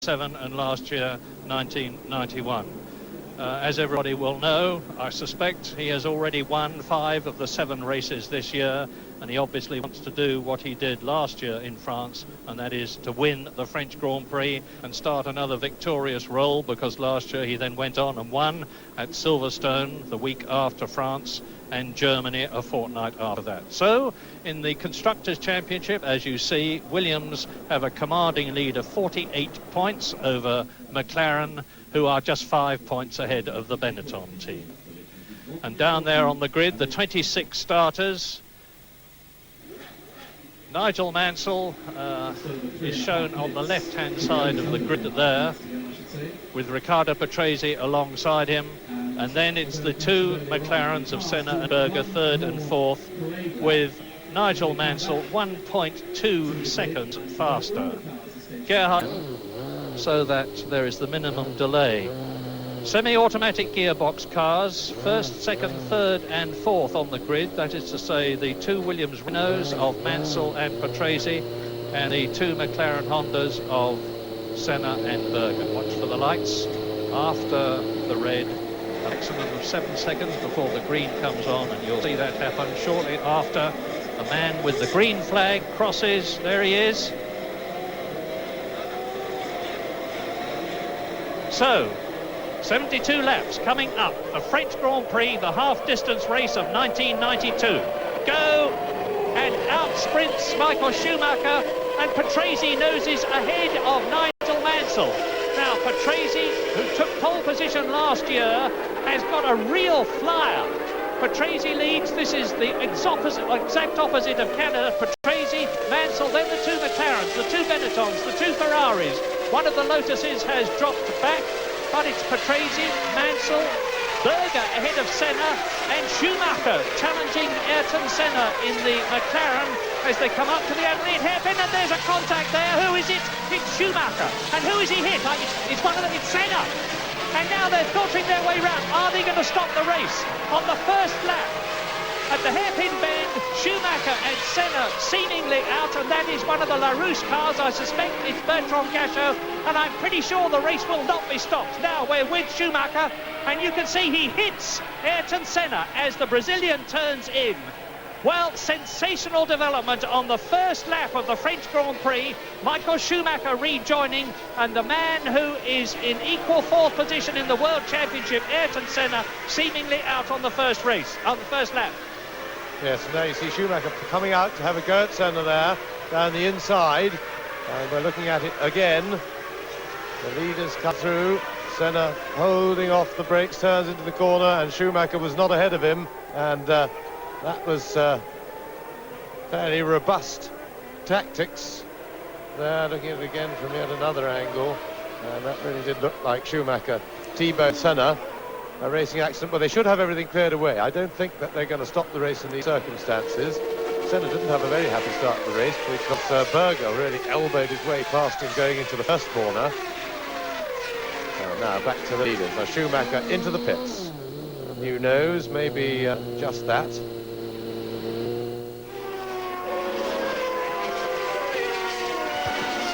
7 and last year 1991. As everybody will know, I suspect he has already won 5 of the 7 races this year, and he obviously wants to do what he did last year in France, and that is to win the French Grand Prix and start another victorious roll, because last year he then went on and won at Silverstone the week after France, and Germany a fortnight after that. So in the Constructors' Championship, as you see, Williams have a commanding lead of 48 points over McLaren, who are just 5 points ahead of the Benetton team. And down there on the grid, the 26 starters. Nigel Mansell is shown on the left-hand side of the grid there, with Riccardo Patrese alongside him. And then it's the 2 McLarens of Senna and Berger, 3rd and 4th, with Nigel Mansell 1.2 seconds faster. Gerhard, so that there is the minimum delay. Semi-automatic gearbox cars, 1st, 2nd, 3rd and 4th on the grid. That is to say the 2 Williams Renaults of Mansell and Patrese, and the 2 McLaren Hondas of Senna and Berger. Watch for the lights after the red. A maximum of 7 seconds before the green comes on, and you'll see that happen shortly after the man with the green flag crosses. There he is. So 72 laps coming up, the French Grand Prix, the half-distance race of 1992. Go, and out sprints Michael Schumacher, and Patrese noses ahead of Nigel Mansell. Now Patrese, who took pole position last year, has got a real flyer. Patrese leads. This is the exact opposite of Canada. Patrese, Mansell, then the 2 McLarens, the 2 Benettons, the 2 Ferraris. One of the Lotuses has dropped back, but it's Patrese, Mansell, Berger ahead of Senna, and Schumacher challenging Ayrton Senna in the McLaren as they come up to the opening hairpin, and there's a contact there. Who is it? It's Schumacher. And who is he hit? It's one of them. It's Senna. And now they're filtering their way round. Are they going to stop the race? On the first lap, at the hairpin bend, Schumacher and Senna seemingly out, and that is one of the LaRousse cars. I suspect it's Bertrand Gachot, and I'm pretty sure the race will not be stopped. Now we're with Schumacher, and you can see he hits Ayrton Senna as the Brazilian turns in. Well, sensational development on the first lap of the French Grand Prix. Michael Schumacher rejoining, and the man who is in equal 4th position in the World Championship, Ayrton Senna, seemingly out on the first lap. Yes, and now you see Schumacher coming out to have a go at Senna there, down the inside. And we're looking at it again. The leaders come through. Senna holding off the brakes, turns into the corner, and Schumacher was not ahead of him. And that was fairly robust tactics. There, looking at it again from yet another angle. And that really did look like Schumacher T-boned Senna. A racing accident, but they should have everything cleared away. I don't think that they're going to stop the race in these circumstances. Senna didn't have a very happy start to the race because Berger really elbowed his way past him going into the first corner. Now back to the leaders. Now Schumacher into the pits. New nose, maybe just that.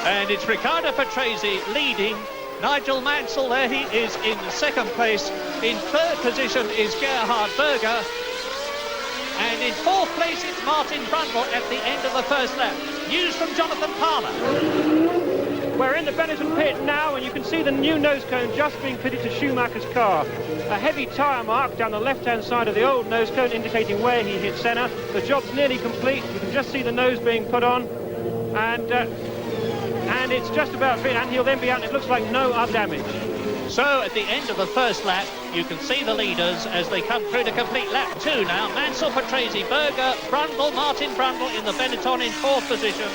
And it's Riccardo Patrese leading. Nigel Mansell, there he is in 2nd place. In 3rd position is Gerhard Berger. And in 4th place it's Martin Brundle at the end of the first lap. News from Jonathan Palmer. We're in the Benetton pit now, and you can see the new nose cone just being fitted to Schumacher's car. A heavy tyre mark down the left-hand side of the old nose cone indicating where he hit Senna. The job's nearly complete. You can just see the nose being put on. And it's just about fit, and he'll then be out, and it looks like no other damage. So at the end of the first lap, you can see the leaders as they come through to complete lap 2 now. Mansell, Patrese, Berger, Brundle, Martin Brundle in the Benetton in 4th position.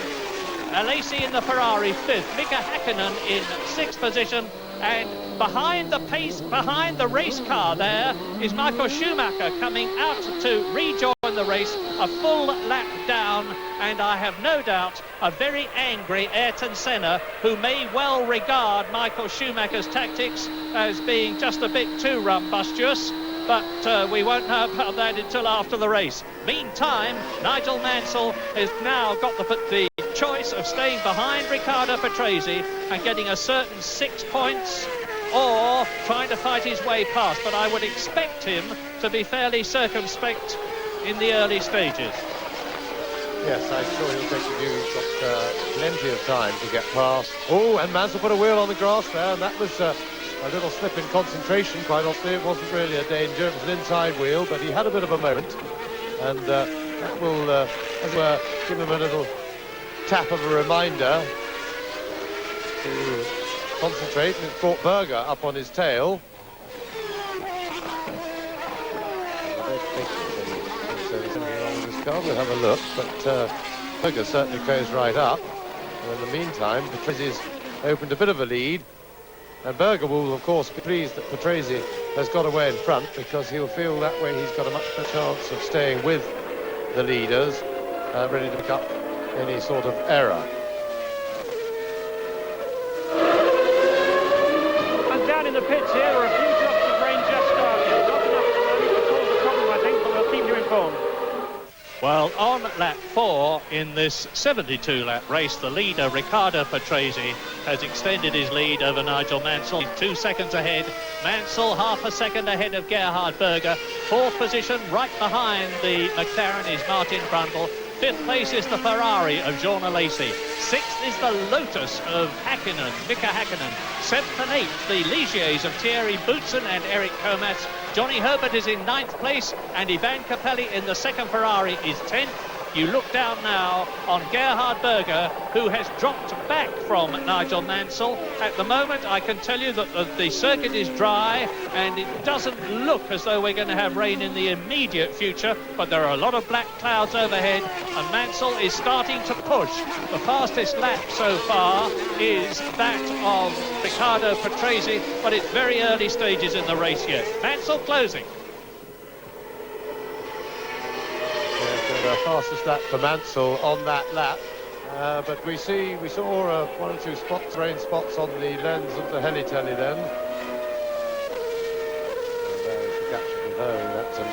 Alesi in the Ferrari 5th. Mika Häkkinen in 6th position. And behind the race car there is Michael Schumacher coming out to rejoin the race, a full lap down, and I have no doubt a very angry Ayrton Senna, who may well regard Michael Schumacher's tactics as being just a bit too rumbustious, but we won't know about that until after the race. Meantime, Nigel Mansell has now got the choice of staying behind Riccardo Patrese and getting a certain 6 points, or trying to fight his way past, but I would expect him to be fairly circumspect in the early stages. Yes, I'm sure he'll take the view. He's got plenty of time to get past. Oh, and Mansell put a wheel on the grass there, and that was a little slip in concentration. Quite honestly, it wasn't really a danger. It was an inside wheel, but he had a bit of a moment, and that will, as it were, give him a little tap of a reminder to concentrate. And it's brought Berger up on his tail. We'll have a look, but Berger certainly goes right up. And in the meantime, Patrese's opened a bit of a lead, and Berger will, of course, be pleased that Patrese has got away in front, because he'll feel that way he's got a much better chance of staying with the leaders, ready to pick up any sort of error. And down in the pits here are a few drops of rain just starting. Not enough at the moment to cause a problem, I think, but we'll keep you informed. Well, on lap 4 in this 72-lap race, the leader, Riccardo Patrese, has extended his lead over Nigel Mansell. 2 seconds ahead. Mansell half a second ahead of Gerhard Berger. 4th position, right behind the McLaren, is Martin Brundle. 5th place is the Ferrari of Jean Alesi. 6th is the Lotus of Mika Häkkinen. 7th and 8th, the Ligiers of Thierry Boutsen and Eric Comas. Johnny Herbert is in 9th place, and Ivan Capelli in the 2nd Ferrari is 10th. You look down now on Gerhard Berger, who has dropped back from Nigel Mansell. At the moment, I can tell you that the circuit is dry, and it doesn't look as though we're going to have rain in the immediate future, but there are a lot of black clouds overhead, and Mansell is starting to push. The fastest lap so far is that of Riccardo Patrese, but it's very early stages in the race yet. Mansell closing. The fastest lap for Mansell on that lap, but we saw 1 or 2 spots, rain spots on the lens of the heli-telly then. And there is the caption below. That's a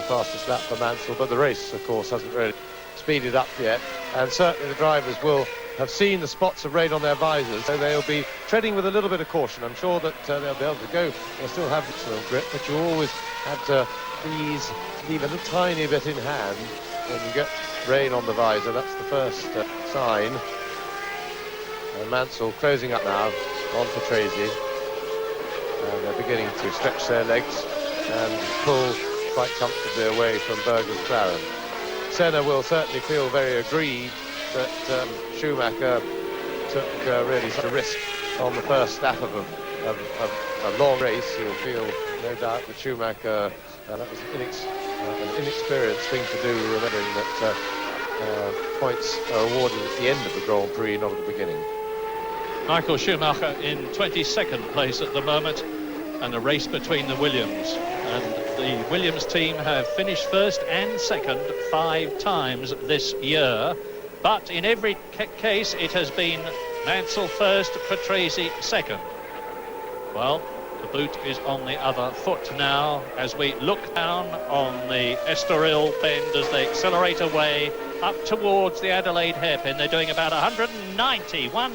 fastest lap for Mansell, but the race, of course, hasn't really speeded up yet, and certainly the drivers will have seen the spots of rain on their visors, so they'll be treading with a little bit of caution. I'm sure that they'll be able to go. They'll still have excellent grip, but you always have to leave a little tiny bit in hand when you get rain on the visor. That's the first sign. And Mansell closing up now on Patrese, and they're beginning to stretch their legs and pull quite comfortably away from Berger's McLaren. Senna will certainly feel very aggrieved that Schumacher took really such a risk on the first lap of a long race. He'll feel, no doubt, that Schumacher, that was an inexperienced thing to do, remembering that points are awarded at the end of the Grand Prix, not at the beginning. Michael Schumacher in 22nd place at the moment, and a race between the Williams. And the Williams team have finished first and second 5 times this year, but in every case it has been Mansell first, Patrese second. Well, the boot is on the other foot now as we look down on the Estoril bend as they accelerate away up towards the Adelaide hairpin. They're doing about 190 miles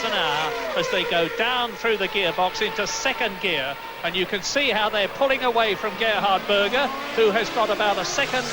an hour as they go down through the gearbox into second gear, and you can see how they're pulling away from Gerhard Berger, who has got about 1.5 seconds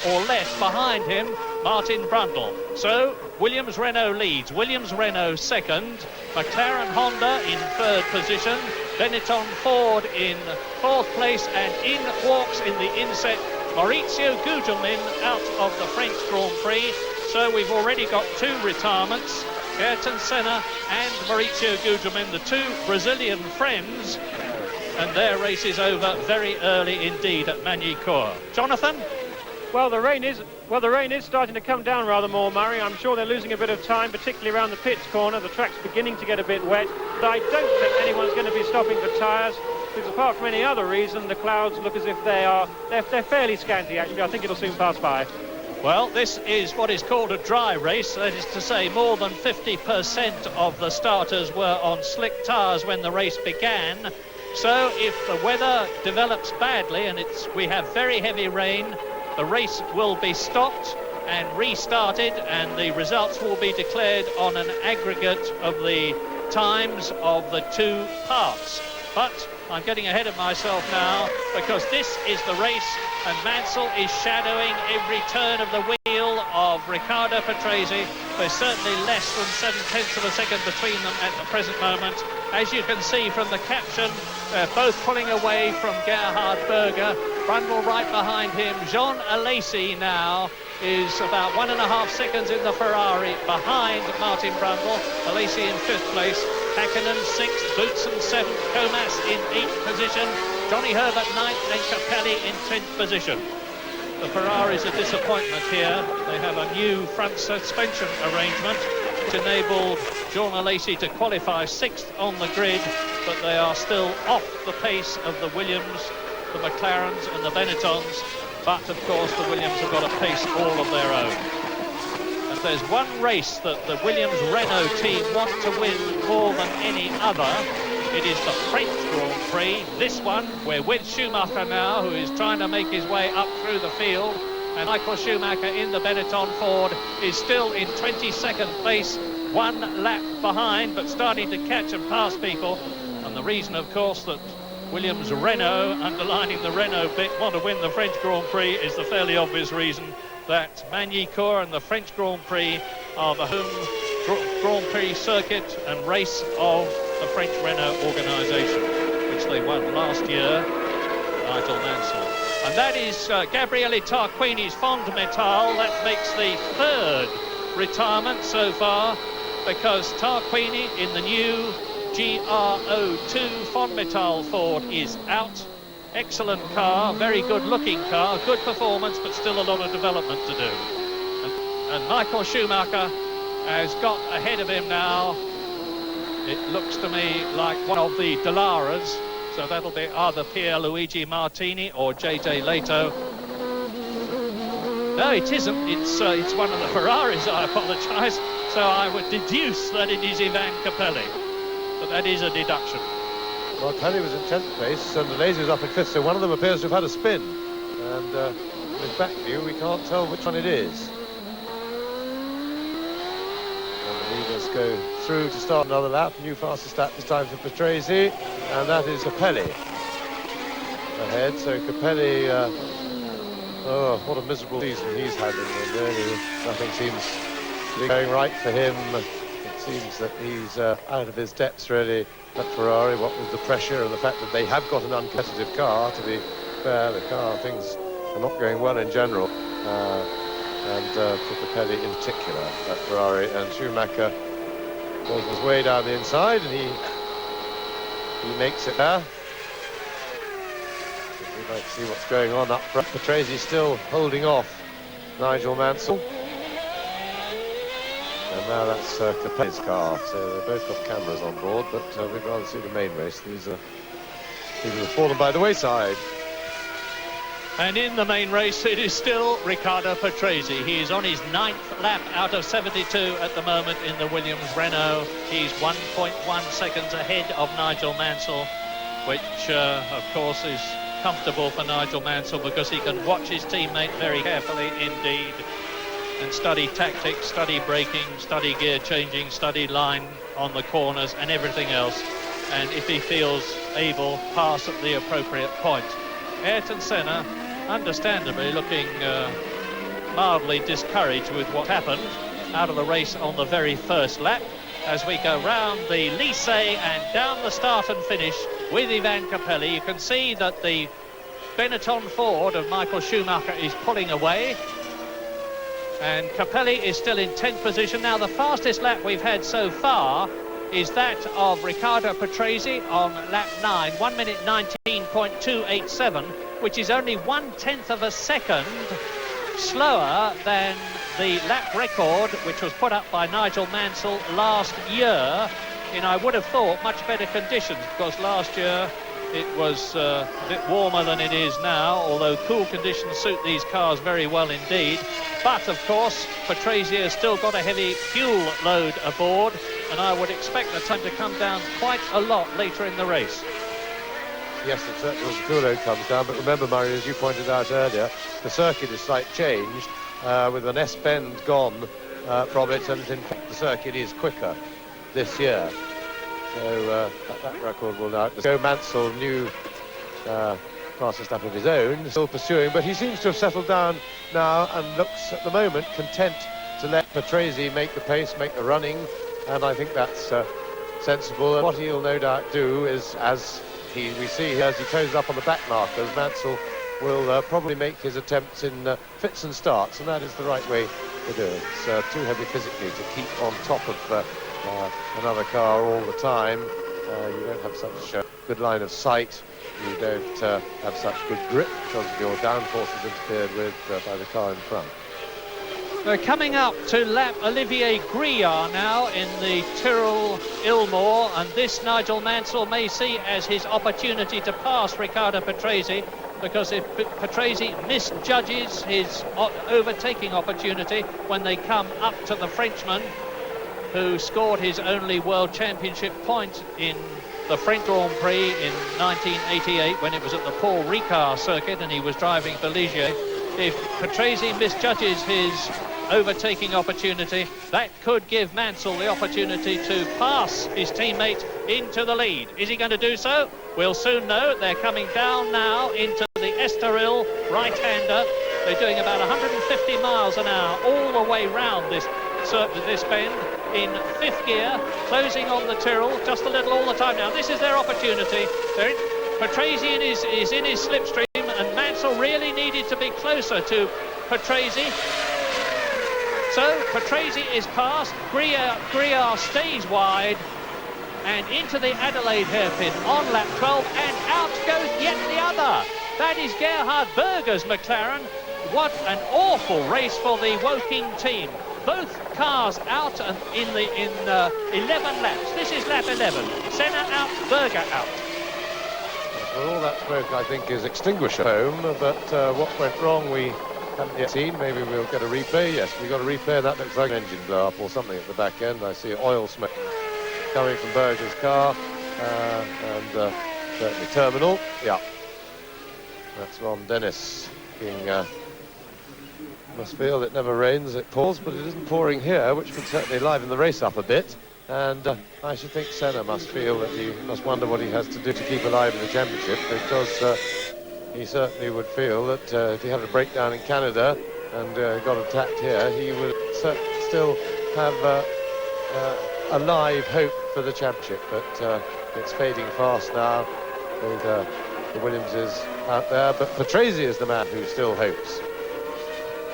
or less behind him, Martin Brundle. So Williams-Renault leads, Williams-Renault second, McLaren-Honda in 3rd position, Benetton-Ford in 4th place, and in walks in the inset Maurizio Gugelmin out of the French Grand Prix. So we've already got 2 retirements, Ayrton Senna and Maurizio Gugelmin, the 2 Brazilian friends, and their race is over very early indeed at Magny-Cours. Jonathan? Well, the rain is starting to come down rather more, Murray. I'm sure they're losing a bit of time, particularly around the pits corner. The track's beginning to get a bit wet, but I don't think anyone's going to be stopping for tyres, because apart from any other reason, the clouds look as if they're fairly scanty, actually. I think it'll soon pass by. Well, this is what is called a dry race. That is to say, more than 50% of the starters were on slick tyres when the race began. So if the weather develops badly and we have very heavy rain, the race will be stopped, and restarted, and the results will be declared on an aggregate of the times of the two parts. But I'm getting ahead of myself now, because this is the race, and Mansell is shadowing every turn of the wheel of Riccardo Patrese. There's certainly less than 7/10 of a second between them at the present moment. As you can see from the caption, they're both pulling away from Gerhard Berger. Brundle right behind him. Jean Alesi now is about 1.5 seconds in the Ferrari behind Martin Brundle. Alesi in 5th place. Hakkinen 6th, Boutsen 7th, Comas in 8th position, Johnny Herbert 9th, and Capelli in 10th position. The Ferrari's a disappointment here. They have a new front suspension arrangement which enabled Jean Alesi to qualify 6th on the grid, but they are still off the pace of the Williams, the McLarens and the Benettons. But of course the Williams have got a pace all of their own. If there's one race that the Williams-Renault team want to win more than any other, it is the French Grand Prix. This one, we're with Schumacher now, who is trying to make his way up through the field, and Michael Schumacher in the Benetton Ford is still in 22nd place, 1 lap behind, but starting to catch and pass people. And the reason, of course, that Williams-Renault, underlining the Renault bit, want to win the French Grand Prix is the fairly obvious reason that Magny-Cours and the French Grand Prix are the home Grand Prix circuit and race of the French Renault organisation, which they won last year, Nigel Mansell. And that is Gabriele Tarquini's Fond Metal. That makes the 3rd retirement so far, because Tarquini in the new GR02 Fond Metal Ford is out. Excellent car, very good looking car, good performance, but still a lot of development to do. And Michael Schumacher has got ahead of him now. It looks to me like one of the Dallaras, so that'll be either Pierluigi Martini or JJ Leto. No, it isn't. It's one of the Ferraris, I apologise. So I would deduce that it is Ivan Capelli, but that is a deduction. Well, Capelli was in 10th place and Alesi was up in 5th, so one of them appears to have had a spin. And in his back view, we can't tell which one it is. And the leaders go through to start another lap. New fastest lap this time for Patrese, and that is Capelli ahead. So Capelli, oh, what a miserable season he's had. Really, nothing seems to be going right for him. It seems that he's out of his depths, really, at Ferrari, what with the pressure and the fact that they have got an uncompetitive car. To be fair, the car, things are not going well in general, and for Capelli in particular at Ferrari. And Schumacher goes his way down the inside, and he makes it there. We'd like to see what's going on up front. Patrese still holding off Nigel Mansell. And now that's Capelli's car, so they've both got cameras on board, but we'd rather see the main race. These are people who've fallen by the wayside. And in the main race, it is still Riccardo Patrese. He is on his 9th lap out of 72 at the moment in the Williams-Renault. He's 1.1 seconds ahead of Nigel Mansell, which, of course, is comfortable for Nigel Mansell because he can watch his teammate very carefully indeed and study tactics, study braking, study gear changing, study line on the corners and everything else. And if he feels able, pass at the appropriate point. Ayrton Senna, understandably looking mildly discouraged with what happened out of the race on the very first lap, as we go round the Lycée and down the start and finish with Ivan Capelli. You can see that the Benetton Ford of Michael Schumacher is pulling away, and Capelli is still in 10th position. Now, the fastest lap we've had so far is that of Riccardo Patrese on lap 9, 1 minute 19.287, which is only 1/10 of a second slower than the lap record which was put up by Nigel Mansell last year in, I would have thought, much better conditions, because last year it was a bit warmer than it is now, although cool conditions suit these cars very well indeed. But of course Patrese has still got a heavy fuel load aboard, and I would expect the time to come down quite a lot later in the race. Yes, it certainly was. The fuel load comes down, but remember, Murray, as you pointed out earlier, the circuit is slightly changed, with an S-bend gone from it, and in fact the circuit is quicker this year. So that record will now go. Mansell, new fastest lap of his own, still pursuing, but he seems to have settled down now and looks at the moment content to let Patrese make the pace, make the running, and I think that's sensible. And what he'll no doubt do is, as we see here, as he closes up on the back markers, Mansell will probably make his attempts in fits and starts, and that is the right way to do it. It's too heavy physically to keep on top of another car all the time. You don't have such a good line of sight. You don't have such good grip because of your downforce is interfered with by the car in front. We're coming up to lap Olivier Grillard now in the Tyrrell Ilmore, and this Nigel Mansell may see as his opportunity to pass Riccardo Patrese, because if Patrese misjudges his overtaking opportunity when they come up to the Frenchman, who scored his only World Championship point in the French Grand Prix in 1988 when it was at the Paul Ricard circuit and he was driving for Ligier. If Patrese misjudges his overtaking opportunity, that could give Mansell the opportunity to pass his teammate into the lead. Is he going to do so? We'll soon know. They're coming down now into the Estoril right-hander. They're doing about 150 miles an hour all the way round this bend in fifth gear, closing on the Tyrrell just a little all the time now. This is their opportunity. Patrese is in his slipstream, and Mansell really needed to be closer to Patrese. So Patrese is passed, Grillard stays wide, and into the Adelaide hairpin on lap 12, and out goes yet the other. That is Gerhard Berger's McLaren. What an awful race for the Woking team. Both cars out in 11 laps. This is lap 11. Senna out, Berger out. Well, all that smoke, I think, is extinguished at home, but what went wrong we haven't yet seen. Maybe we'll get a replay. Yes, we got a replay. That looks like an engine blow up or something at the back end. I see oil smoke coming from Berger's car, and certainly terminal. Yeah, that's Ron Dennis being... must feel it never rains, it pours, but it isn't pouring here, which would certainly liven the race up a bit. And I should think Senna must feel that he must wonder what he has to do to keep alive in the championship, because he certainly would feel that if he had a breakdown in Canada and got attacked here, he would still have a live hope for the championship. But it's fading fast now with the Williamses out there. But Patrese is the man who still hopes.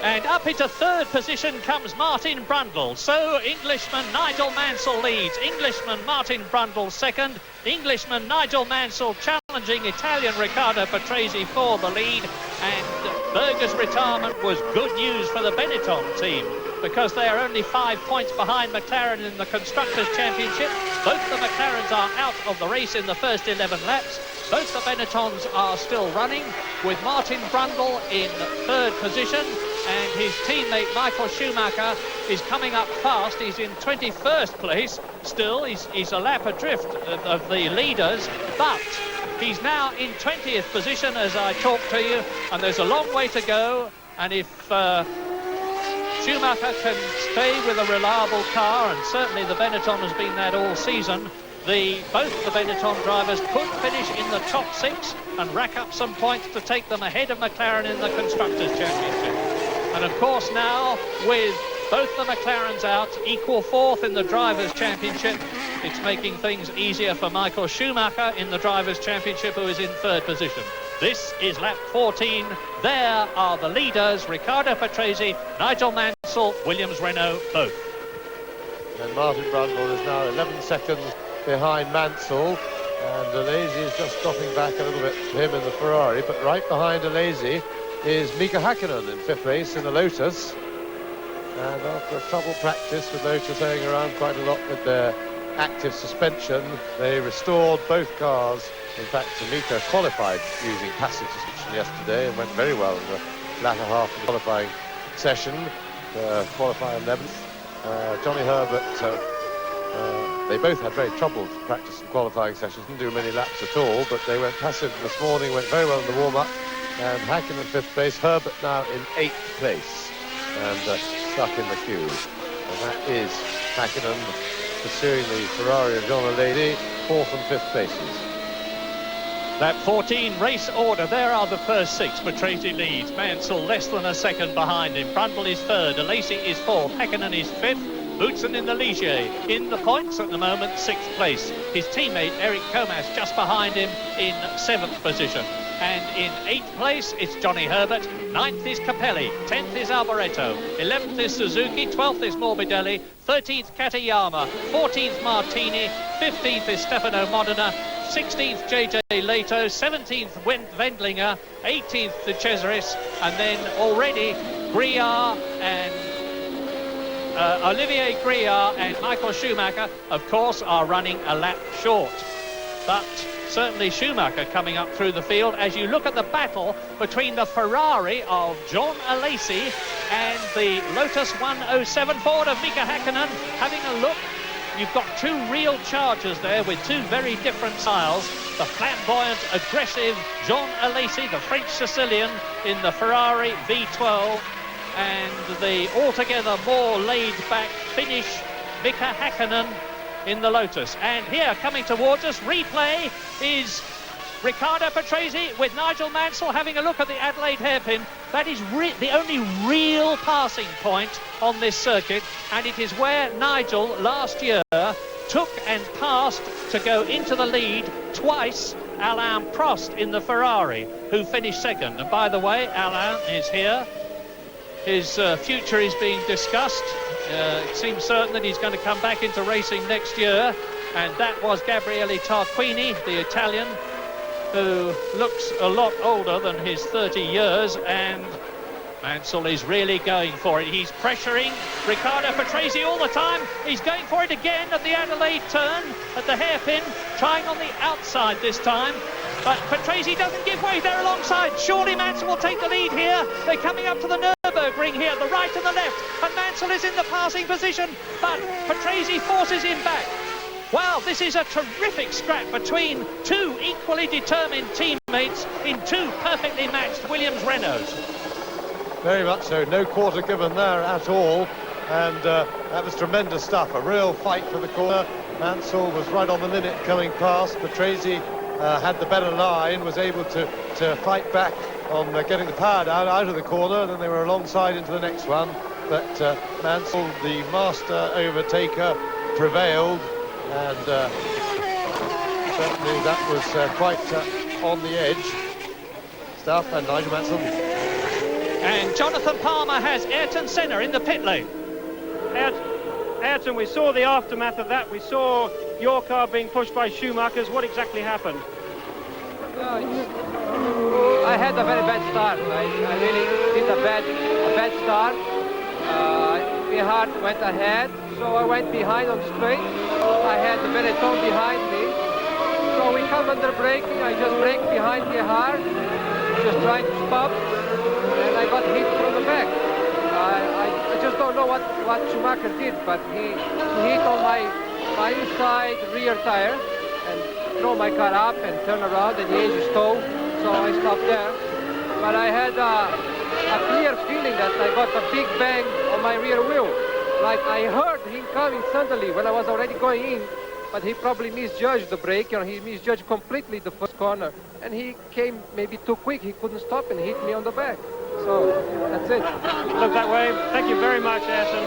And up into third position comes Martin Brundle. So Englishman Nigel Mansell leads. Englishman Martin Brundle second. Englishman Nigel Mansell challenging Italian Riccardo Patrese for the lead. And Berger's retirement was good news for the Benetton team, because they are only 5 points behind McLaren in the Constructors' Championship. Both the McLarens are out of the race in the first 11 laps. Both the Benettons are still running, with Martin Brundle in third position, and his teammate Michael Schumacher is coming up fast. He's in 21st place still. He's a lap adrift of the leaders, but he's now in 20th position as I talk to you, and there's a long way to go. And if Schumacher can stay with a reliable car, and certainly the Benetton has been that all season, both the Benetton drivers could finish in the top 6 and rack up some points to take them ahead of McLaren in the Constructors' Championship. And of course now, with both the McLarens out, equal fourth in the Drivers' Championship, it's making things easier for Michael Schumacher in the Drivers' Championship, who is in third position. This is lap 14. There are the leaders, Riccardo Patrese, Nigel Mansell, Williams-Renault, both. And Martin Brundle is now 11 seconds behind Mansell, and Alesi is just dropping back a little bit to him in the Ferrari, but right behind Alesi is Mika Häkkinen in fifth place in the Lotus. And after a troubled practice with Lotus hanging around quite a lot with their active suspension, they restored both cars. In fact, Mika qualified using passive suspension yesterday and went very well in the latter half of the qualifying session, qualifying 11th. Johnny Herbert, they both had very troubled practice and qualifying sessions, didn't do many laps at all, but they went passive this morning, went very well in the warm-up. And Häkkinen in fifth place, Herbert now in 8th place. and stuck in the queue. And that is Hakkinen pursuing the Ferrari of Jean Alesi, 4th and 5th places. Lap 14 race order. There are the first 6. Patrese leads. Mansell less than a second behind him. Brundle is 3rd. Alesi is 4th. Hakkinen is 5th. Boutsen in the Ligier. In the points at the moment, 6th place. His teammate Eric Comas just behind him in 7th position. And in 8th place, it's Johnny Herbert. 9th is Capelli. 10th is Alboreto. 11th is Suzuki. 12th is Morbidelli. 13th Katayama. 14th Martini. 15th is Stefano Modena. 16th JJ Leto. 17th Wendlinger. 18th De Cesaris. And then already Griard and Olivier Griard and Michael Schumacher, of course, are running a lap short. But certainly Schumacher coming up through the field as you look at the battle between the Ferrari of Jean Alesi and the Lotus 107 Ford of Mika Hakkinen. Having a look, you've got 2 real chargers there with 2 very different styles. The flamboyant, aggressive Jean Alesi, the French Sicilian, in the Ferrari V12, and the altogether more laid-back Finnish Mika Hakkinen in the Lotus. And here, coming towards us, replay is Riccardo Patrese with Nigel Mansell having a look at the Adelaide hairpin. That is the only real passing point on this circuit, and it is where Nigel last year took and passed to go into the lead twice Alain Prost in the Ferrari, who finished 2nd. And by the way, Alain is here. His future is being discussed. It seems certain that he's going to come back into racing next year, and that was Gabriele Tarquini, the Italian, who looks a lot older than his 30 years, and Mansell is really going for it. He's pressuring Riccardo Patrese all the time. He's going for it again at the Adelaide turn, at the hairpin, trying on the outside this time. But Patrese doesn't give way there alongside. Surely Mansell will take the lead here. They're coming up to the Nürburgring here, the right and the left. And Mansell is in the passing position, but Patrese forces him back. Wow, this is a terrific scrap between 2 equally determined teammates in 2 perfectly matched Williams-Renaults. Very much so. No quarter given there at all. And that was tremendous stuff. A real fight for the corner. Mansell was right on the limit coming past. Patrese had the better line, was able to fight back on getting the power down out of the corner. Then they were alongside into the next one. But Mansell, the master overtaker, prevailed. And certainly that was quite on the edge stuff. And Nigel Mansell. And Jonathan Palmer has Ayrton Senna in the pit lane. Ayrton, we saw the aftermath of that. We saw your car being pushed by Schumacher's. What exactly happened? I had a very bad start. I really did a bad start. Gerhard went ahead, so I went behind on straight. I had the Benetton behind me. So we come under braking. I just braked behind Gerhard, just trying to stop. And I got hit from the back. I just don't know what Schumacher did, but he hit on my inside rear tire and throw my car up and turn around, and the engine stalled, so I stopped there. But I had a clear feeling that I got a big bang on my rear wheel. Like I heard him coming suddenly when I was already going in, but he probably misjudged the brake, or he misjudged completely the first corner, and he came maybe too quick. He couldn't stop and hit me on the back. So that's it. Look that way. Thank you very much, Ayrton.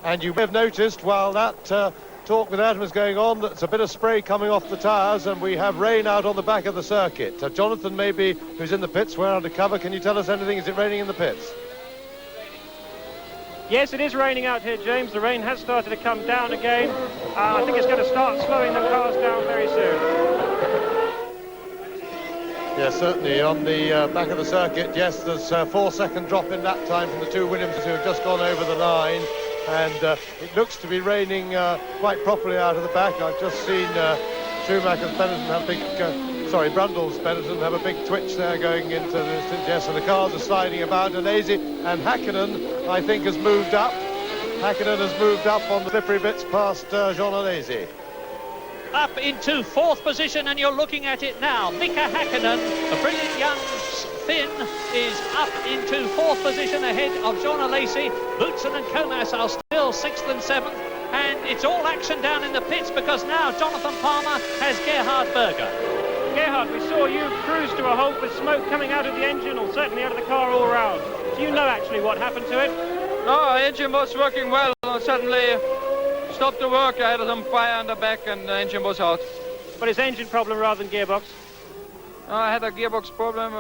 And you may have noticed while that talk with Ayrton was going on, that's a bit of spray coming off the tyres, and we have rain out on the back of the circuit. Jonathan, maybe, who's in the pits, we're undercover. Can you tell us anything? Is it raining in the pits? Yes, it is raining out here, James. The rain has started to come down again. I think it's going to start slowing the cars down very soon. Yes, certainly on the back of the circuit. Yes, there's a 4-second drop in that time from the 2 Williamses who have just gone over the line, and it looks to be raining quite properly out of the back. I've just seen Schumacher's Benetton have a big, Brundle's Benetton have a big twitch there going into the distance. Yes, and the cars are sliding about. Alesi and Hakkinen, I think, has moved up. Hakkinen has moved up on the slippery bits past Jean Alesi. Up into 4th position, and you're looking at it now. Mika Hakkinen, a brilliant young Finn is up into 4th position ahead of Jean Alesi. Boutsen and Comas are still 6th and 7th. And it's all action down in the pits because now Jonathan Palmer has Gerhard Berger. Gerhard, we saw you cruise to a halt with smoke coming out of the engine, or certainly out of the car all round. Do you know actually what happened to it? No, the engine was working well. Suddenly stopped to work. I had some fire on the back and the engine was out. But it's engine problem rather than gearbox? I had a gearbox problem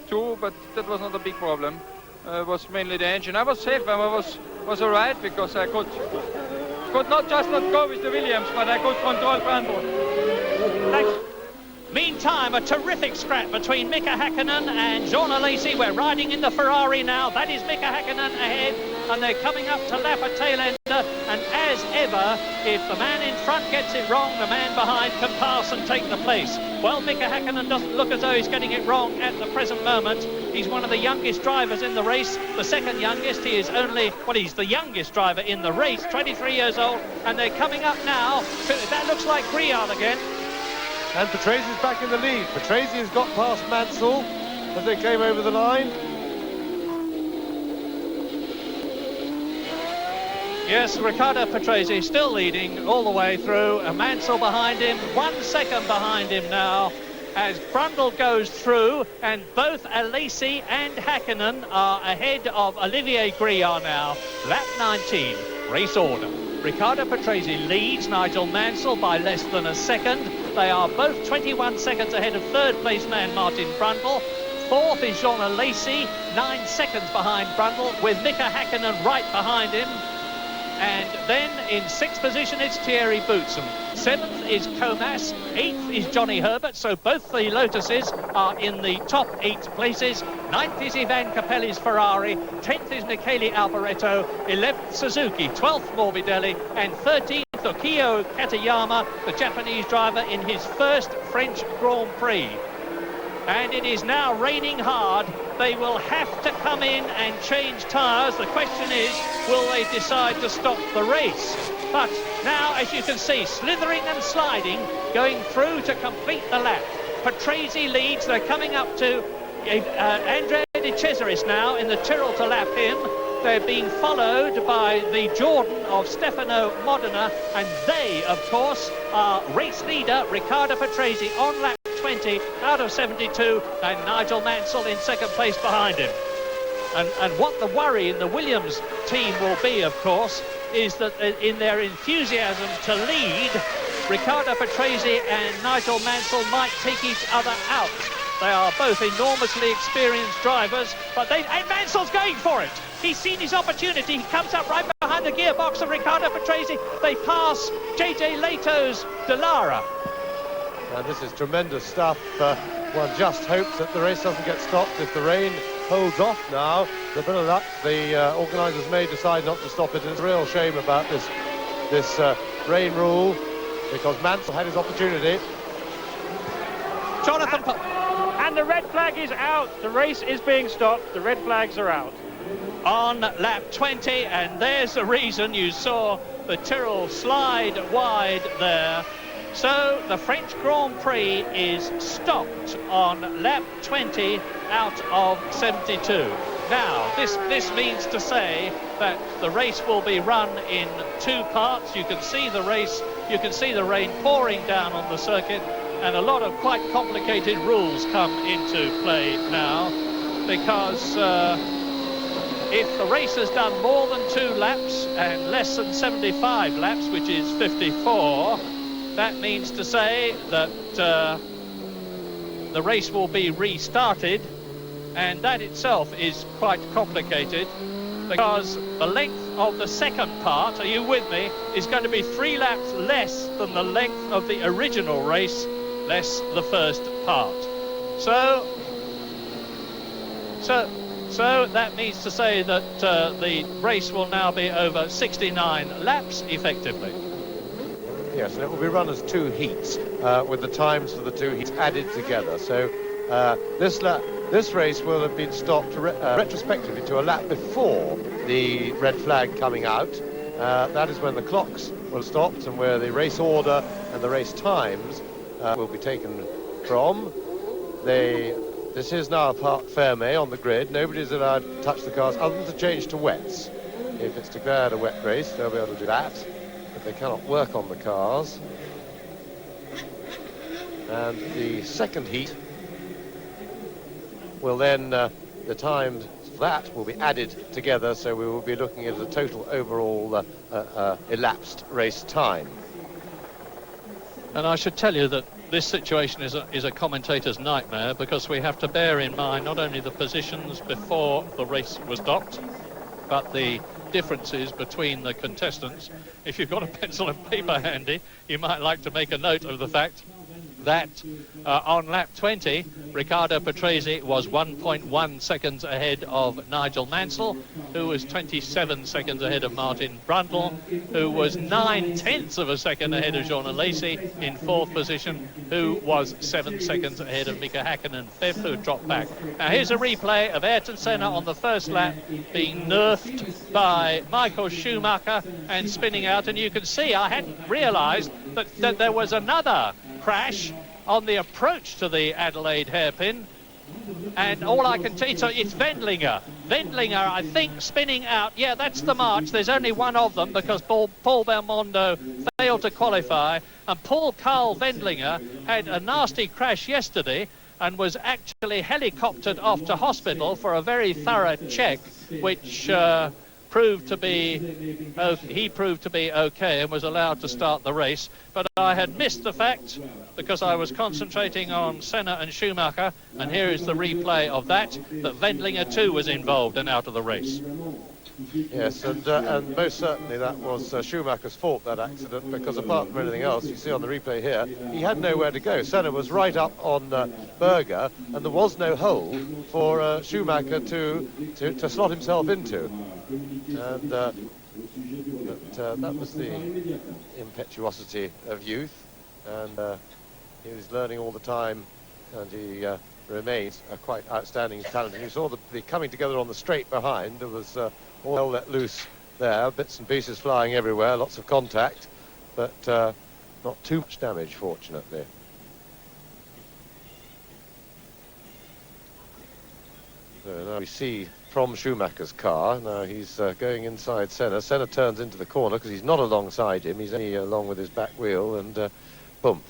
too, but that was not a big problem. It was mainly the engine. I was safe. I was all right because I could not go with the Williams, but I could control Brundle. Thanks. Meantime, a terrific scrap between Mika Hakkinen and Jean Alesi. We're riding in the Ferrari now. That is Mika Hakkinen ahead, and they're coming up to lap a tail ender. And as ever, if the man in front gets it wrong, the man behind can pass and take the place. Well, Mika Hakkinen doesn't look as though he's getting it wrong at the present moment. He's one of the youngest drivers in the race, the second youngest. He is he's the youngest driver in the race, 23 years old, and they're coming up now. That looks like Griard again. And Patrese is back in the lead. Patrese has got past Mansell as they came over the line. Yes, Riccardo Patrese still leading all the way through. And Mansell behind him, 1 second behind him now as Brundle goes through, and both Alesi and Hakkinen are ahead of Olivier Griard now. Lap 19, race order. Riccardo Patrese leads Nigel Mansell by less than a second. They are both 21 seconds ahead of third place man Martin Brundle. Fourth is Jean Alesi, 9 seconds behind Brundle, with Mika Hakkinen right behind him. And then in 6th position it's Thierry Boutsen. 7th is Comas. 8th is Johnny Herbert. So both the Lotuses are in the top 8 places. 9th is Ivan Capelli's Ferrari. 10th is Michele Alboreto. 11th Suzuki. 12th Morbidelli. And 13th Tokyo Katayama, the Japanese driver in his first French Grand Prix. And it is now raining hard. They will have to come in and change tyres. The question is, will they decide to stop the race? But now, as you can see, slithering and sliding, going through to complete the lap. Patrese leads. They're coming up to Andrea De Cesaris now in the Tyrrell to lap him. They're being followed by the Jordan of Stefano Modena, and they, of course, are race leader Riccardo Patrese on lap 20 out of 72, and Nigel Mansell in second place behind him. And what the worry in the Williams team will be, of course, is that in their enthusiasm to lead, Riccardo Patrese and Nigel Mansell might take each other out. They are both enormously experienced drivers, but and Mansell's going for it. He's seen his opportunity. He comes up right behind the gearbox of Riccardo Patrese. They pass JJ Leto's Dallara. And this is tremendous stuff. One just hopes that the race doesn't get stopped. If the rain holds off now, with a bit of luck, the organisers may decide not to stop it. It's a real shame about this rain rule, because Mansell had his opportunity. Jonathan... And the red flag is out. The race is being stopped. The red flags are out. On lap 20, and there's the reason you saw the Tyrrell slide wide there. So the French Grand Prix is stopped on lap 20 out of 72. Now, this means to say that the race will be run in 2 parts. You can see the race, you can see the rain pouring down on the circuit, and a lot of quite complicated rules come into play now, because if the race has done more than 2 laps and less than 75 laps, which is 54, that means to say that the race will be restarted, and that itself is quite complicated, because the length of the second part, are you with me, is going to be 3 laps less than the length of the original race, less the first part. So that means to say that the race will now be over 69 laps effectively. Yes, and it will be run as 2 heats, with the times for the 2 heats added together. So this race will have been stopped retrospectively to a lap before the red flag coming out. That is when the clocks will stop, and where the race order and the race times will be taken from. The This is now a parc fermé on the grid. Nobody's allowed to touch the cars other than to change to wets. If it's declared a wet race, they'll be able to do that, but they cannot work on the cars. And the second heat will then, the times for that will be added together, so we will be looking at a total overall elapsed race time. And I should tell you that this situation is a commentator's nightmare, because we have to bear in mind not only the positions before the race was stopped, but the differences between the contestants. If you've got a pencil and paper handy, you might like to make a note of the fact that on lap 20, Riccardo Patrese was 1.1 seconds ahead of Nigel Mansell, who was 27 seconds ahead of Martin Brundle, who was 9/10 of a second ahead of Jean Alesi in fourth position, who was 7 seconds ahead of Mika Häkkinen, fifth, who dropped back. Now here's a replay of Ayrton Senna on the first lap being nerfed by Michael Schumacher and spinning out, and you can see I hadn't realised that there was another crash on the approach to the Adelaide hairpin, and all I can tell you, so it's Wendlinger, I think, spinning out. Yeah, that's the march. There's only one of them, because Paul Belmondo failed to qualify, and Paul Carl Wendlinger had a nasty crash yesterday and was actually helicoptered off to hospital for a very thorough check, which proved to be okay and was allowed to start the race. But I had missed the fact, because I was concentrating on Senna and Schumacher, and here is the replay of that Wendlinger too was involved and out of the race. Yes, and most certainly that was Schumacher's fault, that accident, because apart from anything else, you see on the replay here, he had nowhere to go. Senna was right up on Berger, and there was no hole for Schumacher to slot himself into. And that was the impetuosity of youth, and he was learning all the time, and he remains a quite outstanding talent. And you saw the coming together on the straight behind. There was all hell let loose there, bits and pieces flying everywhere, lots of contact, but not too much damage, fortunately. So now we see from Schumacher's car, now he's going inside Senna. Senna turns into the corner because he's not alongside him, he's only along with his back wheel, and boom.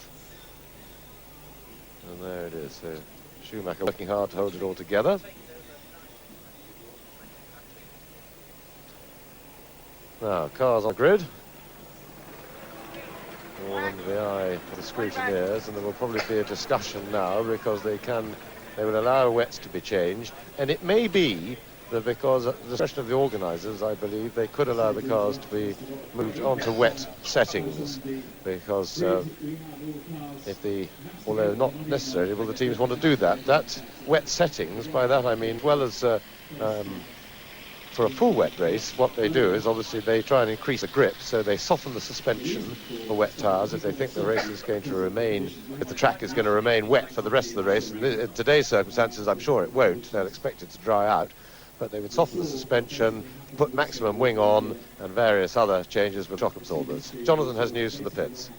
And there it is. So Schumacher working hard to hold it all together. Now, cars on the grid. All under the eye of the scrutineers, and there will probably be a discussion now, because they will allow wets to be changed. And it may be that, because at the discretion of the organisers, I believe, they could allow the cars to be moved onto wet settings, because although not necessarily will the teams want to do that. That's wet settings. By that I mean, as well as for a full wet race, what they do is obviously they try and increase the grip, so they soften the suspension for wet tyres if they think the race is going to remain, if the track is going to remain wet for the rest of the race. And in today's circumstances, I'm sure it won't. They'll expect it to dry out, but they would soften the suspension, put maximum wing on, and various other changes with shock absorbers. Jonathan has news from the pits.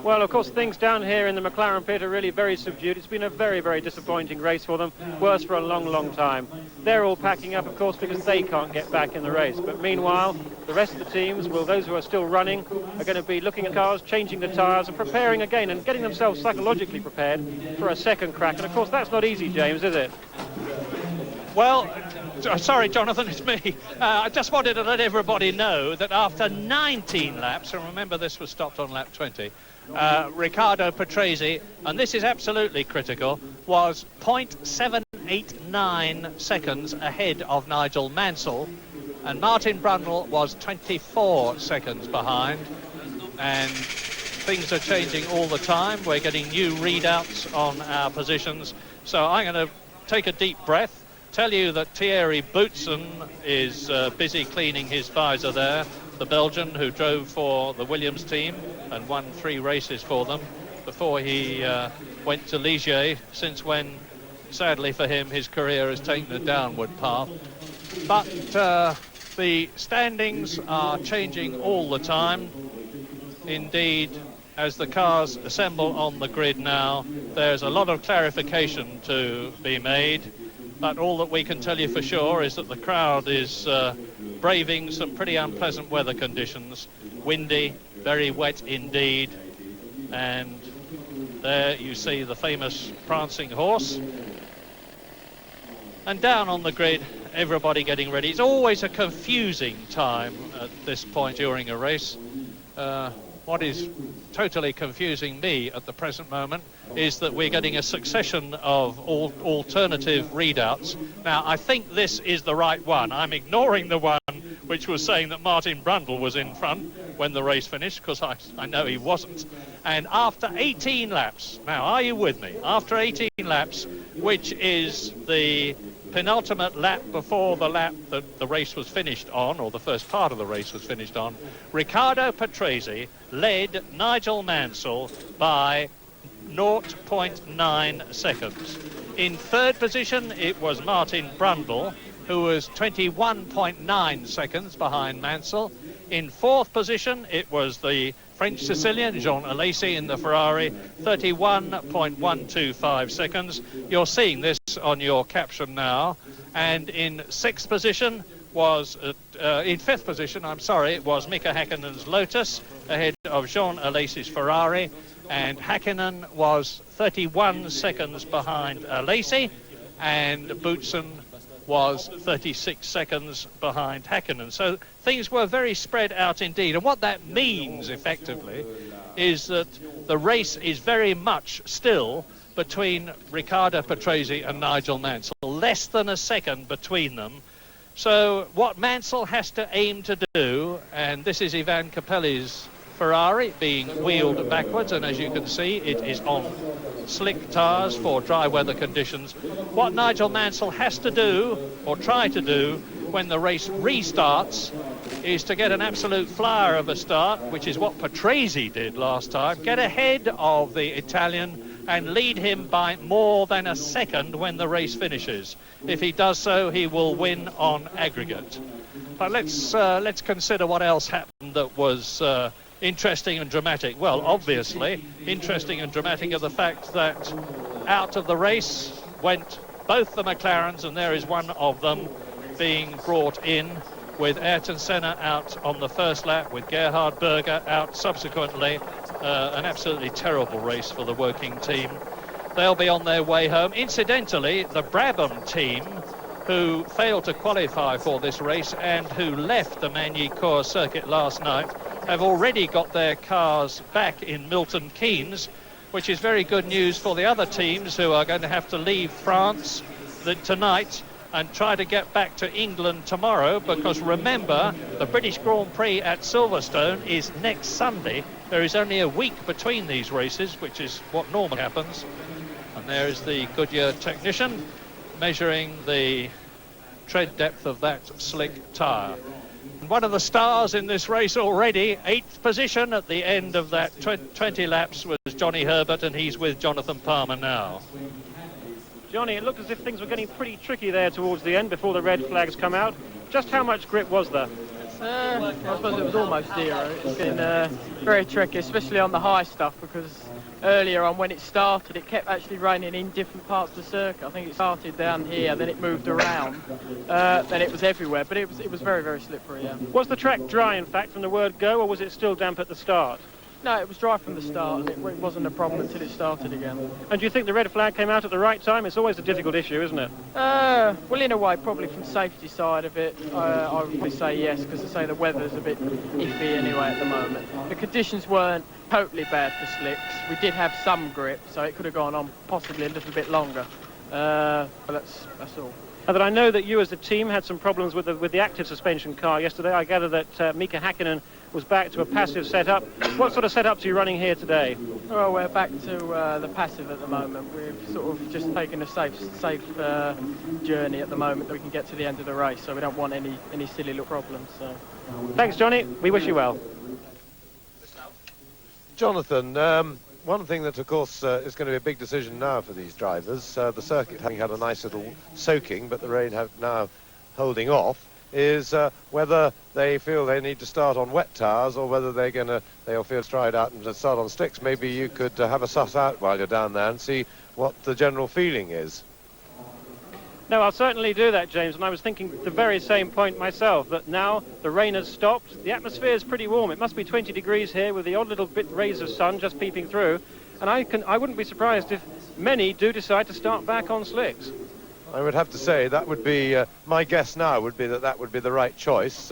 Well, of course, things down here in the McLaren pit are really very subdued. It's been a very, very disappointing race for them, worse for a long, long time. They're all packing up, of course, because they can't get back in the race. But meanwhile, the rest of the teams, well, those who are still running, are going to be looking at cars, changing the tyres and preparing again and getting themselves psychologically prepared for a second crack. And, of course, that's not easy, James, is it? Well, sorry, Jonathan, it's me. I just wanted to let everybody know that after 19 laps, and remember this was stopped on lap 20, Riccardo Patrese, and this is absolutely critical, was 0.789 seconds ahead of Nigel Mansell, and Martin Brundle was 24 seconds behind, and things are changing all the time. We're getting new readouts on our positions, so I'm going to take a deep breath, tell you that Thierry Boutsen is busy cleaning his visor there, the Belgian who drove for the Williams team and won 3 races for them before he went to Ligier, since when, sadly for him, his career has taken a downward path. But the standings are changing all the time. Indeed, as the cars assemble on the grid now. There's a lot of clarification to be made, but all that we can tell you for sure is that the crowd is braving some pretty unpleasant weather conditions. Windy, very wet indeed, and there you see the famous prancing horse. And down on the grid, everybody getting ready. It's always a confusing time at this point during a race. What is totally confusing me at the present moment is that we're getting a succession of alternative readouts. Now, I think this is the right one. I'm ignoring the one which was saying that Martin Brundle was in front when the race finished, because I know he wasn't. And after 18 laps, now are you with me? After 18 laps, which is the penultimate lap before the lap that the race was finished on, or the first part of the race was finished on, Riccardo Patrese led Nigel Mansell by 0.9 seconds. In third position, it was Martin Brundle, who was 21.9 seconds behind Mansell. In fourth position, it was the French Sicilian, Jean Alesi, in the Ferrari, 31.125 seconds. You're seeing this on your caption now. And in sixth position was, in fifth position, it was Mika Häkkinen's Lotus, ahead of Jean Alesi's Ferrari. And Häkkinen was 31 seconds behind Alesi, and Boutsen was 36 seconds behind Häkkinen. So things were very spread out indeed. And what that means, effectively, is that the race is very much still between Riccardo Patrese and Nigel Mansell. Less than a second between them. So what Mansell has to aim to do, and this is Ivan Capelli's Ferrari being wheeled backwards, and as you can see, it is on slick tyres for dry weather conditions. What Nigel Mansell has to do, or try to do, when the race restarts, is to get an absolute flyer of a start, which is what Patrese did last time. Get ahead of the Italian and lead him by more than a second when the race finishes. If he does so, he will win on aggregate. But let's consider what else happened that was interesting and dramatic. Well, obviously, interesting and dramatic are the fact that out of the race went both the McLarens, and there is one of them being brought in, with Ayrton Senna out on the first lap, with Gerhard Berger out subsequently. An absolutely terrible race for the working team. They'll be on their way home. Incidentally, the Brabham team, who failed to qualify for this race and who left the Magny-Cours circuit last night, have already got their cars back in Milton Keynes, which is very good news for the other teams who are going to have to leave France tonight and try to get back to England tomorrow, because remember, the British Grand Prix at Silverstone is next Sunday. There is only a week between these races, which is what normally happens. And there is the Goodyear technician measuring the tread depth of that slick tyre. One of the stars in this race already, 8th position at the end of that 20 laps, was Johnny Herbert, and he's with Jonathan Palmer now. Johnny, it looked as if things were getting pretty tricky there towards the end before the red flags come out. Just how much grip was there? I suppose it was almost zero. It's been very tricky, especially on the high stuff, because earlier on when it started, it kept actually raining in different parts of the circuit. I think it started down here, then it moved around, then it was everywhere, but it was very, very slippery, yeah. Was the track dry, in fact, from the word go, or was it still damp at the start? No, it was dry from the start, and it wasn't a problem until it started again. And do you think the red flag came out at the right time? It's always a difficult issue, isn't it? Well, in a way, probably from the safety side of it, I would probably say yes, because I say the weather's a bit iffy anyway at the moment. The conditions weren't totally bad for slicks. We did have some grip, so it could have gone on possibly a little bit longer. But that's all. And that I know that you as the team had some problems with the active suspension car yesterday. I gather that Mika Häkkinen was back to a passive setup. What sort of setups are you running here today? Well, we're back to the passive at the moment. We've sort of just taken a safe journey at the moment that we can get to the end of the race, so we don't want any silly little problems. So. Thanks, Johnny. We wish you well. Jonathan, one thing that, of course, is going to be a big decision now for these drivers, the circuit having had a nice little soaking, but the rain have now holding off, is whether they feel they need to start on wet tyres or whether they'll feel stride out and just start on slicks. Maybe you could have a suss out while you're down there and see what the general feeling is. No, I'll certainly do that, James, and I was thinking the very same point myself, that now the rain has stopped, the atmosphere is pretty warm, it must be 20 degrees here with the odd little bit rays of sun just peeping through, and I wouldn't be surprised if many do decide to start back on slicks. I would have to say that would be, my guess now would be that would be the right choice.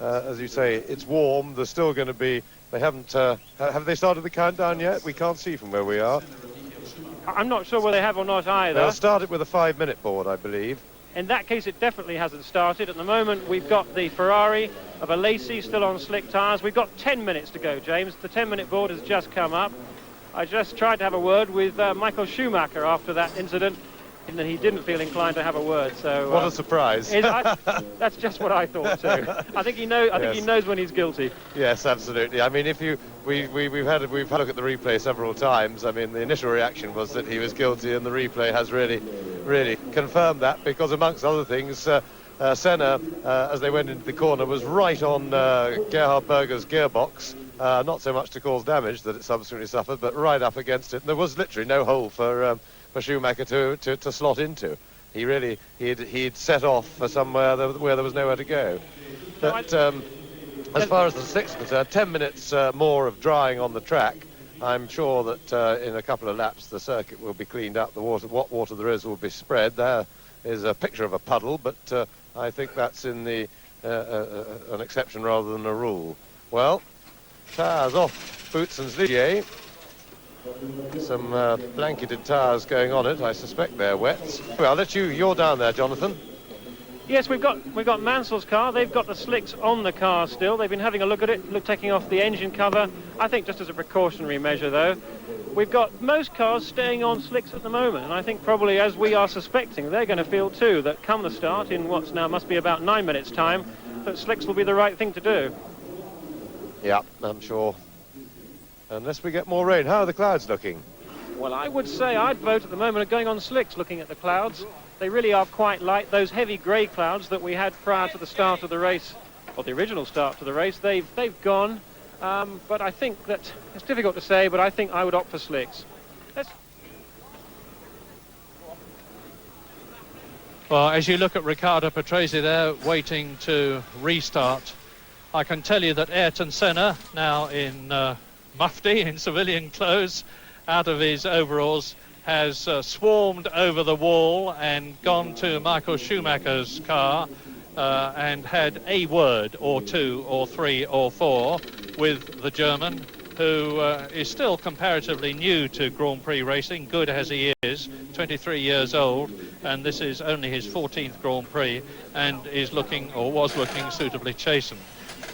As you say, it's warm, there's still going to be, they haven't, have they started the countdown yet? We can't see from where we are. I'm not sure whether they have or not either. They'll start it with a 5-minute board, I believe. In that case, it definitely hasn't started. At the moment, we've got the Ferrari of Alesi still on slick tyres. We've got 10 minutes to go, James. The 10-minute board has just come up. I just tried to have a word with Michael Schumacher after that incident, and he didn't feel inclined to have a word. So what a surprise! That's just what I thought too. I think he knows. I think he knows when he's guilty. Yes, absolutely. I mean, we've had a look at the replay several times. I mean, the initial reaction was that he was guilty, and the replay has really confirmed that, because amongst other things, Senna, as they went into the corner, was right on Gerhard Berger's gearbox. Not so much to cause damage that it subsequently suffered, but right up against it. And there was literally no hole for Schumacher to slot into. He'd set off for somewhere where there was nowhere to go. But as far as the slicks are concerned, 10 minutes more of drying on the track. I'm sure that in a couple of laps the circuit will be cleaned up. What water there is will be spread. There is a picture of a puddle, but I think that's in the an exception rather than a rule. Well, tyres off boots and Ligier. Some blanketed tyres going on it. I suspect they're wet. Well, I'll let you're down there, Jonathan. Yes, we've got Mansell's car. They've got the slicks on the car still. They've been having a look at it, taking off the engine cover. I think just as a precautionary measure, though. We've got most cars staying on slicks at the moment, and I think probably, as we are suspecting, they're going to feel too that come the start in what's now must be about 9 minutes' time, that slicks will be the right thing to do. Yeah, I'm sure. Unless we get more rain. How are the clouds looking? Well, I would say I'd vote at the moment of going on slicks looking at the clouds. They really are quite light. Those heavy grey clouds that we had prior to the start of the race, or the original start to the race, they've gone. But I think that it's difficult to say, but I think I would opt for slicks. Well, as you look at Riccardo Patrese there, waiting to restart, I can tell you that Ayrton Senna, now in mufti, in civilian clothes, out of his overalls, has swarmed over the wall and gone to Michael Schumacher's car and had a word or two or three or four with the German, who is still comparatively new to Grand Prix racing, good as he is, 23 years old, and this is only his 14th Grand Prix, and is looking, or was looking, suitably chastened.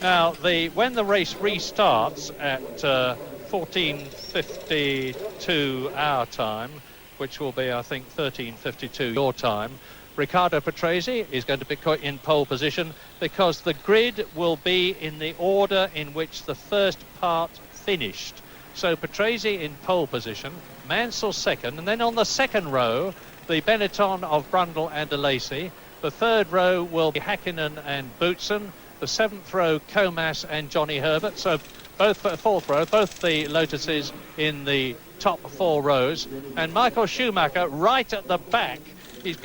Now, when the race restarts at 14:52 our time, which will be, I think, 13:52 your time, Riccardo Patrese is going to be in pole position, because the grid will be in the order in which the first part finished. So Patrese in pole position, Mansell second, and then on the second row, the Benetton of Brundle and Alesi. The third row will be Häkkinen and Boutsen. The seventh row, Comas and Johnny Herbert. So fourth row, both the Lotuses in the top four rows. And Michael Schumacher right at the back.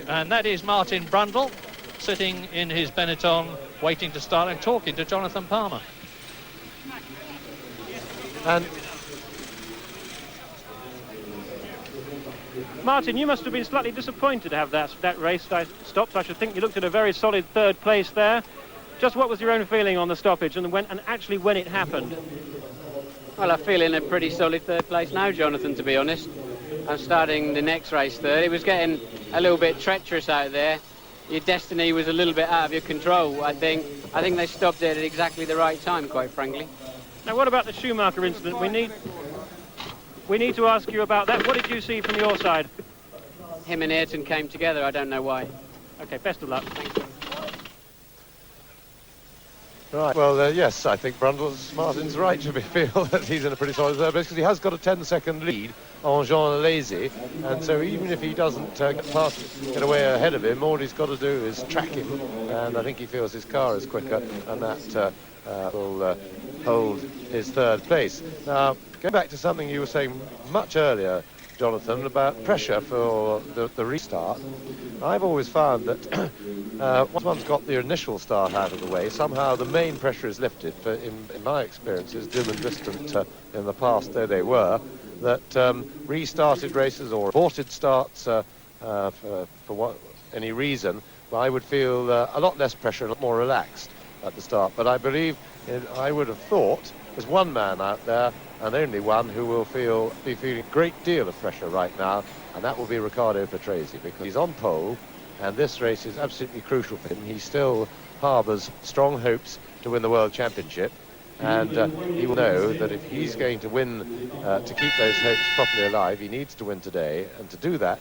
And that is Martin Brundle, sitting in his Benetton, waiting to start and talking to Jonathan Palmer. And Martin, you must have been slightly disappointed to have that race stopped. I should think you looked at a very solid third place there. Just what was your own feeling on the stoppage and actually when it happened? Well, I feel in a pretty solid third place now, Jonathan, to be honest. I'm starting the next race third. It was getting a little bit treacherous out there. Your destiny was a little bit out of your control, I think. I think they stopped it at exactly the right time, quite frankly. Now, what about the Schumacher incident? We need to ask you about that. What did you see from your side? Him and Ayrton came together. I don't know why. Okay, best of luck. Thank you. Right, well, yes, I think Martin's right to feel that he's in a pretty solid third place, because he has got a 10-second lead on Jean Alesi, and so even if he doesn't get away ahead of him, all he's got to do is track him, and I think he feels his car is quicker, and that will hold his third place. Now, going back to something you were saying much earlier, Jonathan, about pressure for the restart, I've always found that once one's got the initial start out of the way, somehow the main pressure is lifted. But in my experiences, dim and distant in the past though they were, that restarted races or aborted starts for any reason, I would feel a lot less pressure, a lot more relaxed at the start. But I believe, I would have thought, there's one man out there, and only one, who will be feeling a great deal of pressure right now, and that will be Riccardo Patrese, because he's on pole, and this race is absolutely crucial for him. He still harbours strong hopes to win the World Championship, and he will know that if he's going to win, to keep those hopes properly alive, he needs to win today, and to do that,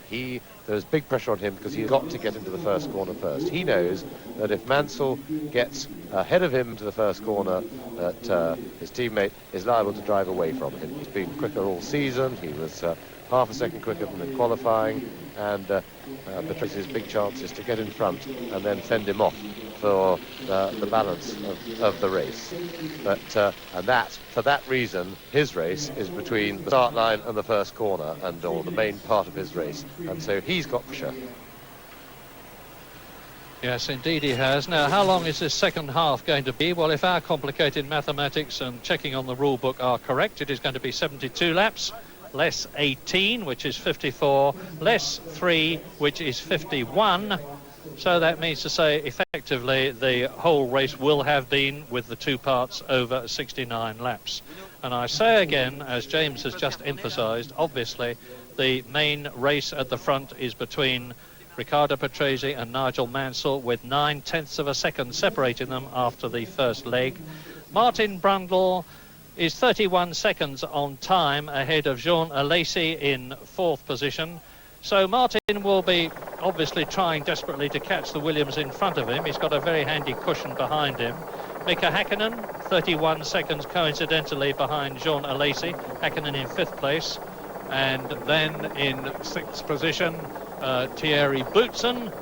there's big pressure on him, because he's got to get into the first corner first. He knows that if Mansell gets ahead of him to the first corner, that his teammate is liable to drive away from him. He's been quicker all season. He was half a second quicker than in qualifying, and Patrese's big chance is to get in front and then fend him off for the balance of the race. But for that reason, his race is between the start line and the first corner, or the main part of his race, and so he's got pressure. Yes, indeed he has. Now, how long is this second half going to be? Well, if our complicated mathematics and checking on the rule book are correct, it is going to be 72 laps, less 18, which is 54, less 3, which is 51. So that means to say, effectively, the whole race will have been, with the two parts, over 69 laps. And I say again, as James has just emphasised, obviously, the main race at the front is between Riccardo Patrese and Nigel Mansell, with 9/10 of a second separating them after the first leg. Martin Brundle is 31 seconds on time ahead of Jean Alesi in fourth position. So Martin will be obviously trying desperately to catch the Williams in front of him. He's got a very handy cushion behind him. Mika Häkkinen, 31 seconds coincidentally behind Jean Alesi. Häkkinen in fifth place. And then in sixth position, Thierry Boutsen,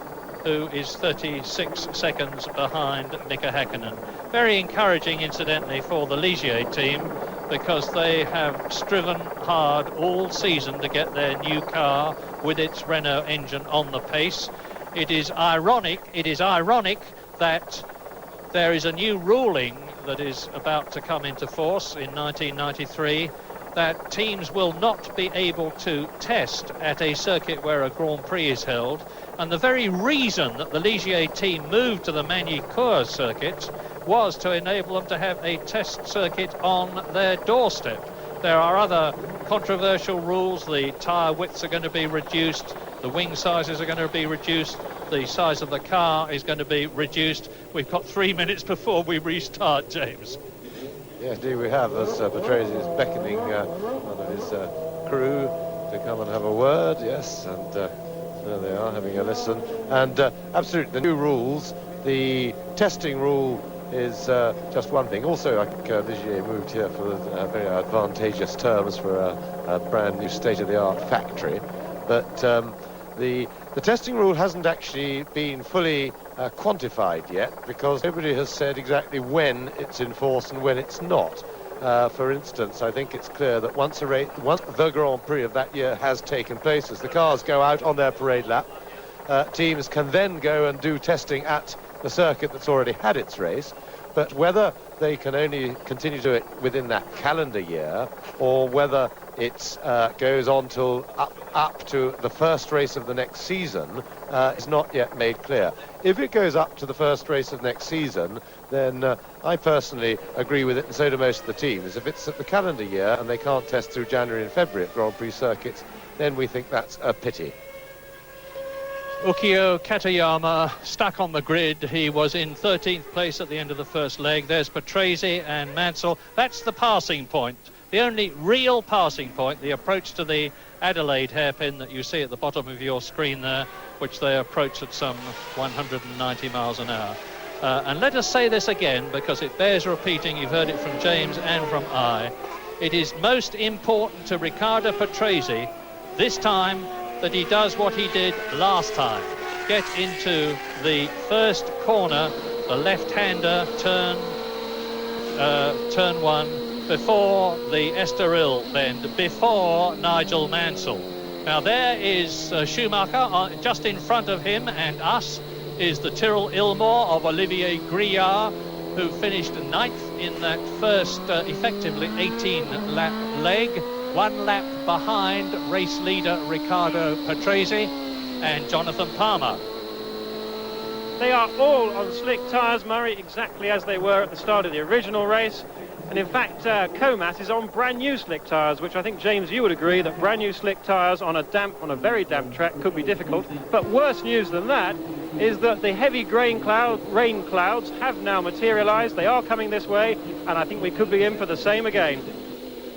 who is 36 seconds behind Mika Häkkinen. Very encouraging, incidentally, for the Ligier team, because they have striven hard all season to get their new car with its Renault engine on the pace. It is ironic that there is a new ruling that is about to come into force in 1993, that teams will not be able to test at a circuit where a Grand Prix is held. And the very reason that the Ligier team moved to the Magny-Cours circuit was to enable them to have a test circuit on their doorstep. There are other controversial rules. The tyre widths are going to be reduced, the wing sizes are going to be reduced, the size of the car is going to be reduced. We've got 3 minutes before we restart, James. Yes, indeed we have, as Patrese is beckoning one of his crew to come and have a word. Yes, and there they are, having a listen. And absolutely, the new rules, the testing rule is just one thing. Also, I think Ligier moved here for very advantageous terms for a brand new state-of-the-art factory. But the testing rule hasn't actually been fully quantified yet, because nobody has said exactly when it's in force and when it's not. For instance, I think it's clear that once the Grand Prix of that year has taken place, as the cars go out on their parade lap, teams can then go and do testing at the circuit that's already had its race. But whether they can only continue to do it within that calendar year, or whether it goes on till up to the first race of the next season, is not yet made clear. If it goes up to the first race of next season, then I personally agree with it, and so do most of the teams. If it's at the calendar year and they can't test through January and February at Grand Prix circuits, then we think that's a pity. Ukio Katayama stuck on the grid. He was in 13th place at the end of the first leg. There's Patrese and Mansell. That's the passing point, the only real passing point, the approach to the Adelaide hairpin that you see at the bottom of your screen there, which they approach at some 190 miles an hour. And let us say this again, because it bears repeating. You've heard it from James and from I. It is most important to Riccardo Patrese this time that he does what he did last time. Get into the first corner, the left-hander turn 1, before the Estoril bend, before Nigel Mansell. Now there is Schumacher just in front of him, and us is the Tyrrell Ilmore of Olivier Grillard, who finished 9th in that first effectively 18-lap leg, 1 lap behind race leader Riccardo Patrese and Jonathan Palmer. They are all on slick tyres, Murray, exactly as they were at the start of the original race. And in fact, Comas is on brand new slick tyres, which I think, James, you would agree that brand new slick tyres on a very damp track could be difficult. But worse news than that is that the heavy rain clouds have now materialised. They are coming this way, and I think we could be in for the same again.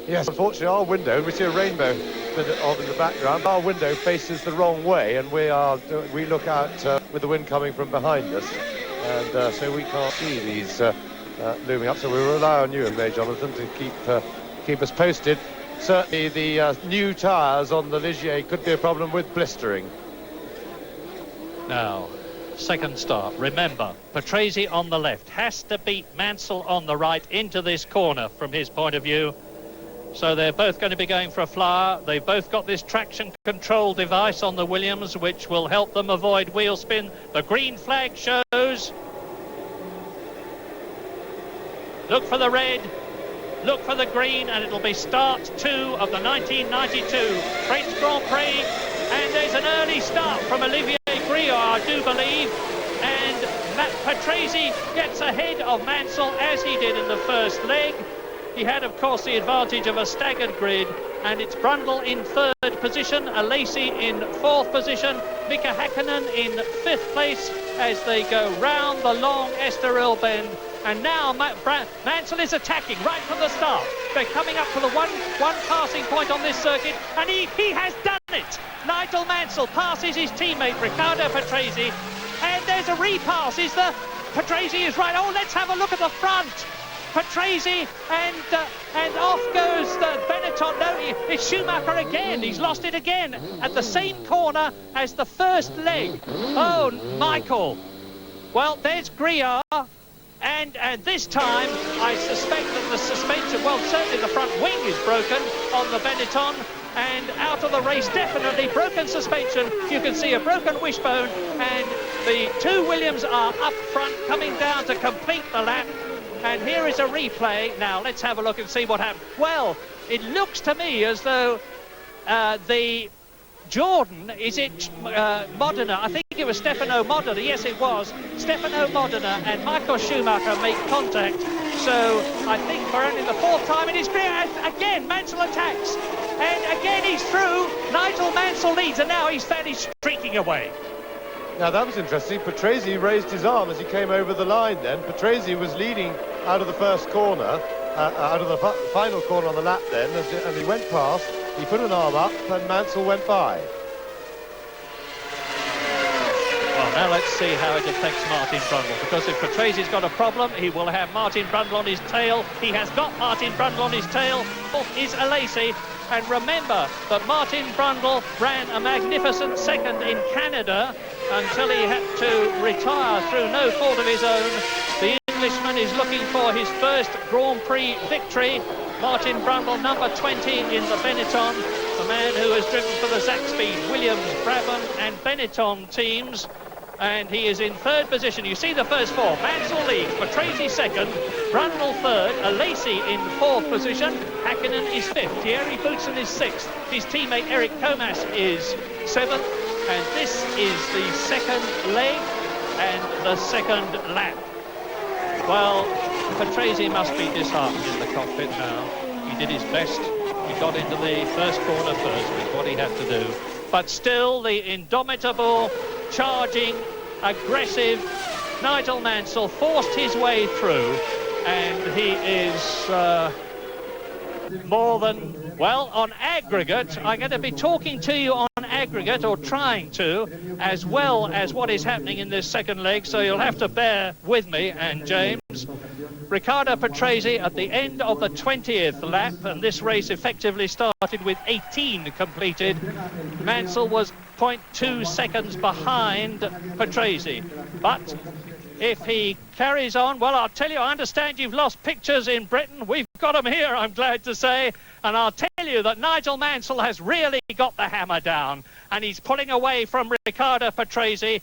Yes, unfortunately, our window, we see a rainbow in the background. Our window faces the wrong way, and we look out with the wind coming from behind us, and so we can't see these looming up. So we rely on you and me, Jonathan, to keep us posted. Certainly, the new tyres on the Ligier could be a problem with blistering. Now, second start. Remember, Patrese on the left has to beat Mansell on the right into this corner from his point of view. So they're both going to be going for a flyer. They've both got this traction control device on the Williams, which will help them avoid wheel spin. The green flag shows. Look for the red, look for the green, and it'll be start 2 of the 1992 French Grand Prix. And there's an early start from Olivier Grillard, I do believe. And Patrese gets ahead of Mansell as he did in the first leg. He had, of course, the advantage of a staggered grid, and it's Brundle in 3rd position, Alacy in 4th position, Mika Häkkinen in 5th place as they go round the long Estoril bend. And now Mansell is attacking right from the start. They're coming up to the one passing point on this circuit, and he has done it. Nigel Mansell passes his teammate Riccardo Patrese, and there's a repass. Patrese is right. Oh, let's have a look at the front. Patrese, and off goes the Benetton. No, it's Schumacher again. He's lost it again at the same corner as the first leg. Oh, Michael. Well, there's Grillard, and this time I suspect that the suspension, well, certainly the front wing is broken on the Benetton, and out of the race, definitely broken suspension. You can see a broken wishbone, and the 2 Williams are up front, coming down to complete the lap. And here is a replay. Now, let's have a look and see what happened. Well, it looks to me as though the Jordan, is it Modena? I think it was Stefano Modena. Yes, it was. Stefano Modena and Michael Schumacher make contact. So I think for only the 4th time in his career, again, Mansell attacks. And again, he's through. Nigel Mansell leads, and now he's fairly streaking away. Now that was interesting. Patrese raised his arm as he came over the line then. Patrese was leading out of the first corner, out of the final corner on the lap then, and he went past, he put an arm up, and Mansell went by. Well, now let's see how it affects Martin Brundle, because if Patrese's got a problem, he will have Martin Brundle on his tail. He has got Martin Brundle on his tail. Fourth is Alacy. And remember that Martin Brundle ran a magnificent second in Canada until he had to retire through no fault of his own. The Englishman is looking for his first Grand Prix victory. Martin Brundle, number 20 in the Benetton, the man who has driven for the Zaxby, Williams, Brabham and Benetton teams. And he is in 3rd position. You see the first 4. Mansell leads, Patrese 2nd, Brundle 3rd, Alacy in 4th position, Häkkinen is 5th, Thierry Boutsen is 6th, his teammate Eric Comas is 7th, and this is the 2nd leg and the 2nd lap. Well, Patrese must be disheartened in the cockpit now. He did his best. He got into the first corner first with what he had to do. But still, the indomitable, charging, aggressive Nigel Mansell forced his way through, and he is more than, well, on aggregate, I'm going to be talking to you on aggregate. aggregate, or trying to, as well as what is happening in this second leg, so you'll have to bear with me and James. Riccardo Patrese at the end of the 20th lap, and this race effectively started with 18 completed. Mansell was 0.2 seconds behind Patrese, but if he carries on, well, I'll tell you, I understand you've lost pictures in Britain. We've got them here, I'm glad to say. And I'll tell you that Nigel Mansell has really got the hammer down. And he's pulling away from Riccardo Patrese.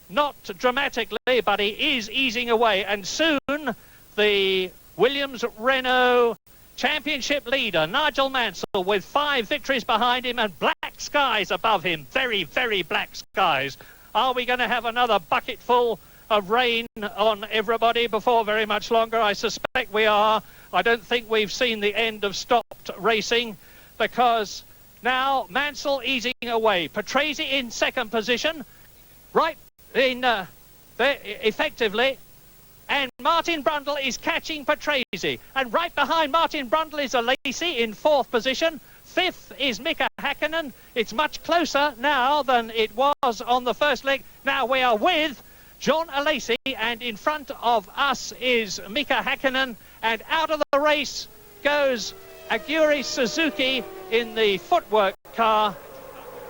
Not dramatically, but he is easing away. And soon, the Williams-Renault championship leader, Nigel Mansell, with 5 victories behind him and black skies above him. Very, very black skies. Are we going to have another bucketful of rain on everybody before very much longer? I suspect we are. I don't think we've seen the end of stopped racing, because now Mansell easing away. Patrese in second position, right in there effectively, and Martin Brundle is catching Patrese, and right behind Martin Brundle is Alesi in 4th position. 5th is Mika Häkkinen. It's much closer now than it was on the first leg. Now we are with John Alesi, and in front of us is Mika Häkkinen, and out of the race goes Aguri Suzuki in the footwork car.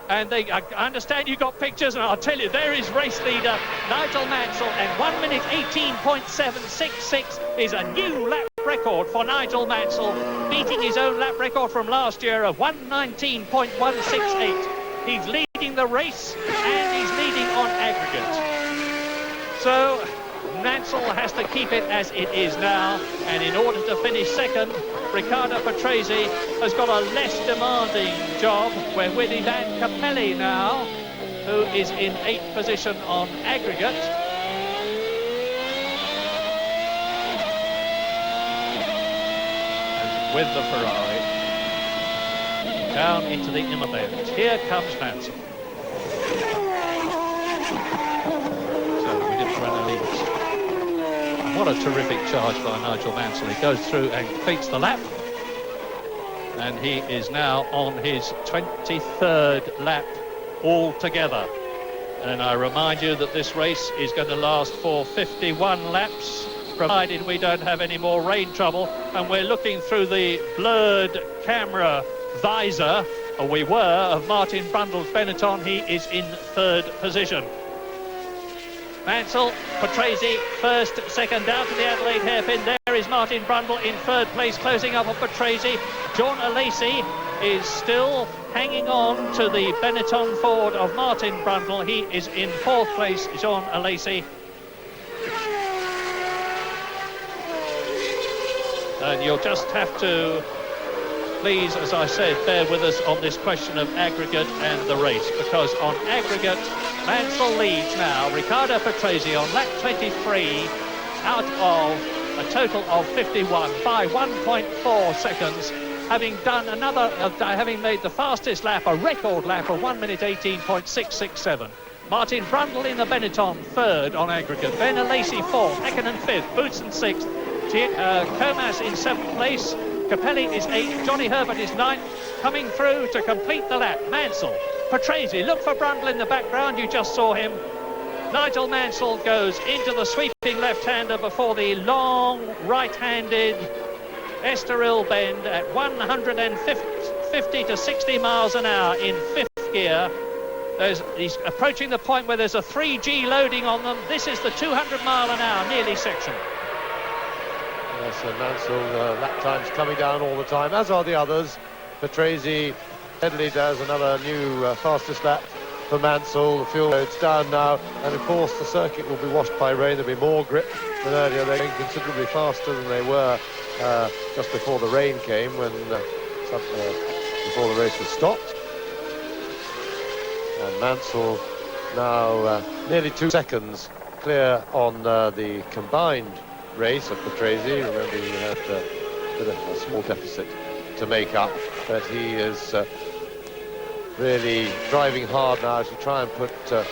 And I understand you got pictures, and I'll tell you, there is race leader Nigel Mansell, and 1 minute 18.766 is a new lap record for Nigel Mansell, beating his own lap record from last year of 119.168. He's leading the race, and he's leading on aggregate. So Mansell has to keep it as it is now, and in order to finish second, Riccardo Patrese has got a less demanding job. We're with Ivan Capelli now, who is in 8th position on aggregate. And with the Ferrari down into the inner bend. Here comes Mansell. What a terrific charge by Nigel Mansell. He goes through and completes the lap. And he is now on his 23rd lap altogether. And I remind you that this race is going to last for 51 laps, provided we don't have any more rain trouble. And we're looking through the blurred camera visor, or we were, of Martin Brundle's Benetton. He is in 3rd position. Mansell, Patrese, 1st, 2nd, down to the Adelaide hairpin. There is Martin Brundle in 3rd place, closing up on Patrese. John Alesi is still hanging on to the Benetton Ford of Martin Brundle. He is in 4th place, John Alesi. And you'll just have to, please, as I said, bear with us on this question of aggregate and the race, because on aggregate, Mansell leads now. Riccardo Patrese on lap 23 out of a total of 51 by 1.4 seconds, having done having made the fastest lap, a record lap of 1 minute 18.667. Martin Brundle in the Benetton 3rd on aggregate. Ben Alesi 4th, Häkkinen 5th, Boutsen 6th, Comas in 7th place. Capelli is 8th, Johnny Herbert is 9th, coming through to complete the lap. Mansell, Patrese, look for Brundle in the background, you just saw him. Nigel Mansell goes into the sweeping left-hander before the long right-handed Estoril bend at 150 to 60 miles an hour in 5th gear. He's approaching the point where there's a 3G loading on them. This is the 200 mile an hour nearly section. Yes, and Mansell lap times coming down all the time, as are the others. Patrese steadily does another new fastest lap for Mansell. The fuel load's down now, and of course the circuit will be washed by rain. There'll be more grip than earlier. They're going considerably faster than they were just before the rain came, when before the race was stopped. And Mansell now nearly 2 seconds clear on the combined race of Patrese. Remember, he had a bit of a small deficit to make up, but he is really driving hard now to try and put a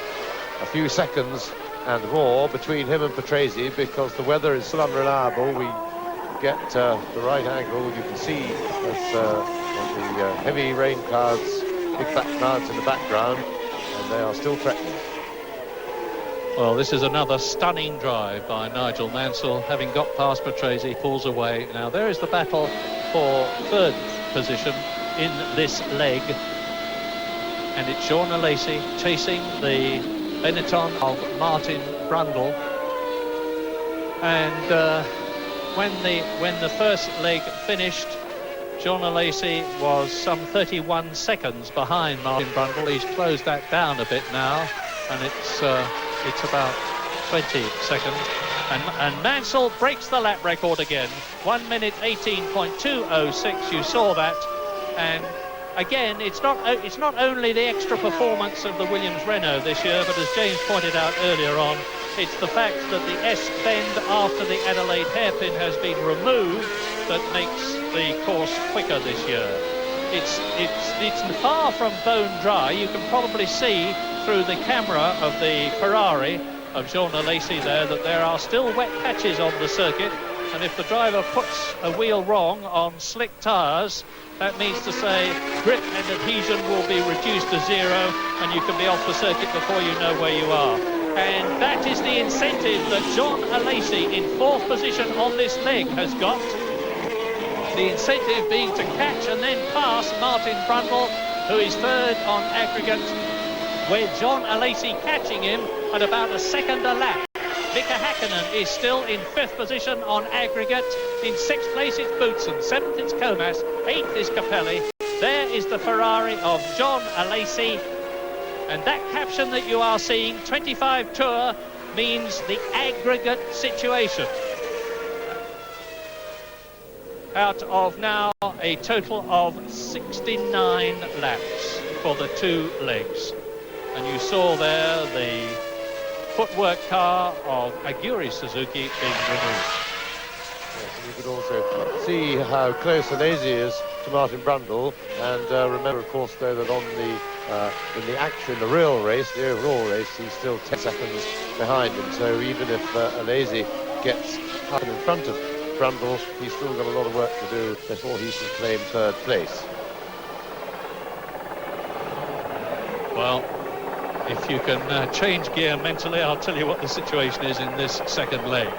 few seconds and more between him and Patrese, because the weather is still unreliable. We get the right angle, you can see as the heavy rain clouds big fat clouds in the background, and they are still threatening. Well, this is another stunning drive by Nigel Mansell. Having got past Patrese, pulls away. Now there is the battle for third position in this leg, and it's Jean Alesi chasing the Benetton of Martin Brundle. And when the first leg finished, Jean Alesi was some 31 seconds behind Martin Brundle. He's closed that down a bit now, and it's about 20 seconds. And Mansell breaks the lap record again. 1 minute 18.206. You saw that. And again, it's not only the extra performance of the Williams Renault this year, but as James pointed out earlier on, it's the fact that the S bend after the Adelaide hairpin has been removed that makes the course quicker this year. It's far from bone dry. You can probably see through the camera of the Ferrari of Jean Alesi that there are still wet patches on the circuit, and if the driver puts a wheel wrong on slick tyres, that means to say grip and adhesion will be reduced to zero, and you can be off the circuit before you know where you are. And that is the incentive that Jean Alesi in fourth position on this leg has got. The incentive being to catch and then pass Martin Brundle, who is third on aggregate, with Jean Alesi catching him at about a second a lap. Mika Häkkinen is still in fifth position on aggregate. In sixth place it's Boutsen, seventh it's Comas, eighth is Capelli. There is the Ferrari of Jean Alesi. And that caption that you are seeing, 25 Tour, means the aggregate situation. Out of now a total of 69 laps for the two legs. And you saw there the footwork car of Aguri Suzuki being removed. Yes, and you could also see how close Alesi is to Martin Brundle, and remember, of course, though, that on in the real race, the overall race, he's still 10 seconds behind him. So even if Alesi gets up in front of Brundle, he's still got a lot of work to do before he can claim third place. Well, if you can change gear mentally, I'll tell you what the situation is in this second leg.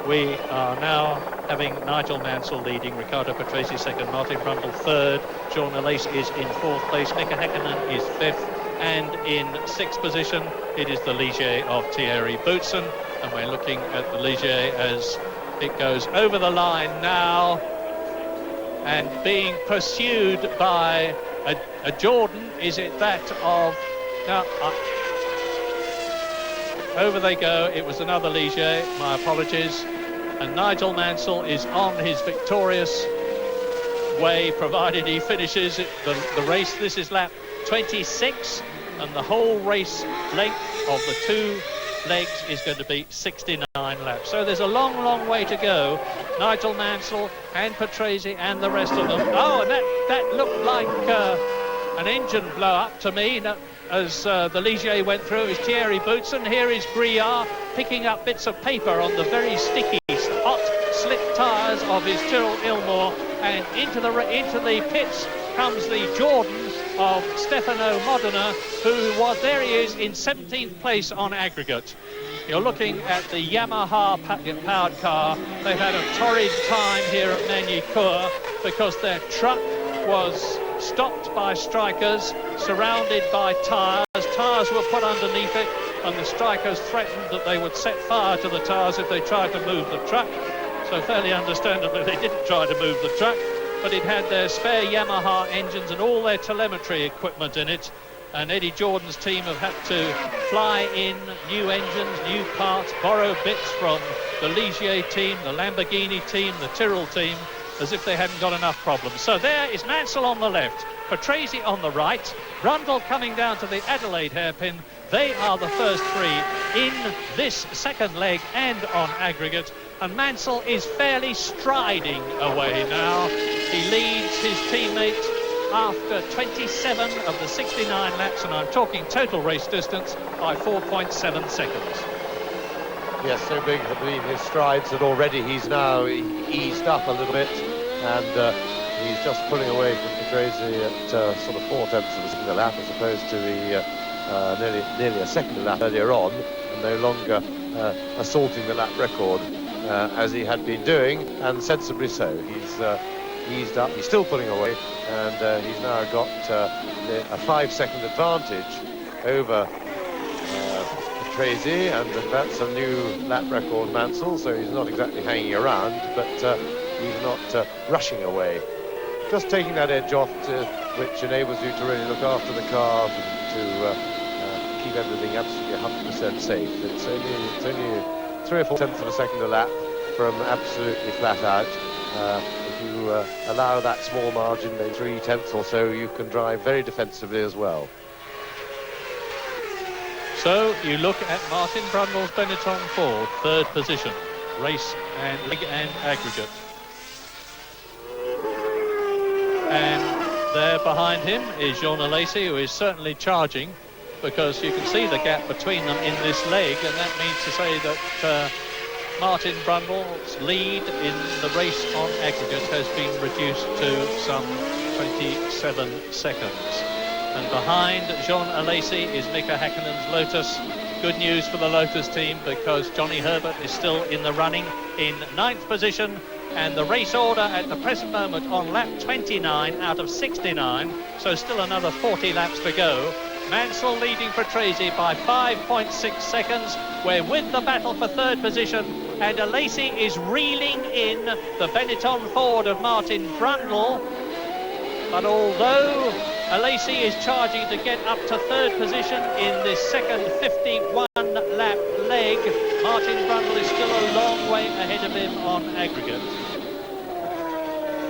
We are now having Nigel Mansell leading, Riccardo Patrese second, Martin Brundle third, Jean Alesi is in fourth place, Mika Häkkinen is fifth, and in sixth position it is the Ligier of Thierry Boutsen, and we're looking at the Ligier as it goes over the line now and being pursued by a Jordan. Is it that of... Now, over they go. It was another Ligier, my apologies, and Nigel Mansell is on his victorious way, provided he finishes the race. This is lap 26, and the whole race length of the two legs is going to be 69 laps. So there's a long way to go. Nigel Mansell and Patrese and the rest of them. Oh, and that looked like an engine blow up to me. As the Ligier went through, it was Thierry Boutsen. Here is Briard picking up bits of paper on the very sticky, hot, slick tyres of his Tyrrell Ilmore, and into the pits comes the Jordan of Stefano Modena, who was, there he is, in 17th place on aggregate. You're looking at the Yamaha powered car. They've had a torrid time here at Magny-Cours because their truck was stopped by strikers, surrounded by tyres. Tyres were put underneath it, and the strikers threatened that they would set fire to the tyres if they tried to move the truck. So fairly understandably, they didn't try to move the truck, but it had their spare Yamaha engines and all their telemetry equipment in it. And Eddie Jordan's team have had to fly in new engines, new parts, borrow bits from the Ligier team, the Lamborghini team, the Tyrrell team, as if they hadn't got enough problems. So there is Mansell on the left, Patrese on the right, Brundle coming down to the Adelaide hairpin. They are the first three in this second leg and on aggregate, and Mansell is fairly striding away now. He leads his teammate after 27 of the 69 laps, and I'm talking total race distance, by 4.7 seconds. Yes, so big, I believe his strides that already he's now eased up a little bit, and he's just pulling away from Patrese at sort of 4/10 of a second a lap, as opposed to the nearly a second a lap earlier on, and no longer assaulting the lap record as he had been doing, and sensibly so. He's eased up, he's still pulling away, and he's now got a 5-second advantage over Patrese, and that's a new lap record, Mansell, so he's not exactly hanging around, but he's not rushing away. Just taking that edge off, which enables you to really look after the car, to keep everything absolutely 100% safe. It's only 3 or 4 tenths of a second a lap from absolutely flat out. If you allow that small margin, maybe 3 tenths or so, you can drive very defensively as well. So you look at Martin Brundle's Benetton Ford, 3rd position, race and leg and aggregate. And there behind him is Jean Alesi, who is certainly charging, because you can see the gap between them in this leg, and that means to say that Martin Brundle's lead in the race on aggregate has been reduced to some 27 seconds. And behind Jean Alesi is Mika Häkkinen's Lotus. Good news for the Lotus team, because Johnny Herbert is still in the running in 9th position, and the race order at the present moment on lap 29 out of 69, so still another 40 laps to go. Mansell leading Patrese by 5.6 seconds. We're with the battle for 3rd position, and Alesi is reeling in the Benetton Ford of Martin Brundle. But although Alesi is charging to get up to 3rd position in this second 51-lap leg, Martin Brundle is still a long way ahead of him on aggregate.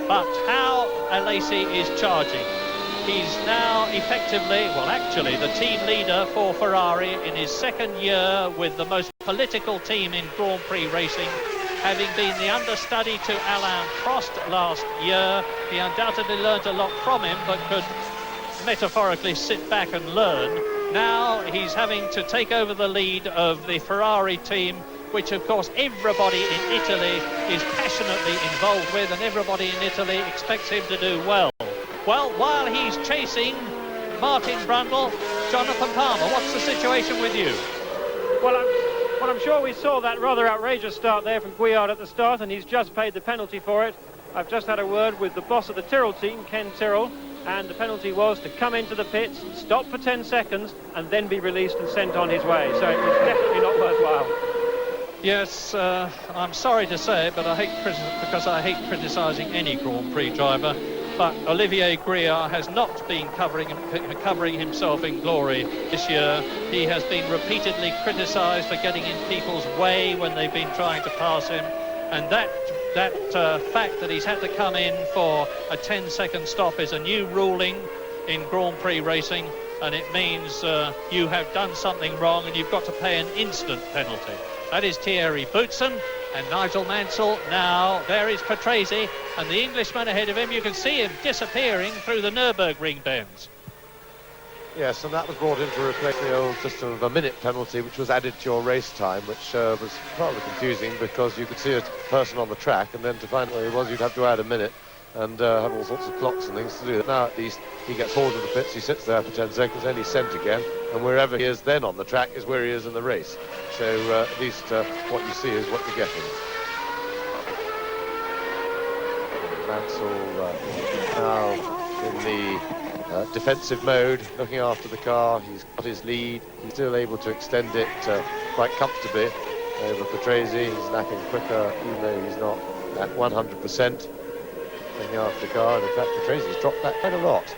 But how Alesi is charging. He's now effectively, well actually, the team leader for Ferrari in his 2nd year with the most political team in Grand Prix racing. Having been the understudy to Alain Prost last year, he undoubtedly learned a lot from him, but could metaphorically sit back and learn. Now he's having to take over the lead of the Ferrari team, which of course everybody in Italy is passionately involved with, and everybody in Italy expects him to do well. Well, while he's chasing Martin Brundle, Jonathan Palmer, what's the situation with you? Well, I'm sure we saw that rather outrageous start there from Guillard at the start, and he's just paid the penalty for it. I've just had a word with the boss of the Tyrrell team, Ken Tyrrell, and the penalty was to come into the pits, stop for 10 seconds, and then be released and sent on his way. So it was definitely not worthwhile. Yes, I'm sorry to say it, but I hate criticising any Grand Prix driver. But Olivier Guillard has not been covering himself in glory this year. He has been repeatedly criticised for getting in people's way when they've been trying to pass him, and that fact that he's had to come in for a 10-second stop is a new ruling in Grand Prix racing, and it means you have done something wrong and you've got to pay an instant penalty. That is Thierry Boutsen and Nigel Mansell. Now there is Patrese, and the Englishman ahead of him. You can see him disappearing through the Nürburgring bends. Yes, and that was brought in to replace the old system of a minute penalty, which was added to your race time, which was rather confusing, because you could see a person on the track, and then to find where he was, you'd have to add a minute and have all sorts of clocks and things to do. Now at least he gets hauled to the pits, he sits there for 10 seconds, then he's sent again, and wherever he is then on the track is where he is in the race. So at least what you see is what you're getting. Mansell now in the defensive mode, looking after the car. He's got his lead, he's still able to extend it quite comfortably over Patrese. He's lapping quicker, even though he's not at 100%. Looking after the car, and in fact Patrese's dropped that quite a lot.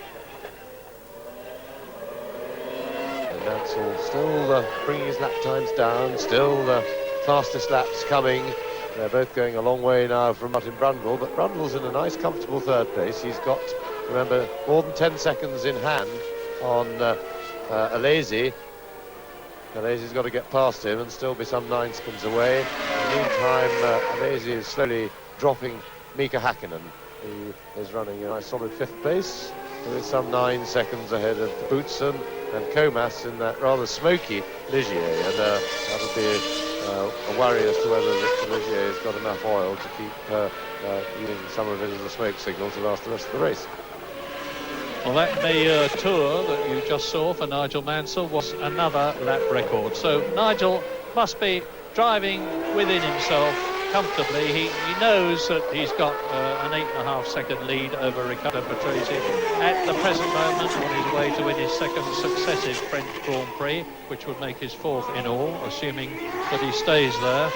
And Mansell still bringing his lap times down, still the fastest laps coming. They're both going a long way now from Martin Brundle, but Brundle's in a nice comfortable 3rd place. He's got, remember, more than 10 seconds in hand on Alesi. Alesi's got to get past him and still be some 9 seconds away. In the meantime, Alesi is slowly dropping Mika Häkkinen, who is running a nice solid 5th place, with some 9 seconds ahead of Boutsen and Comas in that rather smoky Ligier, and that'll be a worry as to whether Olivier has got enough oil to keep using some of it as a smoke signal to last the rest of the race. Well, that tour that you just saw for Nigel Mansell was another lap record. So Nigel must be driving within himself comfortably. He knows that he's got an 8.5 second lead over Riccardo Patrese at the present moment, on his way to win his second successive French Grand Prix, which would make his fourth in all, assuming that he stays there.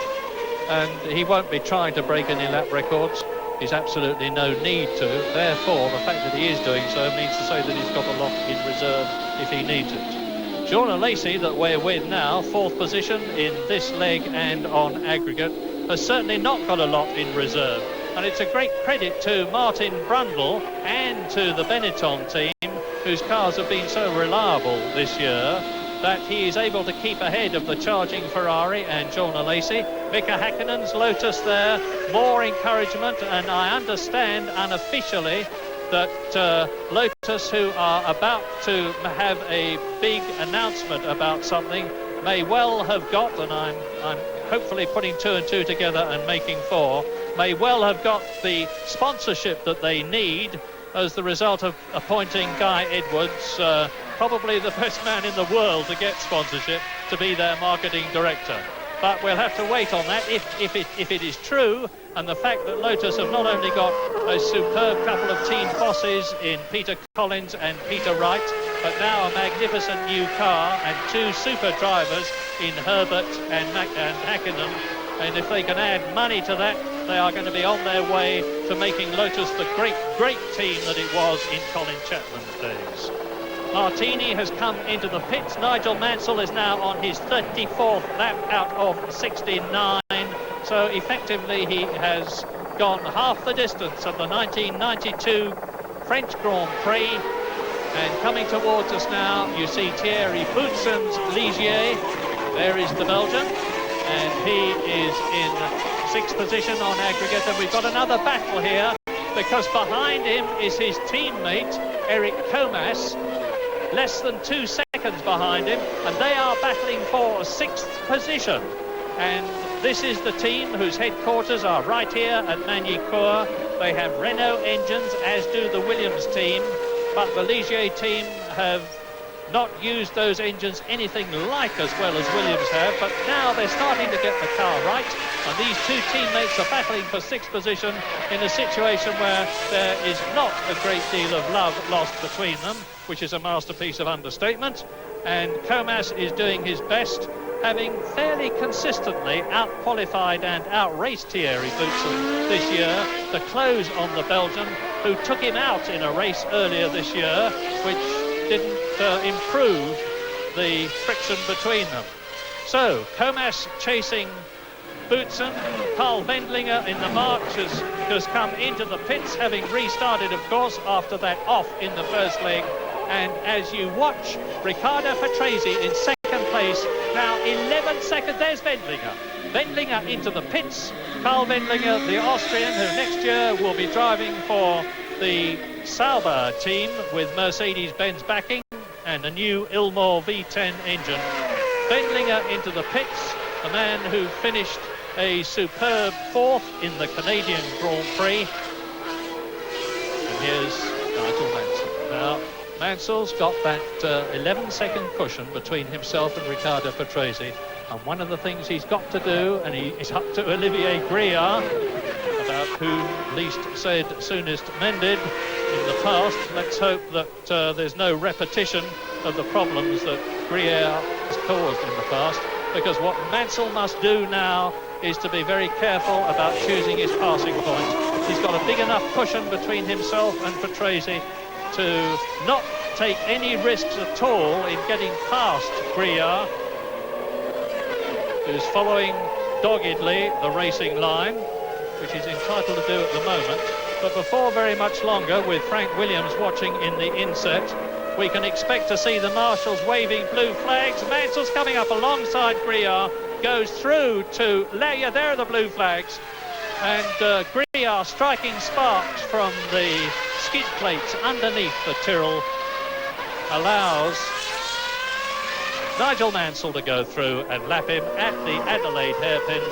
And he won't be trying to break any lap records. He's absolutely no need to. Therefore, the fact that he is doing so means to say that he's got a lot in reserve if he needs it. Jordan Lacey, that we're with now, fourth position in this leg and on aggregate, has certainly not got a lot in reserve. And it's a great credit to Martin Brundle and to the Benetton team, whose cars have been so reliable this year, that he is able to keep ahead of the charging Ferrari and Jordan Lacey. Mika Häkkinen's Lotus there, more encouragement, and I understand unofficially that Lotus, who are about to have a big announcement about something, may well have got, and I'm hopefully putting 2 and 2 together and making 4, may well have got the sponsorship that they need as the result of appointing Guy Edwards, probably the best man in the world to get sponsorship, to be their marketing director. But we'll have to wait on that if it is true, and the fact that Lotus have not only got a superb couple of team bosses in Peter Collins and Peter Wright, but now a magnificent new car and 2 super drivers in Herbert and Häkkinen. And if they can add money to that, they are going to be on their way to making Lotus the great team that it was in Colin Chapman's days. Martini has come into the pits. Nigel Mansell is now on his 34th lap out of 69. So effectively he has gone half the distance of the 1992 French Grand Prix. And coming towards us now, you see Thierry Boutsen's Ligier. There is the Belgian, and he is in 6th position on aggregate. And we've got another battle here, because behind him is his teammate Eric Comas, less than 2 seconds behind him, and they are battling for 6th position. And this is the team whose headquarters are right here at Magny-Cours. They have Renault engines, as do the Williams team, but the Ligier team have not used those engines anything like as well as Williams have, but now they're starting to get the car right, and these 2 teammates are battling for 6th position in a situation where there is not a great deal of love lost between them, which is a masterpiece of understatement. And Comas is doing his best, having fairly consistently out-qualified and out-raced Thierry Boutsen this year to close on the Belgian, who took him out in a race earlier this year, which didn't improve the friction between them. So Comas chasing Boutsen. Carl Wendlinger in the march has come into the pits, having restarted, of course, after that off in the first leg. And as you watch, Riccardo Patrese in 2nd place, now 11 seconds. There's Wendlinger. Wendlinger into the pits. Carl Wendlinger, the Austrian, who next year will be driving for the Sauber team with Mercedes-Benz backing and a new Ilmor V10 engine. Wendlinger into the pits, the man who finished a superb 4th in the Canadian Grand Prix. And here's Nigel Mansell. Now, Mansell's got that 11-second cushion between himself and Riccardo Patrese, and one of the things he's got to do, and he is up to Olivier Griard, about who least said soonest mended in the past. Let's hope that there's no repetition of the problems that Griard has caused in the past, because what Mansell must do now is to be very careful about choosing his passing point. He's got a big enough cushion between himself and Patrese to not take any risks at all in getting past Griard, who's following doggedly the racing line, which he's entitled to do at the moment. But before very much longer, with Frank Williams watching in the inset, we can expect to see the marshals waving blue flags. Mansell's coming up alongside Griard, goes through to Leia. There are the blue flags, and Griard striking sparks from the skid plates underneath the Tyrrell allows Nigel Mansell to go through and lap him at the Adelaide hairpin.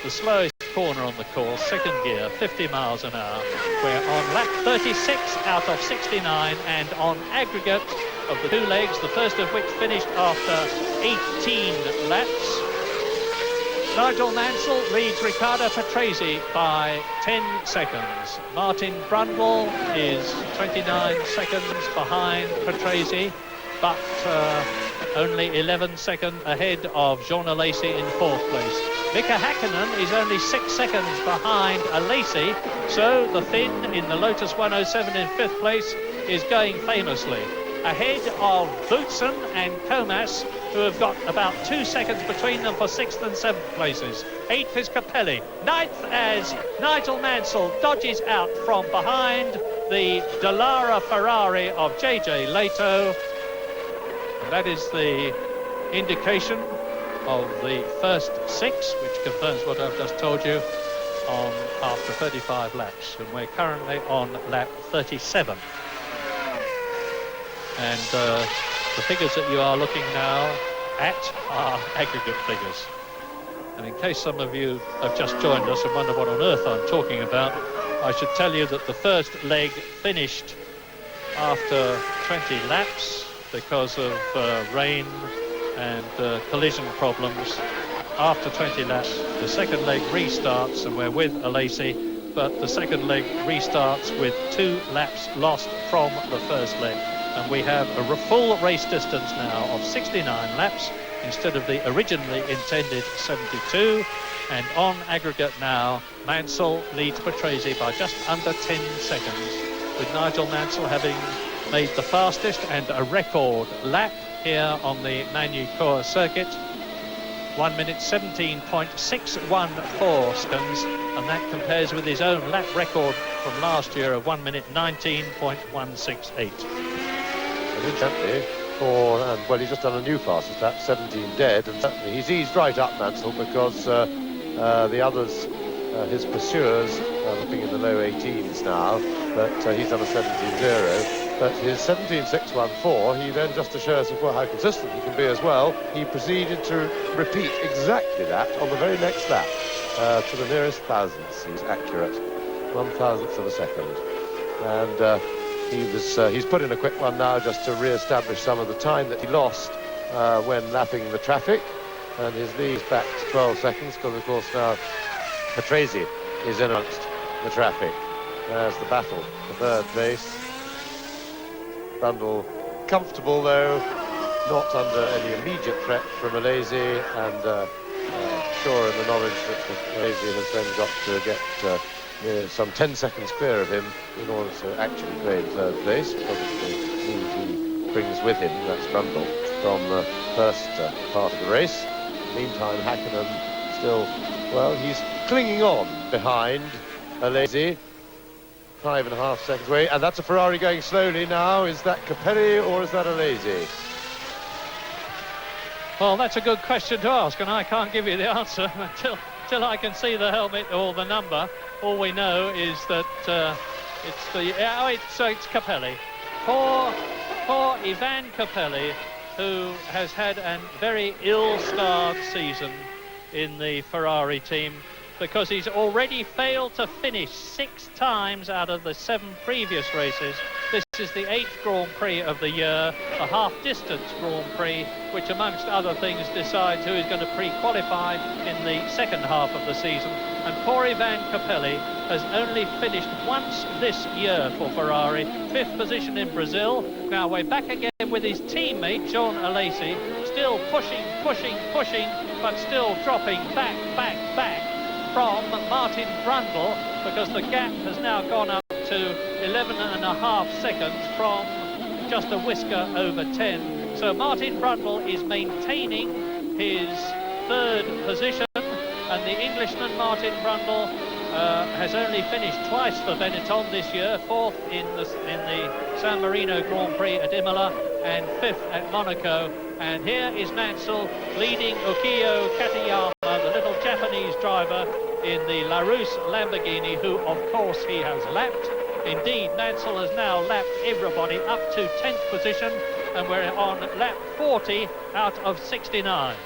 The slowest corner on the course, second gear, 50 miles an hour. We're on lap 36 out of 69, and on aggregate of the two legs, the first of which finished after 18 laps, Nigel Mansell leads Riccardo Patrese by 10 seconds. Martin Brundle is 29 seconds behind Patrese, but only 11 seconds ahead of Jean Alesi in fourth place. Mika Hakkinen is only 6 seconds behind Alesi, so the Finn in the Lotus 107 in fifth place is going famously. Ahead of Boutsen and Comas, who have got about 2 seconds between them for sixth and seventh places. Eighth is Capelli. Ninth as Nigel Mansell dodges out from behind the Dallara Ferrari of JJ Leto. And that is the indication of the first six, which confirms what I've just told you, on after 35 laps. And we're currently on lap 37. And the figures that you are looking now at are aggregate figures. And in case some of you have just joined us and wonder what on earth I'm talking about, I should tell you that the first leg finished after 20 laps because of rain and collision problems. After 20 laps, the second leg restarts, and we're with Alesi, but the second leg restarts with 2 laps lost from the first leg. And we have a full race distance now of 69 laps instead of the originally intended 72. And on aggregate now, Mansell leads Patrese by just under 10 seconds, with Nigel Mansell having made the fastest and a record lap here on the Magny-Cours circuit. 1 minute 17.614 seconds, and that compares with his own lap record from last year of 1 minute 19.168. Well, he's just done a new fastest lap, 17 dead, and certainly he's eased right up, Mansell, because the others, his pursuers, are looking in the low 18s now, but he's done a 17.0. But his 17.614, he then, just to show us how consistent he can be as well, he proceeded to repeat exactly that on the very next lap, to the nearest thousandths. He's accurate, 1,000th of a second. And he's put in a quick one now just to re-establish some of the time that he lost when lapping the traffic, and his lead's back to 12 seconds because, of course, now Patrese is in amongst the traffic. There's the battle for third place. Brundle comfortable, though, not under any immediate threat from Alesi, and sure in the knowledge that Alesi has then got to get some 10 seconds clear of him in order to actually play in third place, because of the lead he brings with him, that's Brundle, from the first part of the race. Meantime, Hakkinen still, well, he's clinging on behind Alesi, 5.5 seconds away, and that's a Ferrari going slowly now. Is that Capelli or is that Alesi? Well, that's a good question to ask, and I can't give you the answer until I can see the helmet or the number. All we know is that it's Capelli. Poor Ivan Capelli, who has had a very ill-starred season in the Ferrari team, because he's already failed to finish 6 times out of the 7 previous races. This is the 8th Grand Prix of the year, a half-distance Grand Prix, which amongst other things decides who is going to pre-qualify in the second half of the season. And poor Ivan Capelli has only finished once this year for Ferrari, 5th position in Brazil. Now we're back again with his teammate, Jean Alesi, still pushing, but still dropping back from Martin Brundle, because the gap has now gone up to 11.5 seconds from just a whisker over 10. So Martin Brundle is maintaining his 3rd position, and the Englishman Martin Brundle has only finished twice for Benetton this year, 4th in the San Marino Grand Prix at Imola and 5th at Monaco. And here is Mansell leading Ukiyo Katayama, the little Japanese driver in the Larousse Lamborghini, who of course he has lapped. Indeed, Mansell has now lapped everybody up to 10th position, and we're on lap 40 out of 69.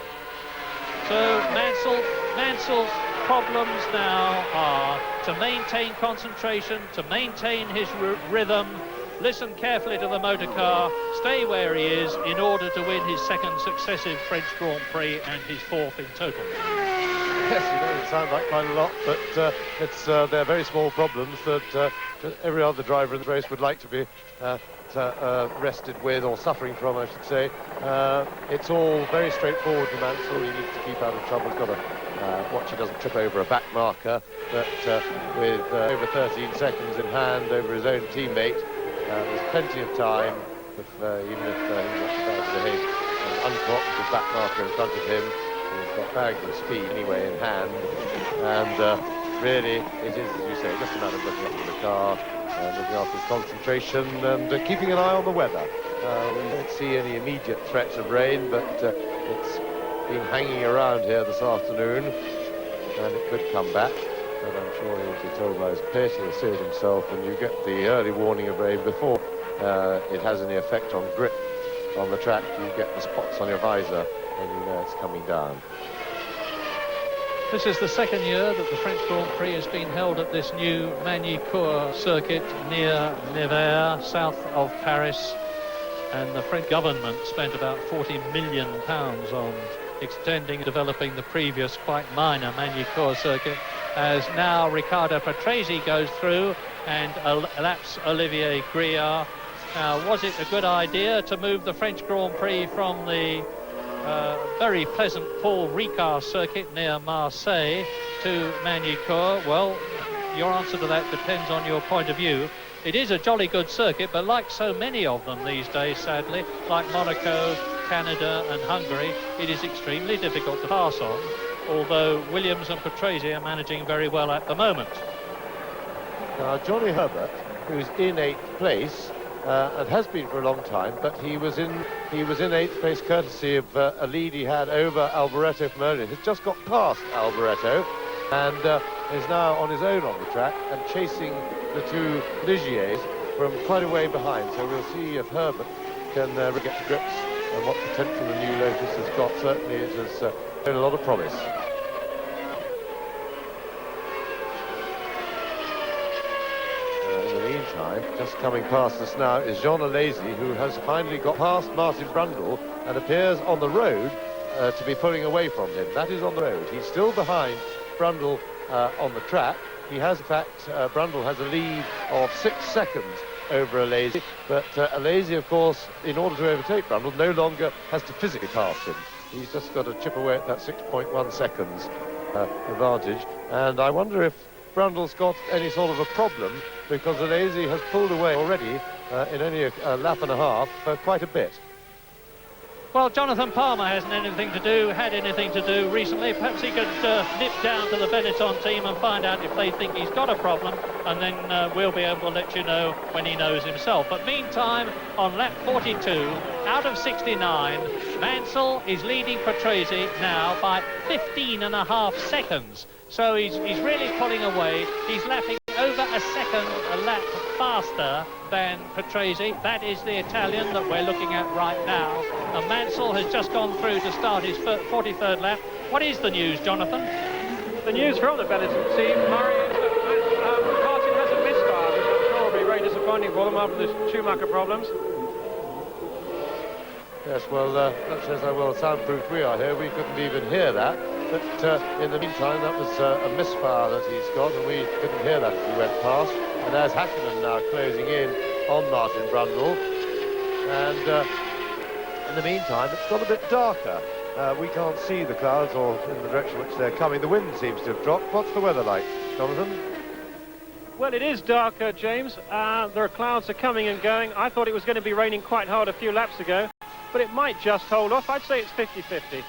So Mansell's problems now are to maintain concentration, to maintain his rhythm, listen carefully to the motor car, stay where he is in order to win his second successive French Grand Prix and his fourth in total. Yes, it sounds like quite a lot, but they're very small problems that every other driver in the race would like to be rested with, or suffering from, I should say. It's all very straightforward for Mansell. He needs to keep out of trouble. He's got to watch he doesn't trip over a back marker, but with over 13 seconds in hand over his own teammate, there's plenty of time, even if he's not prepared to behave unclocked with back marker in front of him. He's got bags of speed anyway in hand, and really it is, as you say, just a matter of looking after the car, looking after his concentration, and keeping an eye on the weather. We don't see any immediate threats of rain, but it's been hanging around here this afternoon, and it could come back. And I'm sure he'll be told by his pit, he'll see it himself, and you get the early warning of rain before it has any effect on grip on the track. You get the spots on your visor, and you know it's coming down. This is the second year that the French Grand Prix has been held at this new Magny-Cours circuit near Nevers, south of Paris, and the French government spent about £40 million on extending and developing the previous quite minor Magny-Cours circuit, as now Riccardo Patrese goes through and laps Olivier Griard. Now, was it a good idea to move the French Grand Prix from the very pleasant Paul Ricard circuit near Marseille to Magny-Cours? Well, your answer to that depends on your point of view. It is a jolly good circuit, but like so many of them these days, sadly, like Monaco, Canada and Hungary, it is extremely difficult to pass on, although Williams and Patrese are managing very well at the moment. Now, Johnny Herbert, who's in 8th place, and has been for a long time, but he was in 8th place courtesy of a lead he had over Alboreto from earlier. He's just got past Alboreto and is now on his own on the track and chasing the two Ligiers from quite a way behind. So we'll see if Herbert can get to grips and what potential the new Lotus has got. Certainly it has shown a lot of promise. In the meantime, just coming past us now is Jean Alesi, who has finally got past Martin Brundle and appears on the road to be pulling away from him. That is on the road. He's still behind Brundle on the track. He has, in fact, Brundle has a lead of 6 seconds over Alesi, but Alesi, of course, in order to overtake Brundle, no longer has to physically pass him. He's just got to chip away at that 6.1 seconds advantage, and I wonder if Brundle's got any sort of a problem, because Alesi has pulled away already in only a lap and a half quite a bit. Well, Jonathan Palmer hasn't had anything to do recently. Perhaps he could nip down to the Benetton team and find out if they think he's got a problem, and then we'll be able to let you know when he knows himself. But meantime, on lap 42, out of 69, Mansell is leading Patrese now by 15.5 seconds. So he's really pulling away. He's lapping over a second a lap faster than Patrese. That is the Italian that we're looking at right now. And Mansell has just gone through to start his 43rd lap. What is the news, Jonathan? The news from the Benetton team, Murray, is that Martin has a misfire, which is probably very disappointing for them after the Schumacher problems. Yes, well, much as how well soundproofed we are here, we couldn't even hear that. But in the meantime, that was a misfire that he's got, and we couldn't hear that as we went past. And there's Hakkinen now closing in on Martin Brundle. And in the meantime, it's got a bit darker. We can't see the clouds or in the direction which they're coming. The wind seems to have dropped. What's the weather like, Jonathan? Well, it is darker, James. There are clouds are coming and going. I thought it was going to be raining quite hard a few laps ago, but it might just hold off. I'd say it's 50-50.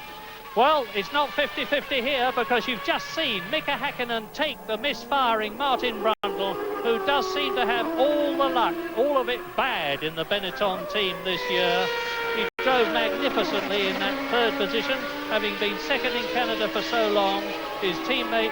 Well, it's not 50-50 here, because you've just seen Mika Hakkinen take the misfiring Martin Brundle, who does seem to have all the luck, all of it bad in the Benetton team this year. He drove magnificently in that 3rd position, having been 2nd in Canada for so long. His teammate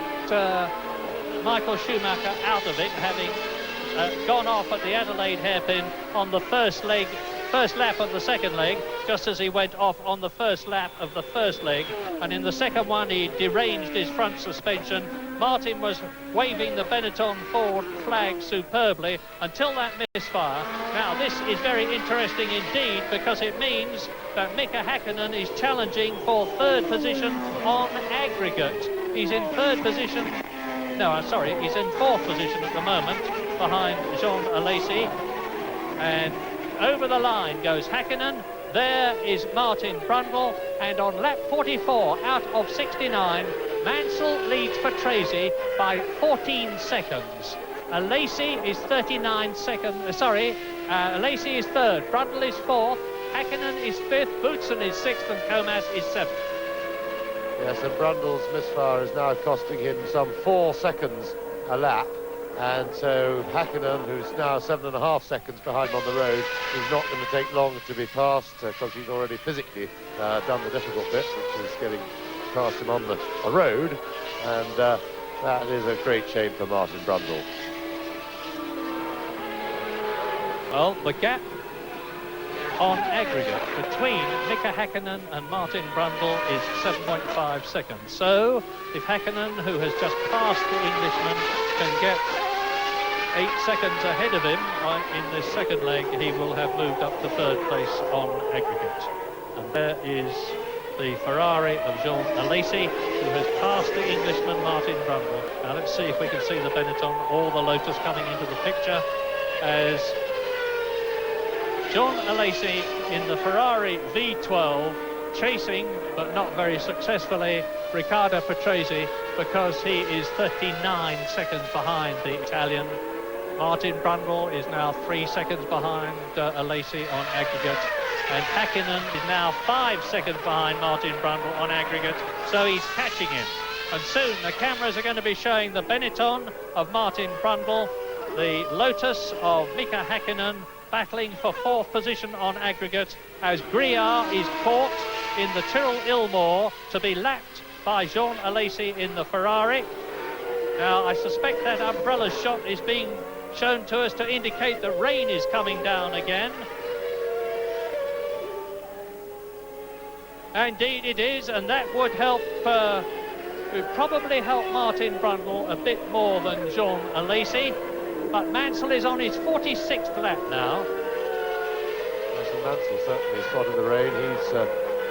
Michael Schumacher out of it, having gone off at the Adelaide hairpin on the first leg first lap of the second leg, just as he went off on the first lap of the first leg, and in the second one he deranged his front suspension. Martin was waving the Benetton forward flag superbly until that misfire. Now this is very interesting indeed, because it means that Mika Häkkinen is challenging for third position on aggregate. He's in third position, no, I'm sorry, he's in fourth position at the moment behind Jean Alesi, and over the line goes Häkkinen. There is Martin Brundle, and on lap 44 out of 69, Mansell leads Patrese by 14 seconds. Alesi is 39 seconds, Alesi is third, Brundle is fourth, Häkkinen is fifth, Boutsen is sixth, and Comas is seventh. Yes, and Brundle's misfire is now costing him some 4 seconds a lap. And so Häkkinen, who's now 7.5 seconds behind on the road, is not going to take long to be passed, because he's already physically done the difficult bit, which is getting past him on the road. And that is a great shame for Martin Brundle. Well, the gap on aggregate between Mika Häkkinen and Martin Brundle is 7.5 seconds. So if Häkkinen, who has just passed the Englishman, can get 8 seconds ahead of him in this second leg, he will have moved up to third place on aggregate. And there is the Ferrari of Jean Alesi, who has passed the Englishman Martin Brundle. Now let's see if we can see the Benetton or the Lotus coming into the picture, as Jean Alesi in the Ferrari V12 chasing, but not very successfully, Riccardo Patrese, because he is 39 seconds behind the Italian. Martin Brundle is now 3 seconds behind Alesi on aggregate, and Häkkinen is now 5 seconds behind Martin Brundle on aggregate, so he's catching him. And soon the cameras are going to be showing the Benetton of Martin Brundle, the Lotus of Mika Häkkinen, battling for fourth position on aggregate, as Griard is caught in the Tyrrell Ilmore to be lapped by Jean Alesi in the Ferrari. Now I suspect that umbrella shot is being shown to us to indicate that rain is coming down again. Indeed it is, and that would help, would probably help Martin Brundle a bit more than Jean Alesi. But Mansell is on his 46th lap now. Yes, and Mansell certainly spotted the rain.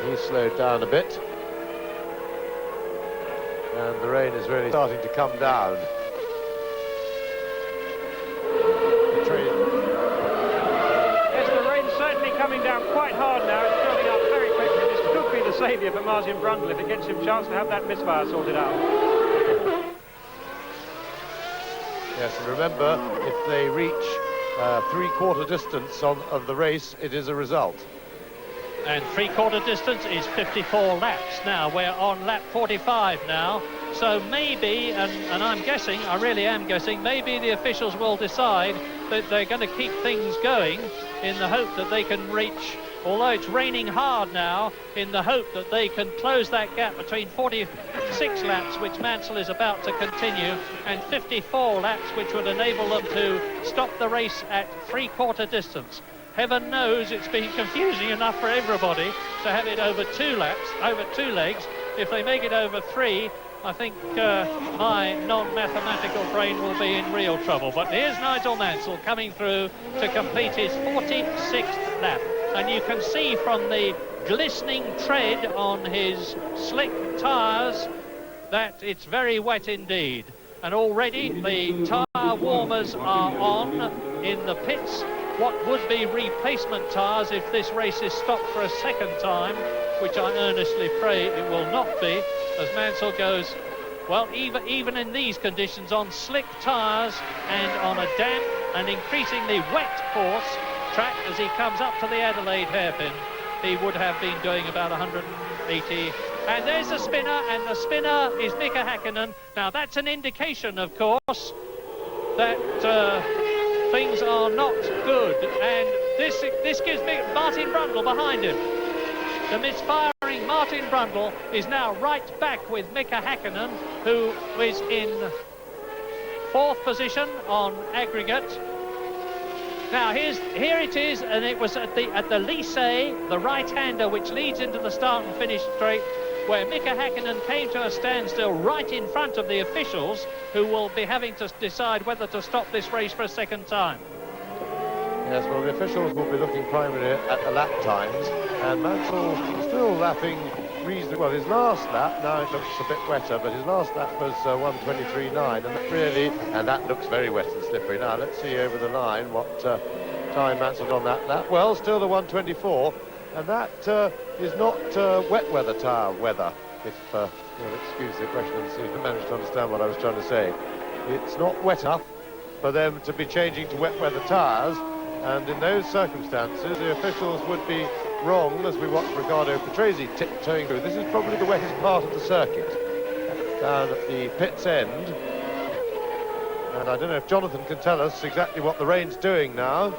He's slowed down a bit. And the rain is really starting to come down. Yes, the rain's certainly coming down quite hard now. It's building up very quickly. This could be the saviour for Martin Brundle if it gets him a chance to have that misfire sorted out. Yes, and remember, if they reach three-quarter distance of the race, it is a result. And three-quarter distance is 54 laps now. We're on lap 45 now. So maybe, and I'm guessing, I really am guessing, maybe the officials will decide that they're going to keep things going in the hope that they can reach, although it's raining hard now, in the hope that they can close that gap between 46 laps, which Mansell is about to continue, and 54 laps, which would enable them to stop the race at three-quarter distance. Heaven knows it's been confusing enough for everybody to have it over 2 laps, over 2 legs. If they make it over 3, I think my non-mathematical brain will be in real trouble. But here's Nigel Mansell coming through to complete his 46th lap. And you can see from the glistening tread on his slick tyres that it's very wet indeed. And already the tyre warmers are on in the pits. What would be replacement tyres if this race is stopped for a second time, which I earnestly pray it will not be, as Mansell goes, well, even in these conditions, on slick tyres and on a damp and increasingly wet course track as he comes up to the Adelaide hairpin, he would have been doing about 180. And there's the spinner, and the spinner is Mika Häkkinen. Now that's an indication, of course, that things are not good, and this gives me Martin Brundle behind him. The misfiring Martin Brundle is now right back with Mika Häkkinen, who is in fourth position on aggregate. Now here it is, and it was at the Lycée, the right-hander, which leads into the start and finish straight, where Mika Häkkinen came to a standstill right in front of the officials, who will be having to decide whether to stop this race for a second time. Yes, well, the officials will be looking primarily at the lap times, and Mansell still lapping reasonably well. His last lap, now it looks a bit wetter, but his last lap was 1:23.9, and that looks very wet and slippery. Now let's see over the line what time Mansell's on that lap. Well, still the 1:24, and that is not wet weather tyre weather, if you'll excuse the question and see if you managed to understand what I was trying to say. It's not wet enough for them to be changing to wet weather tyres, and in those circumstances the officials would be wrong, as we watch Riccardo Patrese tiptoeing through. This is probably the wettest part of the circuit, down at the pit's end, and I don't know if Jonathan can tell us exactly what the rain's doing now.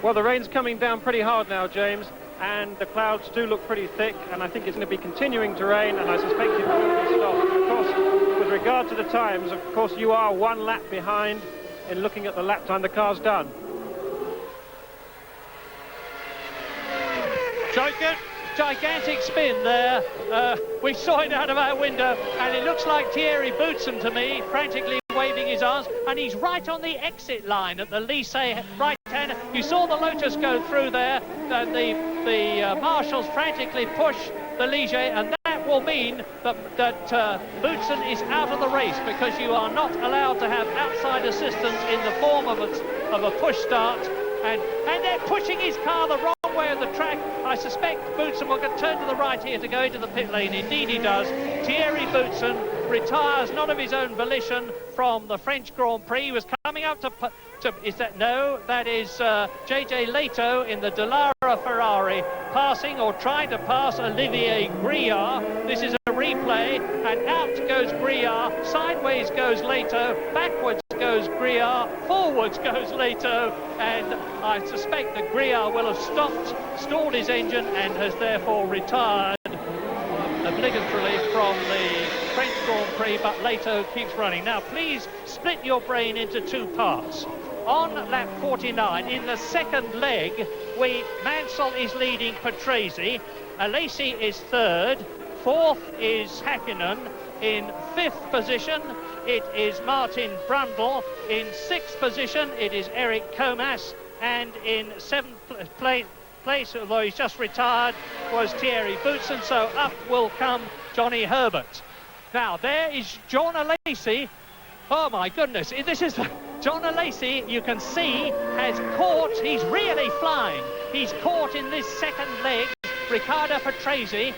Well, the rain's coming down pretty hard now, James, and the clouds do look pretty thick, and I think it's going to be continuing to rain, and I suspect it will be stopped. Of course, with regard to the times, of course, you are one lap behind in looking at the lap time the car's done. Gigantic spin there. We saw it out of our window, and it looks like Thierry Boutsen to me, frantically waving his arms, and he's right on the exit line at the Lycée right-hander. You saw the Lotus go through there. The marshals frantically push the Ligier, and that will mean that Boutsen is out of the race, because you are not allowed to have outside assistance in the form of a push start, and they're pushing his car the wrong way of the track. I suspect Boutsen will turn to the right here to go into the pit lane. Indeed he does. Thierry Boutsen retires, not of his own volition, from the French Grand Prix. He was coming up to is that no? That is JJ Leto in the Dallara Ferrari, passing or trying to pass Olivier Grillard. This is a replay, and out goes Grillard, sideways goes Leto, backwards goes Grillard, forwards goes Leto, and I suspect that Grillard will have stalled his engine, and has therefore retired obligatorily from the French Grand Prix, but Leto keeps running. Now please split your brain into two parts. On lap 49, in the second leg, Mansell is leading Patrese, Alesi is third, fourth is Häkkinen, in fifth position it is Martin Brundle, in sixth position it is Eric Comas, and in seventh place, although he's just retired, was Thierry Boutsen. So up will come Johnny Herbert. Now there is John Alesi. Oh my goodness, this is John Alesi, you can see, has caught, he's really flying. He's caught in this second leg Riccardo Patrese.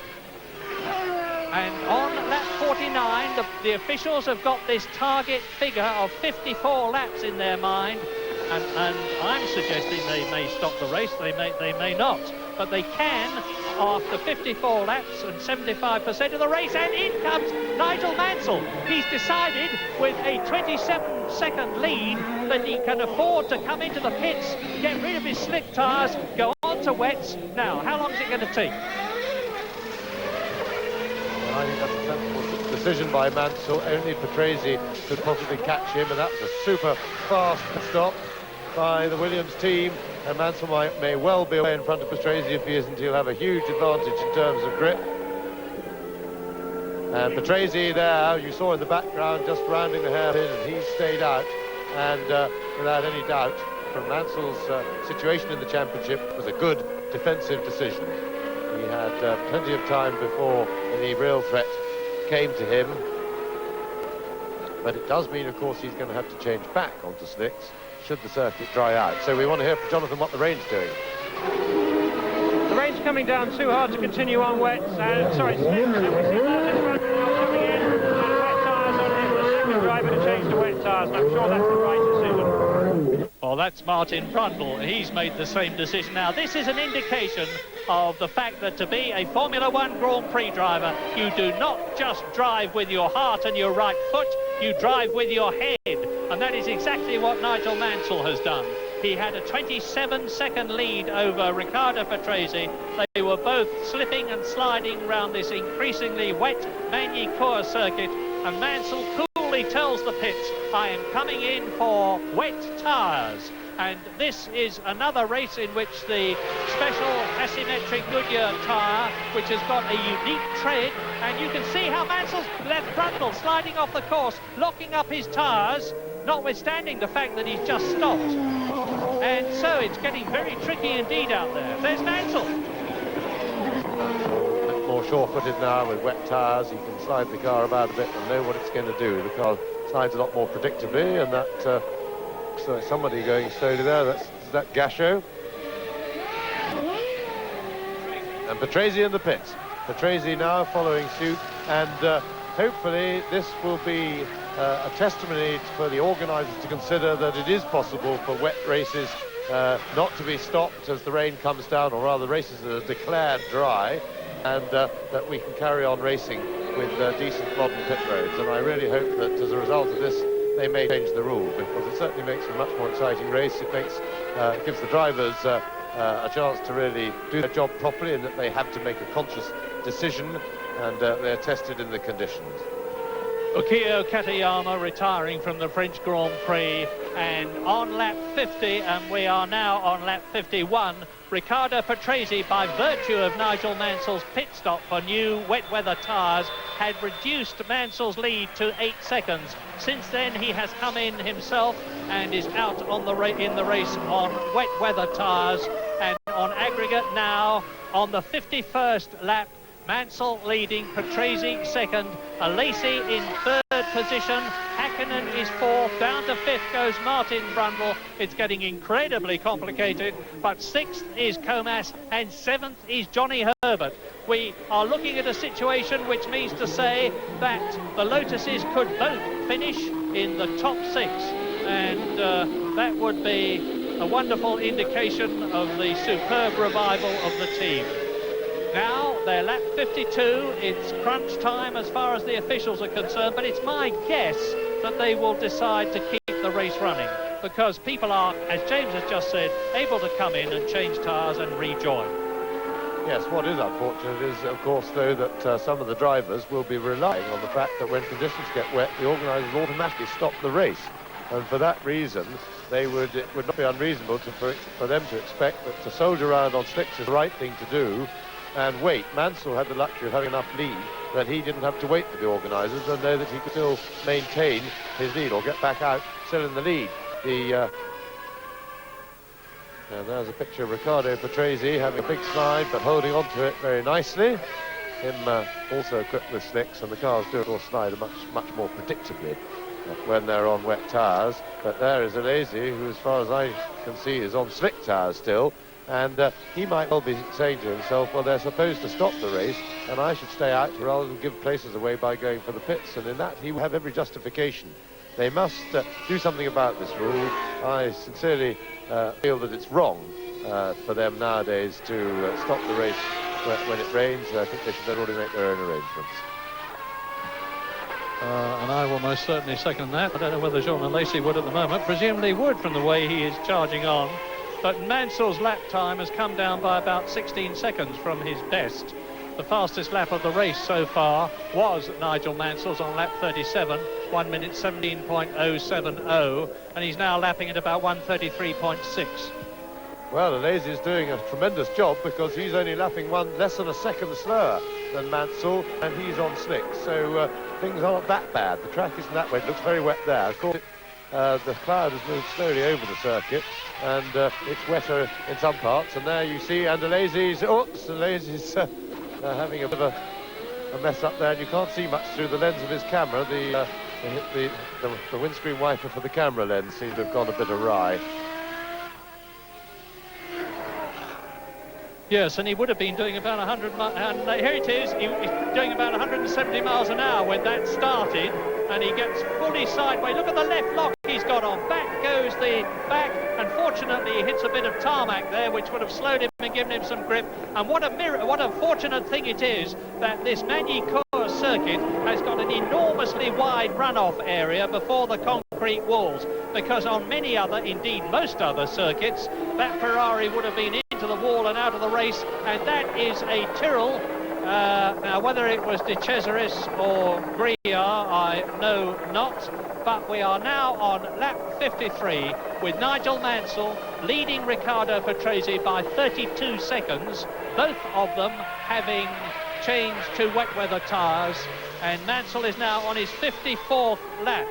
And on lap 49, the officials have got this target figure of 54 laps in their mind. And I'm suggesting they may stop the race, they may not. But they can after 54 laps and 75% of the race. And in comes Nigel Mansell. He's decided with a 27-second lead that he can afford to come into the pits, get rid of his slick tyres, go on to wets. Now, how long is it going to take? I think that's a sensible decision by Mansell. Only Patrese could possibly catch him, and that's a super fast stop by the Williams team, and Mansell may well be away in front of Patrese. If he isn't, he'll have a huge advantage in terms of grip. And Patrese there, you saw in the background, just rounding the hairpin, and he stayed out, and without any doubt, from Mansell's situation in the championship, it was a good defensive decision. He had plenty of time before any real threat came to him, but it does mean, of course, he's going to have to change back onto slicks should the circuit dry out. So we want to hear from Jonathan what the rain's doing. The rain's coming down too hard to continue on wets, and sorry, slicks, and we see Martin Brundle coming in, and wet tyres on him, the second driver to change to wet tyres, and I'm sure that's the right decision. Well, that's Martin Brundle. He's made the same decision. Now, this is an indication of the fact that to be a Formula One Grand Prix driver, you do not just drive with your heart and your right foot, you drive with your head. And that is exactly what Nigel Mansell has done. He had a 27-second lead over Riccardo Patrese. They were both slipping and sliding around this increasingly wet Magny-Cours circuit, and Mansell coolly simply tells the pits, I am coming in for wet tyres. And this is another race in which the special asymmetric Goodyear tyre, which has got a unique tread, and you can see how Mansell's left frontal sliding off the course, locking up his tyres, notwithstanding the fact that he's just stopped. And so it's getting very tricky indeed out there. There's Mansell. A bit more sure-footed now with wet tyres. He can slide the car about a bit and know what it's going to do. The car slides a lot more predictably, and that looks like somebody going slowly there. Is that Gasho? And Patrese in the pits. Patrese now following suit, and hopefully this will be a testimony for the organisers to consider that it is possible for wet races not to be stopped as the rain comes down, or rather races that are declared dry, and that we can carry on racing with decent modern pit roads. And I really hope that as a result of this they may change the rule, because it certainly makes a much more exciting race. It gives the drivers a chance to really do their job properly, and that they have to make a conscious decision, and they're tested in the conditions. Ukio Katayama retiring from the French Grand Prix, and on lap 50, and we are now on lap 51, Riccardo Patrese, by virtue of Nigel Mansell's pit stop for new wet weather tyres, had reduced Mansell's lead to 8 seconds. Since then he has come in himself and is out on in the race on wet weather tyres, and on aggregate now on the 51st lap, Mansell leading, Patrese second, Alesi in third position, Hakkinen is fourth, down to fifth goes Martin Brundle. It's getting incredibly complicated, but sixth is Comas and seventh is Johnny Herbert. We are looking at a situation which means to say that the Lotuses could both finish in the top six, and that would be a wonderful indication of the superb revival of the team. Now, they're lap 52, it's crunch time as far as the officials are concerned, but it's my guess that they will decide to keep the race running, because people are, as James has just said, able to come in and change tyres and rejoin. Yes, what is unfortunate is, of course, though, that some of the drivers will be relying on the fact that when conditions get wet, the organisers automatically stop the race. And for that reason, it would not be unreasonable for them to expect that to soldier around on slicks is the right thing to do, and wait. Mansell had the luxury of having enough lead that he didn't have to wait for the organisers, and know that he could still maintain his lead or get back out still in the lead. And there's a picture of Riccardo Patrese having a big slide but holding on to it very nicely. Him also equipped with slicks, and the cars do of course slide much more predictably when they're on wet tyres. But there is Alesi, who as far as I can see is on slick tyres still. And he might well be saying to himself, well, they're supposed to stop the race, and I should stay out rather than give places away by going for the pits. And in that, he will have every justification. They must do something about this rule. I sincerely feel that it's wrong for them nowadays to stop the race when it rains. I think they should already make their own arrangements. And I will most certainly second that. I don't know whether Jean Alesi would at the moment. Presumably would, from the way he is charging on. But Mansell's lap time has come down by about 16 seconds from his best. The fastest lap of the race so far was Nigel Mansell's on lap 37, 1 minute 17.070, and he's now lapping at about 1:33.6. Well, Alesi is doing a tremendous job, because he's only lapping less than a second slower than Mansell, and he's on slicks, so things aren't that bad. The track isn't that wet. It looks very wet there. Of course, the cloud has moved slowly over the circuit, and it's wetter in some parts. And there you see, and Alesi's having a bit of a mess up there, and you can't see much through the lens of his camera. The windscreen wiper for the camera lens seems to have gone a bit awry. Yes, and he would have been doing about 100 miles, and here it is, he's doing about 170 miles an hour when that started, and he gets fully sideways. Look at the left lock he's got on. Back goes the back, and fortunately he hits a bit of tarmac there, which would have slowed him and given him some grip. And what a fortunate thing it is that this Magny-Cours circuit has got an enormously wide runoff area before the concrete walls, because on many other, indeed most other circuits, that Ferrari would have been into the wall and out of the race, and that is a Tyrrell Now, whether it was De Cesaris or Grillard, I know not. But we are now on lap 53 with Nigel Mansell leading Riccardo Patrese by 32 seconds, both of them having changed to wet weather tyres, and Mansell is now on his 54th lap.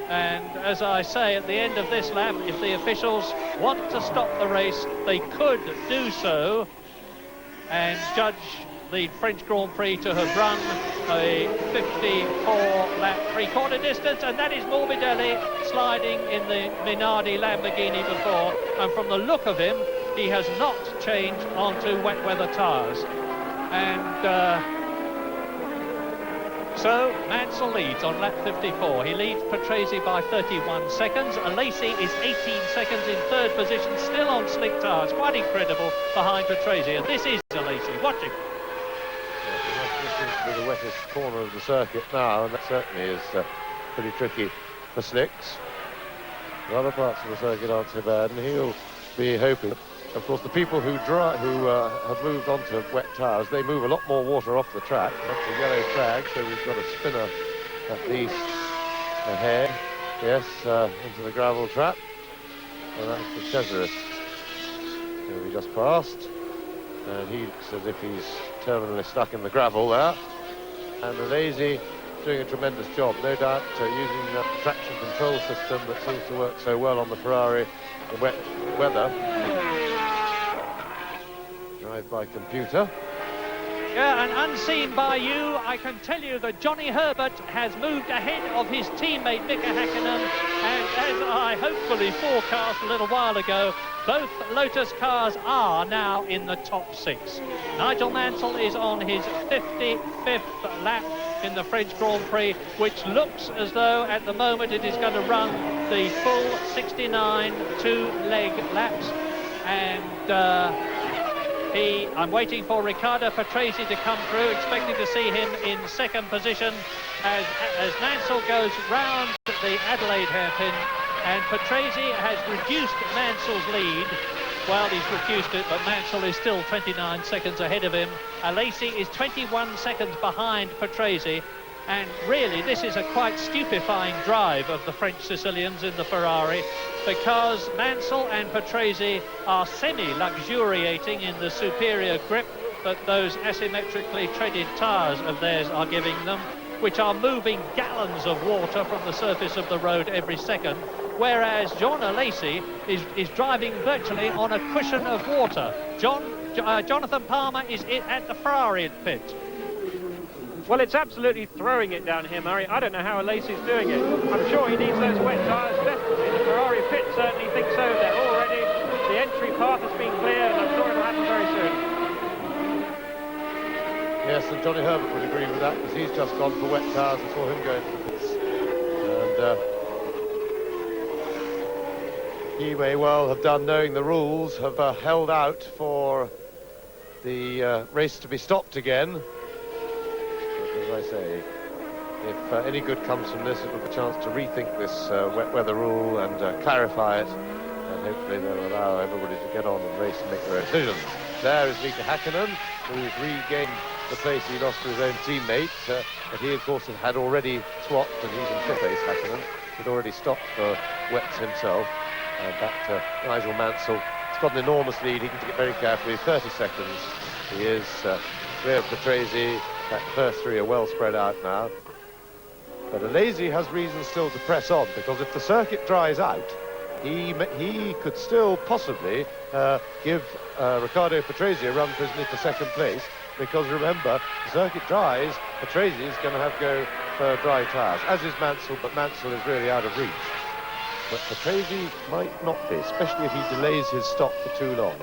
And as I say, at the end of this lap, if the officials want to stop the race, they could do so and judge the French Grand Prix to have run a 54-lap three-quarter distance, and that is Morbidelli sliding in the Minardi Lamborghini before, and from the look of him, he has not changed onto wet weather tyres. And so Mansell leads on lap 54. He leads Patrese by 31 seconds. Alesi is 18 seconds in third position, still on slick tyres. Quite incredible behind Patrese. And this is Alesi. Watch him. This is the wettest corner of the circuit now, and that certainly is pretty tricky for slicks. The other parts of the circuit aren't so bad, and he'll be hoping. Of course, the people who have moved on to wet tyres, they move a lot more water off the track. That's a yellow flag, so we've got a spinner at least ahead. Yes, into the gravel trap. And that's the Cesaris, who we just passed. And he looks as if he's terminally stuck in the gravel there. And Alesi doing a tremendous job, no doubt, using the traction control system that seems to work so well on the Ferrari in wet weather. Drive by computer. Yeah, and unseen by you, I can tell you that Johnny Herbert has moved ahead of his teammate Mika Häkkinen, and as I hopefully forecast a little while ago, both Lotus cars are now in the top six. Nigel Mansell is on his 55th lap in the French Grand Prix, which looks as though at the moment it is going to run the full 69 two-leg laps, and I'm waiting for Riccardo Patrese to come through, expecting to see him in second position as Mansell goes round the Adelaide hairpin, and Patrese has reduced Mansell's lead. Well, he's reduced it, but Mansell is still 29 seconds ahead of him. Alesi is 21 seconds behind Patrese, and really this is a quite stupefying drive of the French Sicilians in the Ferrari, because Mansell and Patrese are semi-luxuriating in the superior grip that those asymmetrically treaded tyres of theirs are giving them, which are moving gallons of water from the surface of the road every second, whereas John Alesi is driving virtually on a cushion of water. Jonathan Palmer is at the Ferrari pit. Well, it's absolutely throwing it down here, Murray. I don't know how Alesi's doing it. I'm sure he needs those wet tyres desperately. The Ferrari pit certainly thinks so. They're already, the entry path has been cleared, and I'm sure it'll happen very soon. Yes, and Johnny Herbert would agree with that, because he's just gone for wet tyres and saw him go into the pits. And he may well have done, knowing the rules, have held out for the race to be stopped again. As I say, if any good comes from this, it'll be a chance to rethink this wet weather rule and clarify it, and hopefully they'll allow everybody to get on and race and make their own decisions. There is Mika Häkkinen, who's regained the place he lost to his own teammate, but he of course had already swapped, and he's in fifth place. Häkkinen had already stopped for wets himself. Back to Nigel Mansell. He's got an enormous lead. He can take it very carefully. 30 seconds. He is rear of Patrese. The first three are well spread out now. But Alesi has reason still to press on, because if the circuit dries out, he could still possibly give Riccardo Patrese a run for his nick for second place, because remember, the circuit dries, Patrese is going to have to go for dry tyres, as is Mansell, but Mansell is really out of reach. But Patrese might not be, especially if he delays his stop for too long.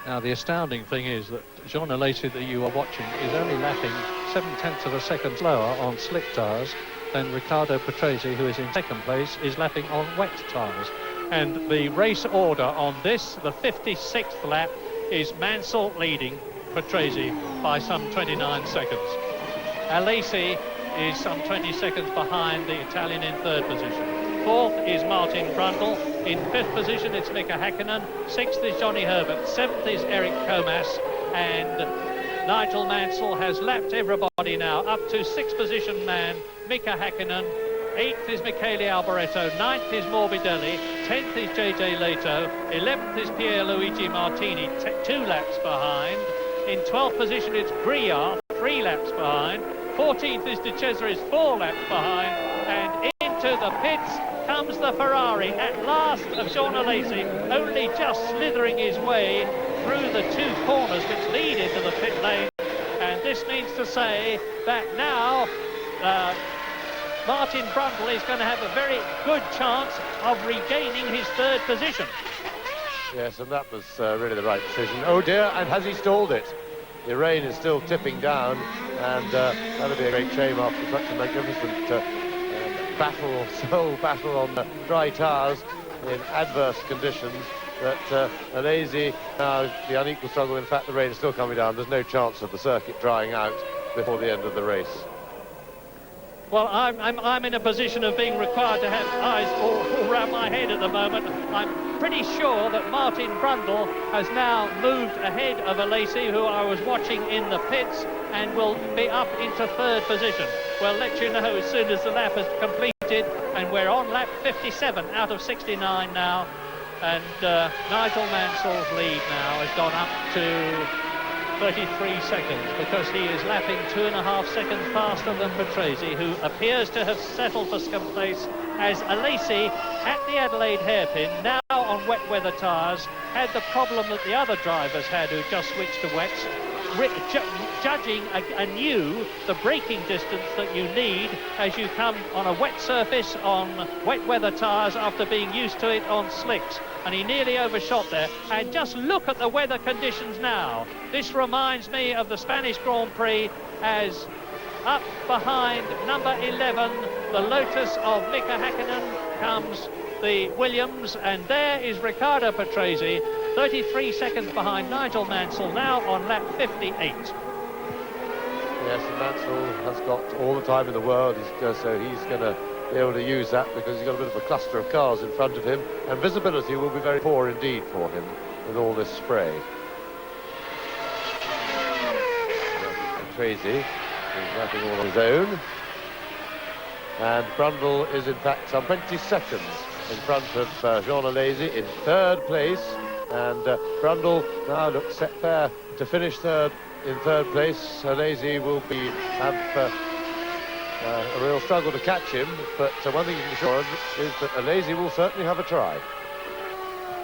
Now, the astounding thing is that Jean Alesi that you are watching is only lapping 0.7 of a second slower on slick tyres than Riccardo Patrese, who is in second place, is lapping on wet tyres. And the race order on this, the 56th lap, is Mansell leading Patrese by some 29 seconds. Alesi is some 20 seconds behind the Italian in third position. Fourth is Martin Brundle. In fifth position, it's Mika Häkkinen. Sixth is Johnny Herbert. Seventh is Eric Comas. And Nigel Mansell has lapped everybody now, up to 6th position man, Mika Häkkinen. 8th is Michele Alboreto, 9th is Morbidelli, 10th is JJ Leto, 11th is Pierluigi Martini, 2 laps behind. In 12th position it's Briard, 3 laps behind. 14th is De Cesaris, 4 laps behind. And into the pits comes the Ferrari at last of Jean Alesi, only just slithering his way through the 2 corners which lead into the pit lane. And this means to say that now Martin Brundle is going to have a very good chance of regaining his 3rd position. Yes, and that was really the right decision. Oh dear, and has he stalled it? The rain is still tipping down, and that'll be a great shame after such a magnificent battle on the dry tyres in adverse conditions. That Alesi, now the unequal struggle, in fact the rain is still coming down. There's no chance of the circuit drying out before the end of the race. Well, I'm in a position of being required to have eyes all around my head at the moment. I'm pretty sure that Martin Brundle has now moved ahead of Alesi, who I was watching in the pits, and will be up into 3rd position. We'll let you know as soon as the lap is completed, and we're on lap 57 out of 69 now. And Nigel Mansell's lead now has gone up to 33 seconds, because he is lapping 2.5 seconds faster than Patrese, who appears to have settled for second place, as Alesi at the Adelaide hairpin, now on wet weather tyres, had the problem that the other drivers had who just switched to wets, judging anew the braking distance that you need as you come on a wet surface on wet weather tyres after being used to it on slicks. And he nearly overshot there. And just look at the weather conditions now. This reminds me of the Spanish Grand Prix, as up behind number 11, the Lotus of Mika Häkkinen, comes the Williams, and there is Riccardo Patrese, 33 seconds behind Nigel Mansell, now on lap 58. Yes, and Mansell has got all the time in the world, so he's going to be able to use that, because he's got a bit of a cluster of cars in front of him, and visibility will be very poor indeed for him with all this spray. Patrese is lapping all on his own, and Brundle is in fact some 20 seconds in front of Jean Alesi in 3rd place, and Brundle now looks set fair to finish 3rd in 3rd place. Alesi will have a real struggle to catch him, but one thing you can be sure of is that Alesi will certainly have a try.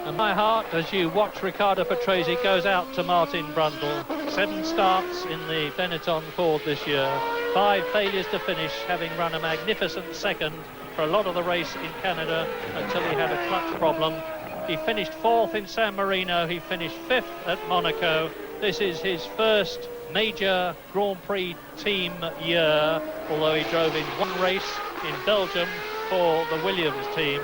And my heart, as you watch Riccardo Patrese, goes out to Martin Brundle. 7 starts in the Benetton Ford this year, 5 failures to finish, having run a magnificent 2nd for a lot of the race in Canada until he had a clutch problem. He finished 4th in San Marino, he finished 5th at Monaco. This is his first major Grand Prix team year, although he drove in 1 race in Belgium for the Williams team,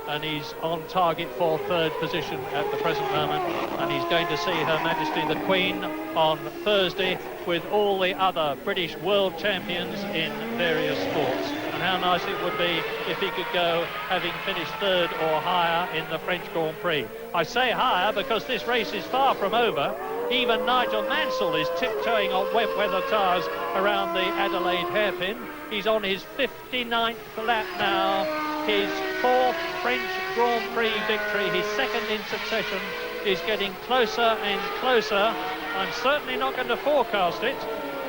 and he's on target for 3rd position at the present moment, and he's going to see Her Majesty the Queen on Thursday with all the other British world champions in various sports. And how nice it would be if he could go having finished 3rd or higher in the French Grand Prix. I say higher because this race is far from over. Even Nigel Mansell is tiptoeing on wet weather tyres around the Adelaide hairpin. He's on his 59th lap now, his 4th French Grand Prix victory, his 2nd in succession, is getting closer and closer. I'm certainly not going to forecast it,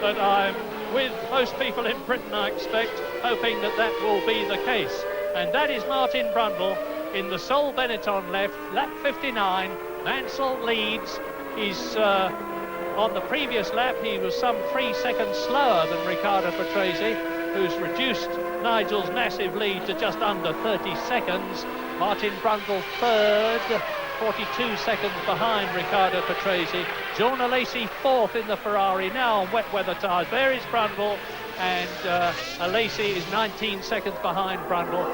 but I'm with most people in Britain, I expect, hoping that that will be the case. And that is Martin Brundle in the sole Benetton left, lap 59. Mansell leads. He's on the previous lap, he was some 3 seconds slower than Riccardo Patrese, who's reduced Nigel's massive lead to just under 30 seconds. Martin Brundle 3rd, 42 seconds behind Riccardo Patrese. Jean Alesi 4th in the Ferrari, now on wet weather tyres. There is Brundle, and Alesi is 19 seconds behind Brundle.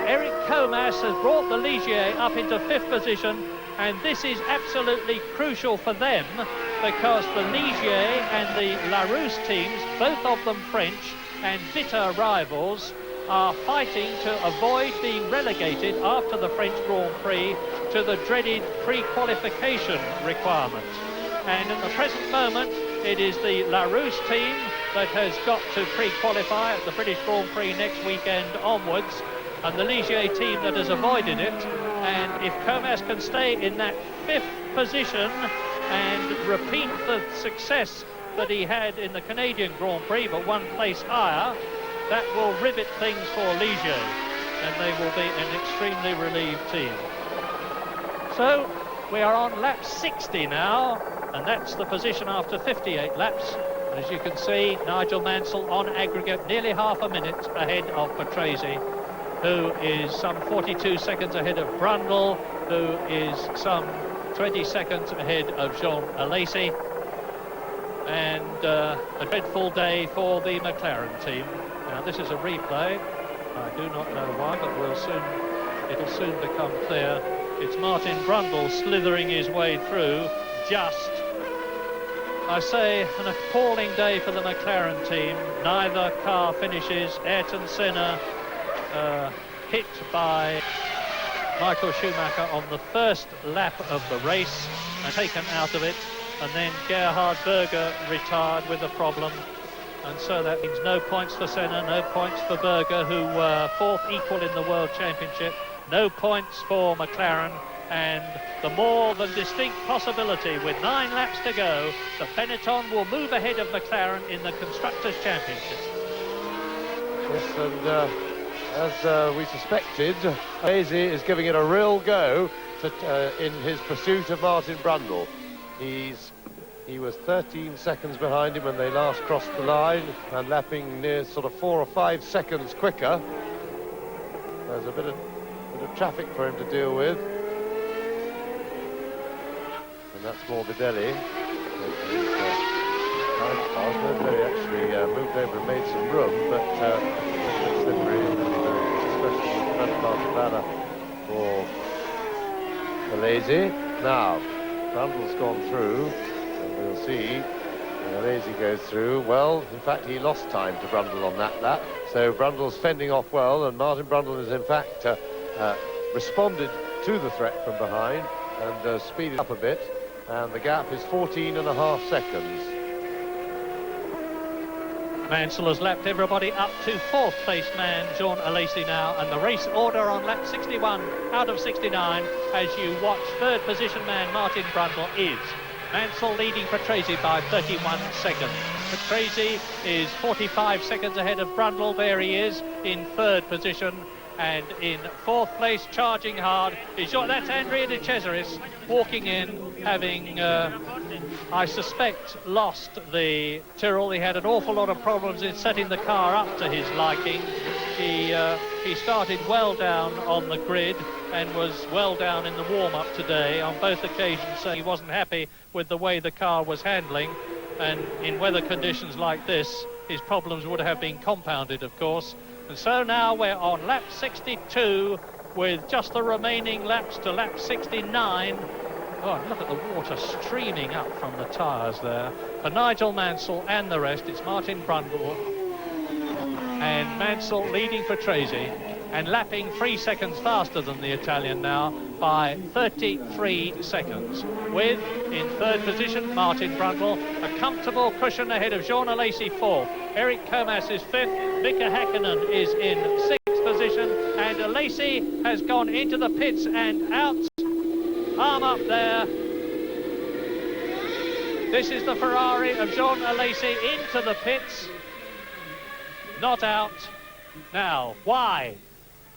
Eric Comas has brought the Ligier up into 5th position, and this is absolutely crucial for them, because the Ligier and the Larousse teams, both of them French and bitter rivals, are fighting to avoid being relegated after the French Grand Prix to the dreaded pre-qualification requirement. And in the present moment, it is the Larousse team that has got to pre-qualify at the British Grand Prix next weekend onwards, and the Ligier team that has avoided it. And if Comas can stay in that 5th position and repeat the success that he had in the Canadian Grand Prix, but 1 place higher, that will rivet things for Ligier, and they will be an extremely relieved team. So we are on lap 60 now, and that's the position after 58 laps. And as you can see, Nigel Mansell on aggregate nearly half a minute ahead of Patrese, who is some 42 seconds ahead of Brundle, who is some 20 seconds ahead of Jean Alesi. And a dreadful day for the McLaren team. Now this is a replay. I do not know why, but it'll soon become clear. It's Martin Brundle slithering his way through. Just, I say, an appalling day for the McLaren team. Neither car finishes. Ayrton Senna hit by Michael Schumacher on the first lap of the race and taken out of it. And then Gerhard Berger retired with a problem. And so that means no points for Senna, no points for Berger, who were 4th equal in the World Championship, no points for McLaren, and the more than distinct possibility, with 9 laps to go, the Benetton will move ahead of McLaren in the Constructors' Championship. Yes, and as we suspected, Patrese is giving it a real go in his pursuit of Martin Brundle. He was 13 seconds behind him when they last crossed the line, and lapping near sort of 4 or 5 seconds quicker. There's a bit of traffic for him to deal with, and that's Morbidelli. Morbidelli actually moved over and made some room, but slippery, especially in the front part of the banner for Alesi. Now Brundle's gone through, and we'll see Alesi goes through. Well, in fact, he lost time to Brundle on that lap, so Brundle's fending off well, and Martin Brundle has in fact responded to the threat from behind and speeded up a bit, and the gap is 14.5 seconds. Mansell has lapped everybody up to 4th place man Jean Alesi now, and the race order on lap 61 out of 69 as you watch 3rd position man Martin Brundle is Mansell leading Patrese by 31 seconds. Patrese is 45 seconds ahead of Brundle. There he is in 3rd position, and in 4th place, charging hard, is that's Andrea de Cesaris walking in, having I suspect lost the Tyrrell. He had an awful lot of problems in setting the car up to his liking. He started well down on the grid and was well down in the warm-up today on both occasions, so he wasn't happy with the way the car was handling, and in weather conditions like this his problems would have been compounded, of course. And so now we're on lap 62 with just the remaining laps to lap 69. Oh, look at the water streaming up from the tyres there. For Nigel Mansell and the rest, it's Martin Brundle. And Mansell leading Patrese and lapping 3 seconds faster than the Italian now by 33 seconds. With, in 3rd position, Martin Brundle, a comfortable cushion ahead of Jean Alesi 4th. Eric Comas is 5th. Mika Hakkinen is in 6th position. And Alesi has gone into the pits and out. Arm up there. This is the Ferrari of Jean Alesi into the pits. Not out. Now, why?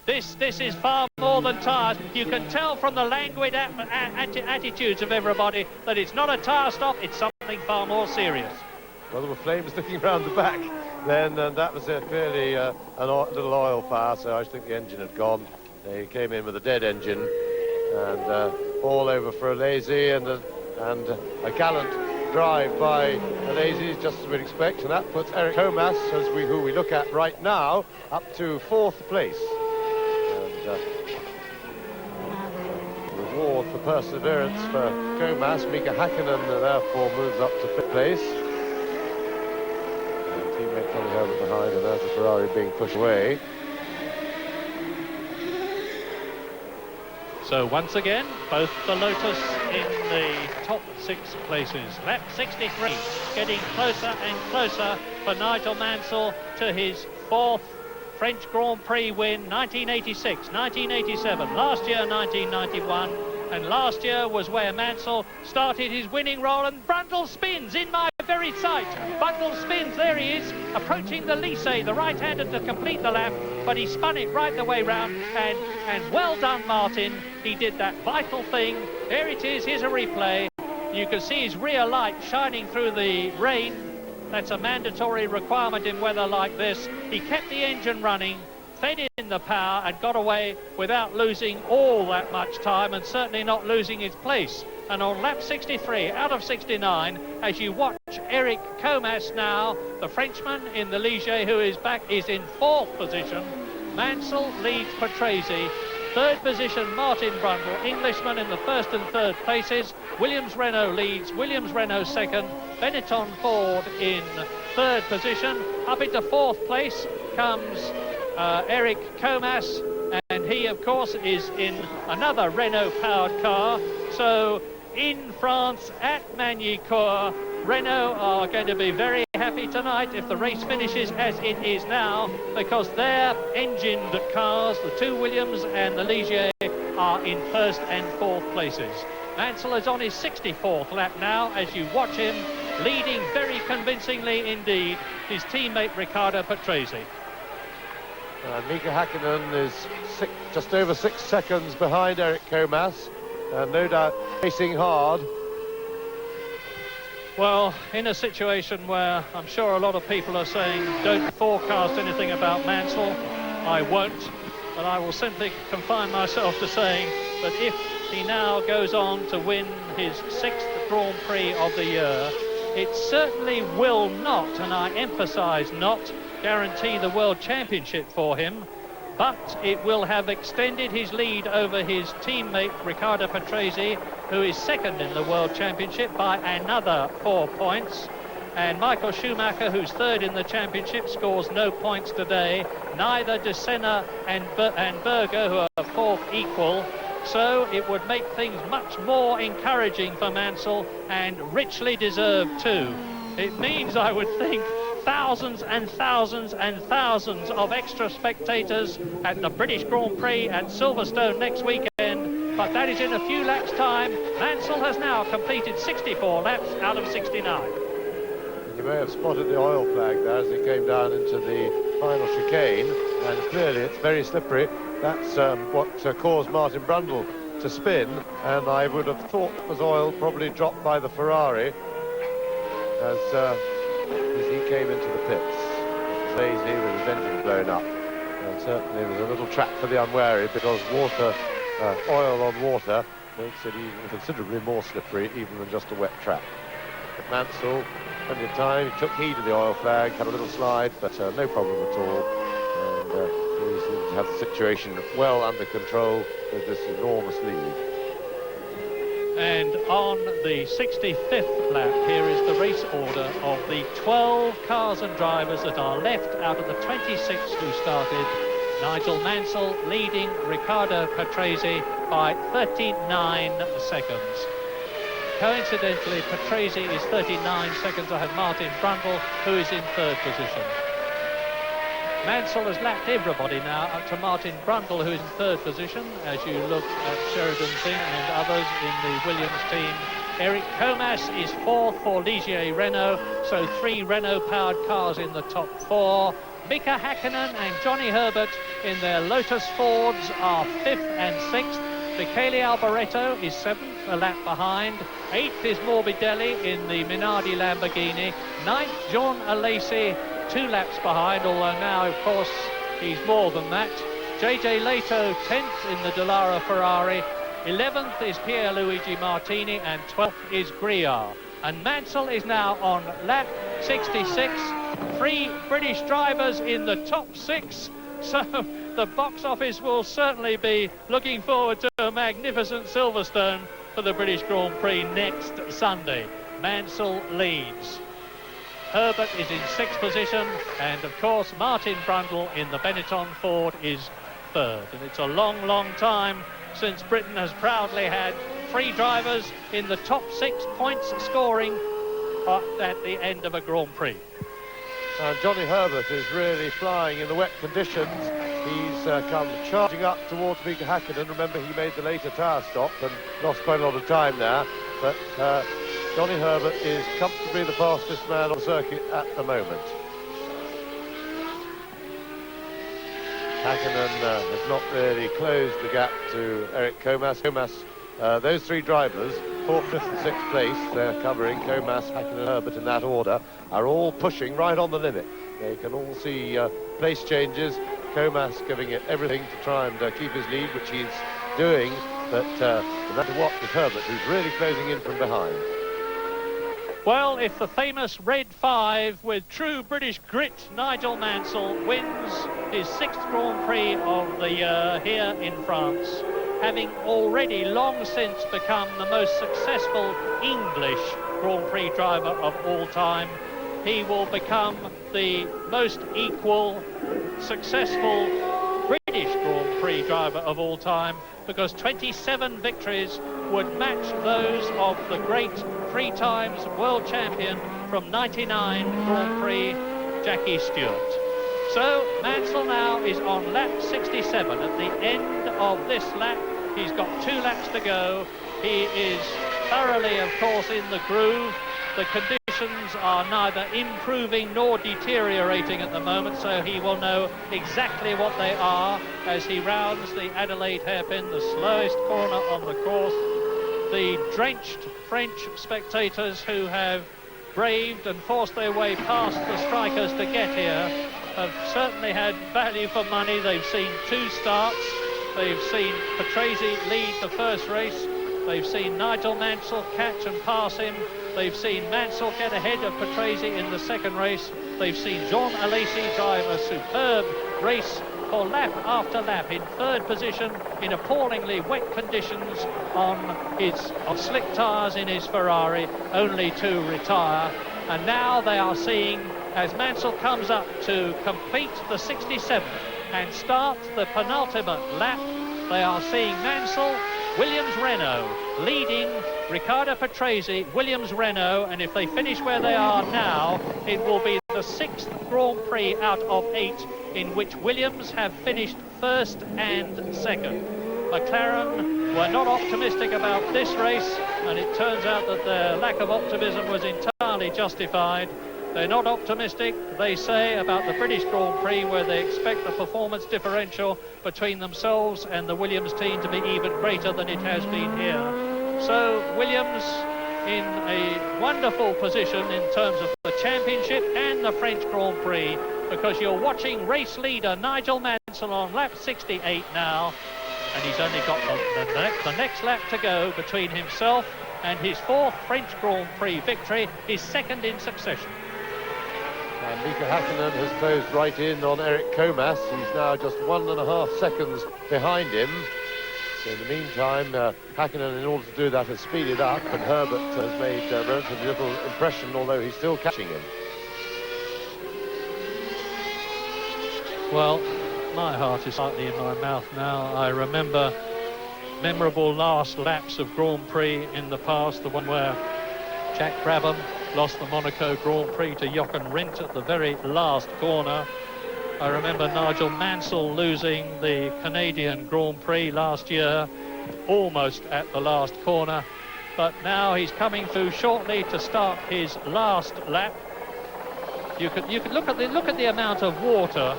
This is far more than tyres. You can tell from the languid attitudes of everybody that it's not a tyre stop, it's something far more serious. Well, there were flames sticking around the back then, and that was a fairly a little oil fire, so I think the engine had gone. They came in with a dead engine, and all over for Alesi, and a gallant drive by Alesi, just as we'd expect, and that puts Eric Comas, who we look at right now, up to 4th place. And reward for perseverance for Comas. Mika Hakkinen therefore moves up to 5th place. And teammate coming over behind, and there's the Ferrari being pushed away. So once again, both the Lotus in the top 6 places. Lap 63, getting closer and closer for Nigel Mansell to his 4th French Grand Prix win, 1986, 1987, last year 1991, and last year was where Mansell started his winning role, and Brundle spins in my very sight. Brundle spins, there he is, approaching the Lycée, the right-hander, to complete the lap, but he spun it right the way round, and well done, Martin. He did that vital thing. There it is, here's a replay. You can see his rear light shining through the rain. That's a mandatory requirement in weather like this. He kept the engine running, fed in the power, and got away without losing all that much time, and certainly not losing his place. And on lap 63 out of 69, as you watch Eric Comas now, the Frenchman in the Ligier, who is back, is in 4th position. Mansell leads Patrese. 3rd position, Martin Brundle, Englishman, in the 1st and 3rd places. Williams-Renault leads, Williams-Renault 2nd, Benetton Ford in 3rd position. Up into 4th place comes Eric Comas, and he, of course, is in another Renault-powered car. So in France at Magny-Cours, Renault are going to be very happy tonight if the race finishes as it is now, because their engined cars, the 2 Williams and the Ligier, are in 1st and 4th places. Mansell is on his 64th lap now as you watch him leading very convincingly indeed his teammate Riccardo Patrese. Mika Häkkinen is just over 6 seconds behind Eric Comas, and no doubt racing hard. Well, in a situation where I'm sure a lot of people are saying don't forecast anything about Mansell, I won't, but I will simply confine myself to saying that if he now goes on to win his 6th Grand Prix of the year, it certainly will not, and I emphasise not, guarantee the World Championship for him, but it will have extended his lead over his teammate Riccardo Patrese, who is 2nd in the World Championship, by another 4 points. And Michael Schumacher, who's 3rd in the championship, scores no points today. Neither do Senna and Berger, who are 4th, equal. So it would make things much more encouraging for Mansell, and richly deserved too. It means, I would think, thousands and thousands and thousands of extra spectators at the British Grand Prix at Silverstone next weekend, but that is in a few laps' time. Mansell has now completed 64 laps out of 69. You may have spotted the oil flag there as it came down into the final chicane, and clearly it's very slippery. That's what caused Martin Brundle to spin, and I would have thought it was oil probably dropped by the Ferrari as he came into the pits. It was lazy with his engine blown up, and certainly it was a little trap for the unwary, because water, oil on water makes it even considerably more slippery even than just a wet track. But Mansell, plenty of time, he took heed of the oil flag, had a little slide, but no problem at all, and he seemed to have the situation well under control with this enormous lead. And on the 65th lap, here is the race order of the 12 cars and drivers that are left out of the 26 who started. Nigel Mansell leading Riccardo Patrese by 39 seconds. Coincidentally, Patrese is 39 seconds ahead of Martin Brundle, who is in 3rd position. Mansell has lapped everybody now up to Martin Brundle, who is in 3rd position, as you look at Sheridan Singh and others in the Williams team. Eric Comas is 4th for Ligier Renault, so 3 Renault-powered cars in the top 4. Mika Häkkinen and Johnny Herbert in their Lotus Fords are 5th and 6th. Michele Alboreto is 7th, a lap behind. 8th is Morbidelli in the Minardi Lamborghini. 9th, John Alesi, 2 laps behind, although now, of course, he's more than that. JJ Leto, 10th in the Dallara Ferrari. 11th is Pierluigi Martini, and 12th is Griard. And Mansell is now on lap 66. 3 British drivers in the top 6. So the box office will certainly be looking forward to a magnificent Silverstone for the British Grand Prix next Sunday. Mansell leads. Herbert is in 6th position, and of course Martin Brundle in the Benetton Ford is 3rd. And it's a long, long time since Britain has proudly had 3 drivers in the top 6 points scoring at the end of a Grand Prix. And Johnny Herbert is really flying in the wet conditions. He's come charging up towards Mika Häkkinen. Remember, he made the later tyre stop and lost quite a lot of time there. But Johnny Herbert is comfortably the fastest man on the circuit at the moment. Häkkinen has not really closed the gap to Eric Comas. Those 3 drivers, 4th, 5th and 6th place, they're covering Comas, Häkkinen and Herbert in that order, are all pushing right on the limit. They can all see place changes. Comas giving it everything to try and keep his lead, which he's doing, but no matter what with Herbert, who's really closing in from behind. Well, if the famous Red 5 with true British grit, Nigel Mansell, wins his 6th Grand Prix of the year here in France, having already long since become the most successful English Grand Prix driver of all time, he will become the most equal, successful British Grand Prix driver of all time, because 27 victories would match those of the great 3 times world champion from 99 Grand Prix, Jackie Stewart. So Mansell now is on lap 67. At the end of this lap, he's got 2 laps to go. He is thoroughly, of course, in the groove. The conditions are neither improving nor deteriorating at the moment, so he will know exactly what they are as he rounds the Adelaide hairpin, the slowest corner on the course. The drenched French spectators who have braved and forced their way past the strikers to get here have certainly had value for money. They've seen 2 starts. They've seen Patrese lead the first race. They've seen Nigel Mansell catch and pass him. They've seen Mansell get ahead of Patrese in the second race. They've seen Jean Alesi drive a superb race for lap after lap in 3rd position in appallingly wet conditions on slick tyres in his Ferrari, only to retire. And now they are seeing, as Mansell comes up to complete the 67th and start the penultimate lap, they are seeing Mansell, Williams-Renault leading Riccardo Patrese, Williams-Renault, and if they finish where they are now, it will be the 6th Grand Prix out of 8 in which Williams have finished 1st and 2nd. McLaren were not optimistic about this race, and it turns out that their lack of optimism was entirely justified. They're not optimistic, they say, about the British Grand Prix, where they expect the performance differential between themselves and the Williams team to be even greater than it has been here. So Williams in a wonderful position in terms of the championship and the French Grand Prix, because you're watching race leader Nigel Mansell on lap 68 now, and he's only got the next lap to go between himself and his 4th French Grand Prix victory, his 2nd in succession. And Mika Häkkinen has closed right in on Eric Comas. He's now just 1.5 seconds behind him. So in the meantime, Häkkinen, in order to do that, has speeded up, and Herbert has made relatively little impression, although he's still catching him. Well, my heart is slightly in my mouth now. I remember memorable last laps of Grand Prix in the past, the one where Jack Brabham lost the Monaco Grand Prix to Jochen Rindt at the very last corner. I remember Nigel Mansell losing the Canadian Grand Prix last year, almost at the last corner. But now he's coming through shortly to start his last lap. You could look at the amount of water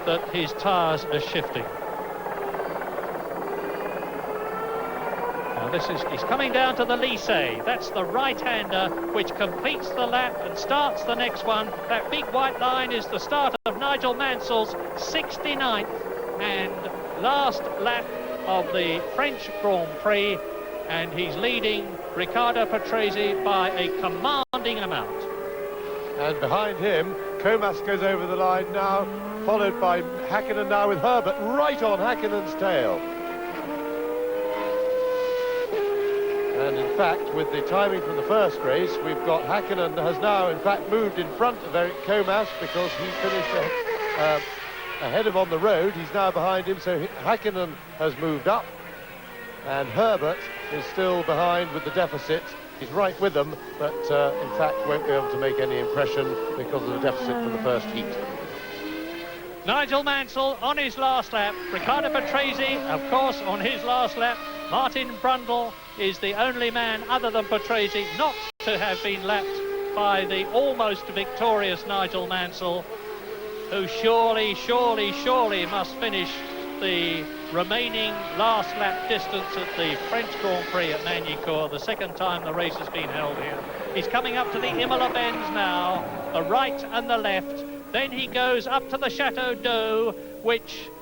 that his tyres are shifting. He's coming down to the Lycée. That's the right-hander which completes the lap and starts the next one. That big white line is the start of Nigel Mansell's 69th and last lap of the French Grand Prix, and he's leading Riccardo Patrese by a commanding amount. And behind him, Comas goes over the line now, followed by Häkkinen now with Herbert right on Häkkinen's tail. And in fact, with the timing from the first race, we've got Häkkinen has now in fact moved in front of Eric Comas, because he finished ahead of on the road. He's now behind him, so Häkkinen has moved up. and Herbert is still behind with the deficit. He's right with them, but in fact won't be able to make any impression because of the deficit from the first heat. Nigel Mansell on his last lap. Riccardo Patrese, of course, on his last lap. Martin Brundle is the only man other than Patrese not to have been lapped by the almost victorious Nigel Mansell, who surely must finish the remaining last lap distance at the French Grand Prix at Magny-Cours, the second time the race has been held here. He's coming up to the Imola bends now, the right and the left. Then he goes up to the Chateau d'Eau,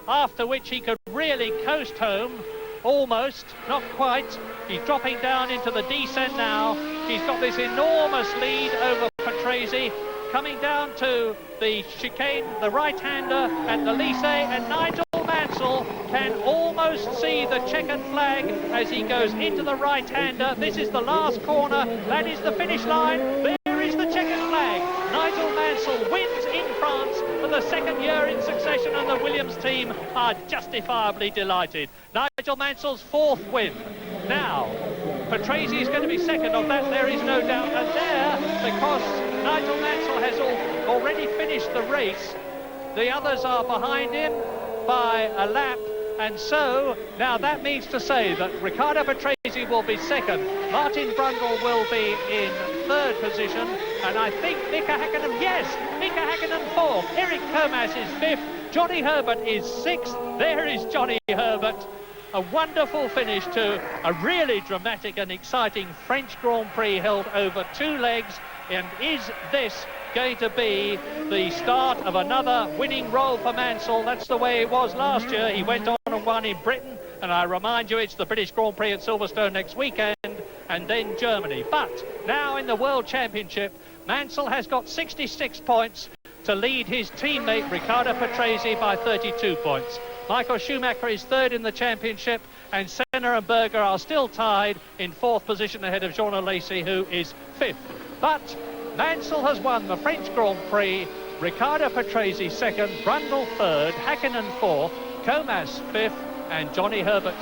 after which he could really coast home. Almost, not quite. He's dropping down into the descent now. He's got this enormous lead over Patrese, coming down to the chicane, the right-hander at the Lycée, and Nigel Mansell can almost see the checkered flag as he goes into the right-hander. This is the last corner. That is the finish line. There is the checkered flag. Nigel Mansell wins in France for the second year in succession, and the Williams team are justifiably delighted. Nigel Mansell's fourth win. Now, Patrese is going to be second of that, there is no doubt. And there, because Nigel Mansell has already finished the race, the others are behind him by a lap. And so, now that means to say that Riccardo Patrese will be second, Martin Brundle will be in third position, and I think Mika Häkkinen fourth, Eric Comas is fifth, Johnny Herbert is sixth. There is Johnny Herbert. A wonderful finish to a really dramatic and exciting French Grand Prix held over 2 legs. And is this going to be the start of another winning role for Mansell? That's the way it was last year. He went on and won in Britain, and I remind you, it's the British Grand Prix at Silverstone next weekend, and then Germany. But now in the World Championship, Mansell has got 66 points to lead his teammate Riccardo Patrese by 32 points. Michael Schumacher is third in the championship, and Senna and Berger are still tied in fourth position ahead of Jean Alesi, who is fifth. But Mansell has won the French Grand Prix. Riccardo Patrese second, Brundle third, Häkkinen fourth, Comas fifth, and Johnny Herbert